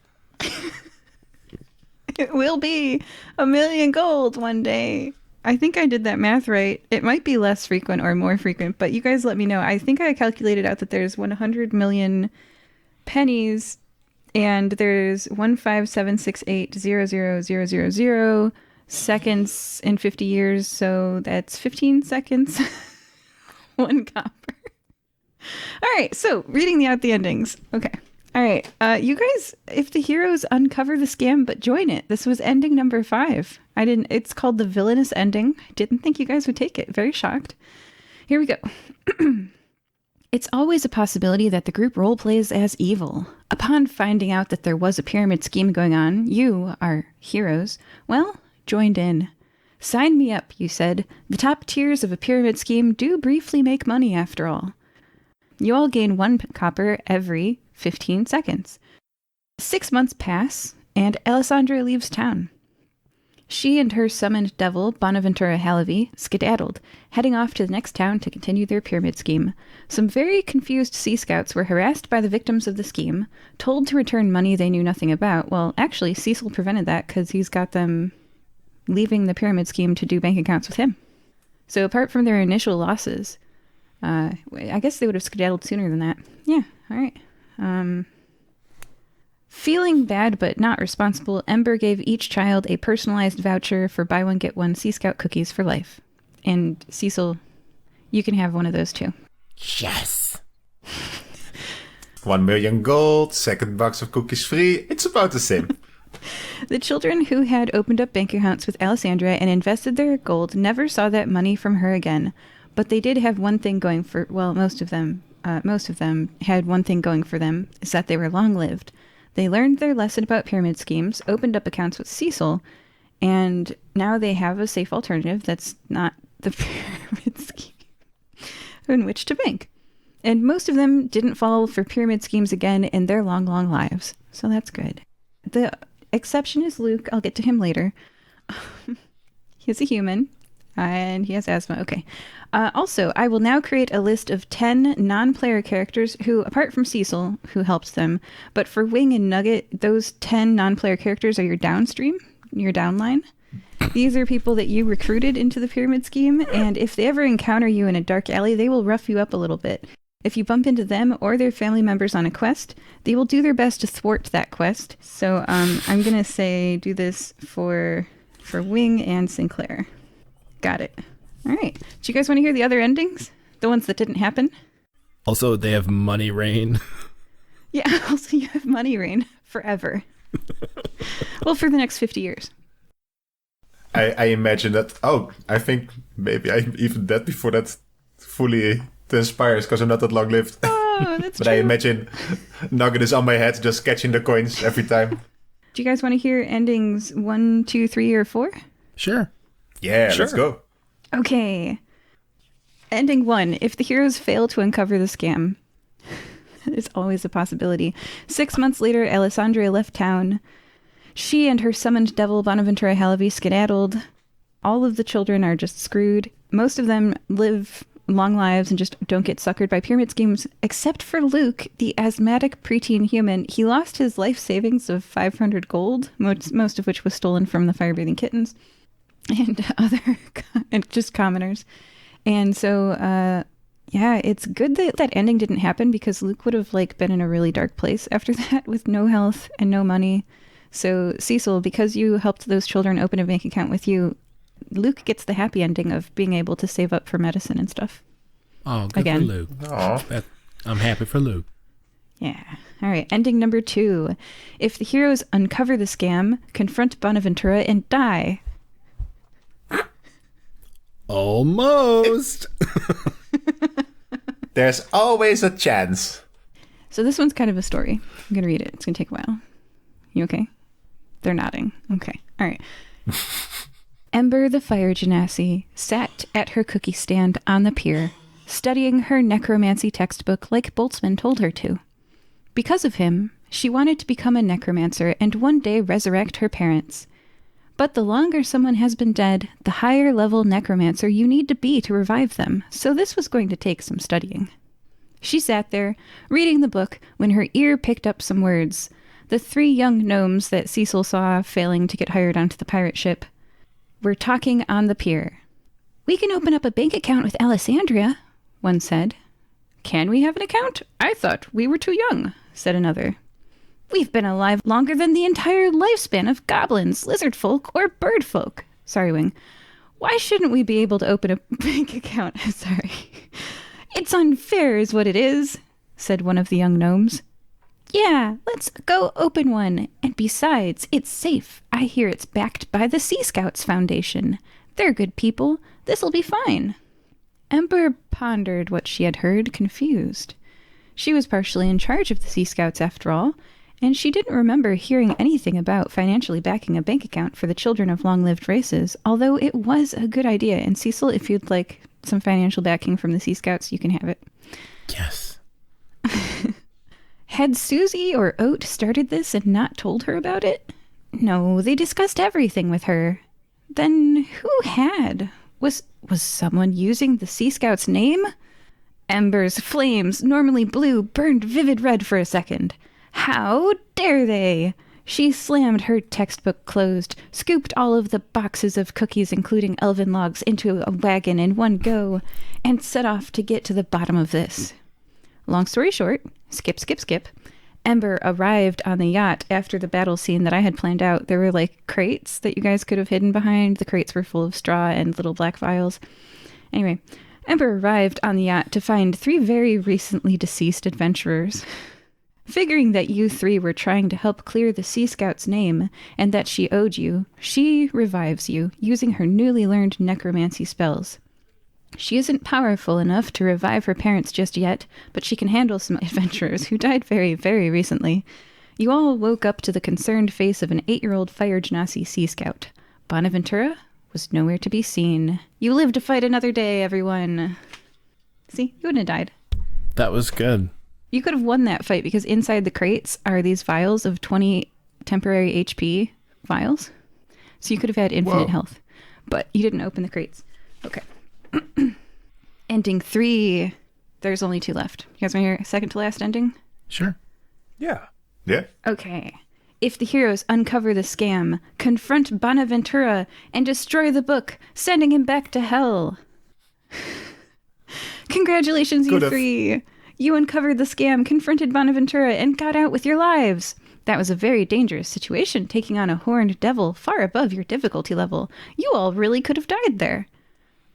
It will be 1 million gold one day. I think I did that math right. It might be less frequent or more frequent, but you guys let me know. I think I calculated out that there's 100 million pennies and there's 15768,000,000 seconds in 50 years. So that's 15 seconds. 1 copper. All right. So reading out the endings. Okay. All right, you guys, if the heroes uncover the scam but join it, this was ending number 5. It's called the villainous ending. I didn't think you guys would take it. Very shocked. Here we go. It's always a possibility that the group role plays as evil. Upon finding out that there was a pyramid scheme going on, you, our heroes, joined in. Sign me up, you said. The top tiers of a pyramid scheme do briefly make money after all. You all gain 1 copper every 15 seconds. 6 months pass, and Alessandra leaves town. She and her summoned devil, Bonaventura Halavi, skedaddled, heading off to the next town to continue their pyramid scheme. Some very confused Sea Scouts were harassed by the victims of the scheme, told to return money they knew nothing about. Well, actually, Cecil prevented that because he's got them leaving the pyramid scheme to do bank accounts with him. So apart from their initial losses, I guess they would have skedaddled sooner than that. Yeah, all right. Feeling bad but not responsible, Ember gave each child a personalized voucher for buy one get one Sea Scout cookies for life. And Cecil, you can have one of those too. Yes. 1 million gold, second box of cookies free. It's about the same. The children who had opened up bank accounts with Alessandra and invested their gold never saw that money from her again. But they did have one thing going for, well, most of them had one thing going for them, is that they were long-lived. They learned their lesson about pyramid schemes, opened up accounts with Cecil, and now they have a safe alternative that's not the pyramid scheme in which to bank. And most of them didn't fall for pyramid schemes again in their long, long lives. So that's good. The exception is Luke. I'll get to him later. He's a human, and he has asthma. Okay. Also, I will now create a list of 10 non-player characters who, apart from Cecil, who helps them, but for Wing and Nugget, those 10 non-player characters are your downstream, your downline. These are people that you recruited into the pyramid scheme, and if they ever encounter you in a dark alley, they will rough you up a little bit. If you bump into them or their family members on a quest, they will do their best to thwart that quest. So I'm going to say do this for Wing and Sinclair. Got it. All right. Do you guys want to hear the other endings? The ones that didn't happen? Also, they have money rain. Yeah, also you have money rain forever. Well, for the next 50 years. I imagine that, I think maybe I'm even dead before that fully transpires because I'm not that long lived. Oh, that's But true. I imagine Nugget is on my head just catching the coins every time. Do you guys want to hear endings 1, 2, 3, or 4? Sure. Yeah, Sure. let's go. Okay. Ending 1. If the heroes fail to uncover the scam. It's always a possibility. 6 months later, Alessandra left town. She and her summoned devil, Bonaventura Halaby, skedaddled. All of the children are just screwed. Most of them live long lives and just don't get suckered by pyramid schemes, except for Luke, the asthmatic preteen human. He lost his life savings of 500 gold, most of which was stolen from the Firebreathing Kittens and other and just commoners. And so, yeah, it's good that that ending didn't happen because Luke would have been in a really dark place after that with no health and no money. So Cecil, because you helped those children open a bank account with you, Luke gets the happy ending of being able to save up for medicine and stuff. Oh, good Again. for Luke. I'm happy for Luke. Yeah. All right. Ending number 2. If the heroes uncover the scam, confront Bonaventura, and die. Almost. There's always a chance. So this one's kind of a story. I'm going to read it. It's going to take a while. You okay? They're nodding. Okay. All right. Ember the fire genasi sat at her cookie stand on the pier, studying her necromancy textbook like Boltzmann told her to. Because of him, she wanted to become a necromancer and one day resurrect her parents. But the longer someone has been dead, the higher level necromancer you need to be to revive them, so this was going to take some studying. She sat there, reading the book, when her ear picked up some words. The 3 young gnomes that Cecil saw failing to get hired onto the pirate ship were talking on the pier. "We can open up a bank account with Alessandria," one said. "Can we have an account? I thought we were too young," said another. "We've been alive longer than the entire lifespan of goblins, lizard folk, or bird folk." Sorry, Wing. "Why shouldn't we be able to open a bank account?" Sorry. "It's unfair is what it is," said one of the young gnomes. "Yeah, let's go open one. And besides, it's safe. I hear it's backed by the Sea Scouts Foundation. They're good people. This'll be fine." Ember pondered what she had heard, confused. She was partially in charge of the Sea Scouts after all, and she didn't remember hearing anything about financially backing a bank account for the children of long-lived races, although it was a good idea. And Cecil, if you'd like some financial backing from the Sea Scouts, you can have it. Yes. Had Susie or Oat started this and not told her about it? No, they discussed everything with her. Then who had? Was someone using the Sea Scout's name? Ember's flames, normally blue, burned vivid red for a second. How dare they? She slammed her textbook closed, scooped all of the boxes of cookies, including elven logs, into a wagon in one go, and set off to get to the bottom of this. Long story short, skip, Ember arrived on the yacht after the battle scene that I had planned out. There were crates that you guys could have hidden behind. The crates were full of straw and little black vials. Anyway, Ember arrived on the yacht to find 3 very recently deceased adventurers. Figuring that you three were trying to help clear the Sea Scout's name and that she owed you, she revives you using her newly learned necromancy spells. She isn't powerful enough to revive her parents just yet, but she can handle some adventurers who died very, very recently. You all woke up to the concerned face of an 8-year-old Fire Genasi Sea Scout. Bonaventura was nowhere to be seen. You live to fight another day, everyone. See, you wouldn't have died. That was good. You could have won that fight because inside the crates are these vials of 20 temporary HP vials. So you could have had infinite health. But you didn't open the crates. Okay. Ending 3. There's only 2 left. You guys want to hear second to last ending? Sure. Yeah. Yeah. Okay. If the heroes uncover the scam, confront Bonaventura and destroy the book, sending him back to hell. Congratulations, you 3. You uncovered the scam, confronted Bonaventura, and got out with your lives. That was a very dangerous situation, taking on a horned devil far above your difficulty level. You all really could have died there.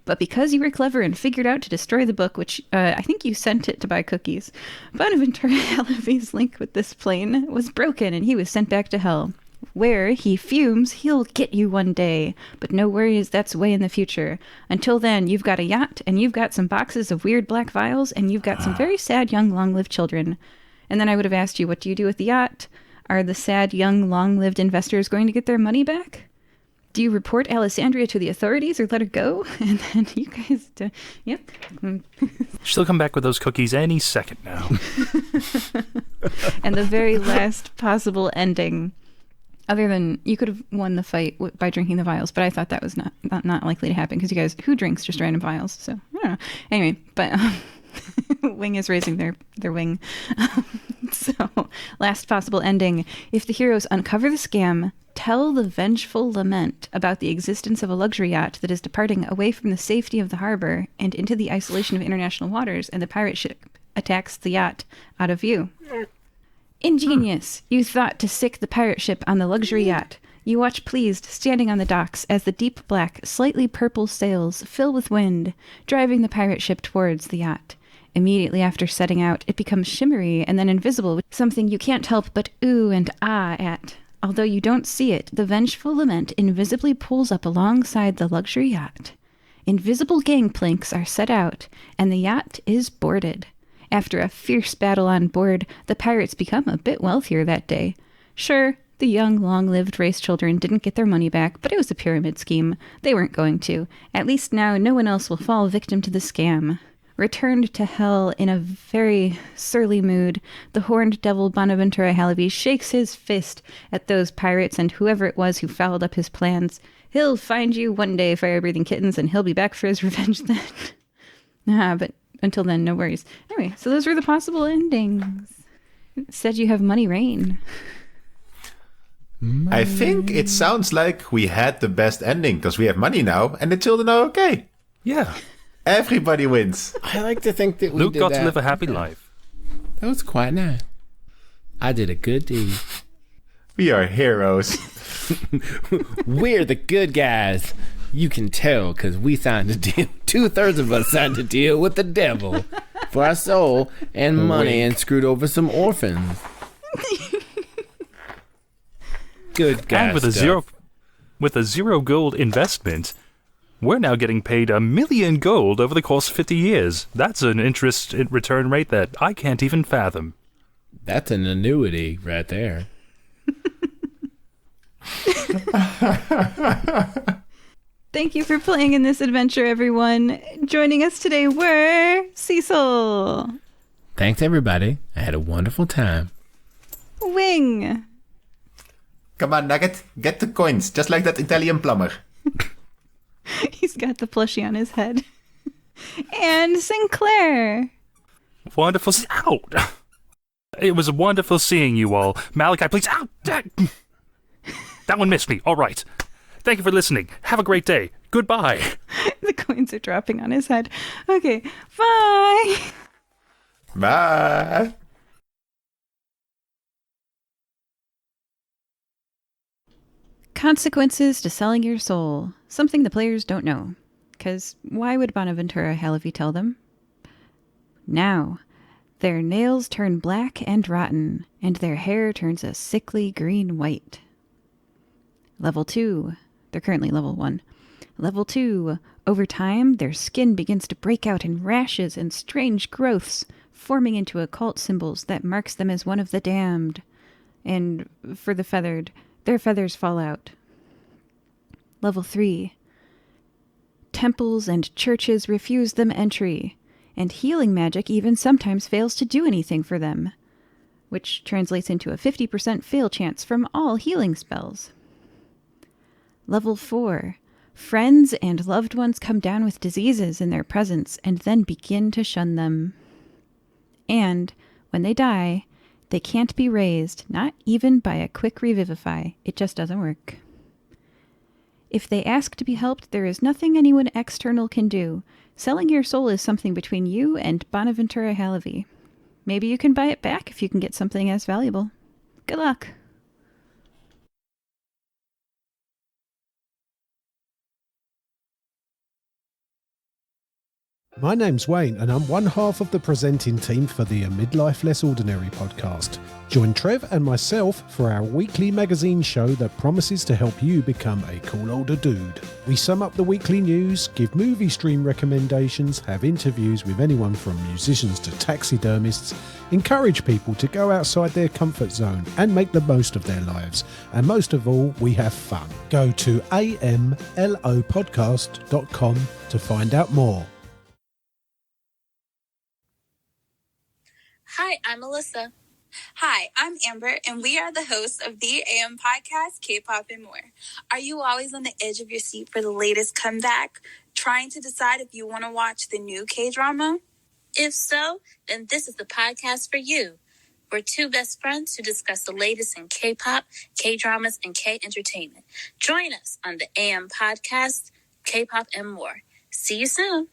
But because you were clever and figured out to destroy the book, which I think you sent it to buy cookies, Bonaventura Halavy's link with this plane was broken and he was sent back to hell. Where he fumes, he'll get you one day. But no worries, that's way in the future. Until then, you've got a yacht, and you've got some boxes of weird black vials, and you've got some very sad, young, long-lived children. And then I would have asked you, what do you do with the yacht? Are the sad, young, long-lived investors going to get their money back? Do you report Alessandria to the authorities or let her go? And then you guys do... Yep. She'll come back with those cookies any second now. And the very last possible ending... Other than you could have won the fight by drinking the vials, but I thought that was not likely to happen because you guys, who drinks just random vials? So I don't know. Anyway, but Wing is raising their wing. So last possible ending: if the heroes uncover the scam, tell the vengeful lament about the existence of a luxury yacht that is departing away from the safety of the harbor and into the isolation of international waters, and the pirate ship attacks the yacht out of view. Ingenious! You thought to sick the pirate ship on the luxury yacht. You watch pleased, standing on the docks, as the deep black, slightly purple sails fill with wind, driving the pirate ship towards the yacht. Immediately after setting out, it becomes shimmery and then invisible, with something you can't help but ooh and ah at. Although you don't see it, the vengeful lament invisibly pulls up alongside the luxury yacht. Invisible gangplanks are set out, and the yacht is boarded. After a fierce battle on board, the pirates become a bit wealthier that day. Sure, the young, long-lived race children didn't get their money back, but it was a pyramid scheme. They weren't going to. At least now no one else will fall victim to the scam. Returned to hell in a very surly mood, the horned devil Bonaventura Halavy shakes his fist at those pirates and whoever it was who fouled up his plans. He'll find you one day, fire-breathing kittens, and he'll be back for his revenge then. But until then, no worries. Anyway, so those were the possible endings. It said you have money rain. I think it sounds like we had the best ending because we have money now and the children are okay. Yeah. Everybody wins. I like to think that we Luke did got that. to live a happy life. That was quite nice. I did a good deed. We are heroes. We're the good guys. You can tell because we signed a deal. 2/3 of us signed a deal with the devil for our soul and money and screwed over some orphans. Good guys. And with a zero gold investment, we're now getting paid $1 million gold over the course of 50 years. That's an interest return rate that I can't even fathom. That's an annuity right there. Thank you for playing in this adventure, everyone. Joining us today were Cecil. Thanks, everybody. I had a wonderful time. Wing. Come on, Nugget. Get the coins, just like that Italian plumber. He's got the plushie on his head. And Sinclair. Wonderful. Ow! It was wonderful seeing you all. Malachi, please. Ow! That one missed me. All right. Thank you for listening. Have a great day. Goodbye. The coins are dropping on his head. Okay, bye. Bye. Consequences to selling your soul. Something the players don't know. Because why would Bonaventura Halavy tell them? Now, Their nails turn black and rotten, and their hair turns a sickly green-white. Level 2. They're currently level 1. Level 2. Over time, their skin begins to break out in rashes and strange growths, forming into occult symbols that marks them as one of the damned. And for the feathered, their feathers fall out. Level 3. Temples and churches refuse them entry, and healing magic even sometimes fails to do anything for them, which translates into a 50% fail chance from all healing spells. Level 4. Friends and loved ones come down with diseases in their presence and then begin to shun them. And, when they die, they can't be raised, not even by a quick revivify. It just doesn't work. If they ask to be helped, there is nothing anyone external can do. Selling your soul is something between you and Bonaventura Halavi. Maybe you can buy it back if you can get something as valuable. Good luck. My name's Wayne, and I'm one half of the presenting team for the A Midlife Less Ordinary podcast. Join Trev and myself for our weekly magazine show that promises to help you become a cool older dude. We sum up the weekly news, give movie stream recommendations, have interviews with anyone from musicians to taxidermists, encourage people to go outside their comfort zone and make the most of their lives. And most of all, we have fun. Go to amlopodcast.com to find out more. Hi, I'm Melissa. Hi, I'm Amber, and we are the hosts of the AM podcast, K-Pop and More. Are you always on the edge of your seat for the latest comeback, trying to decide if you want to watch the new K-drama? If so, then this is the podcast for you. We're two best friends who discuss the latest in K-pop, K-dramas, and K-entertainment. Join us on the AM podcast, K-Pop and More. See you soon.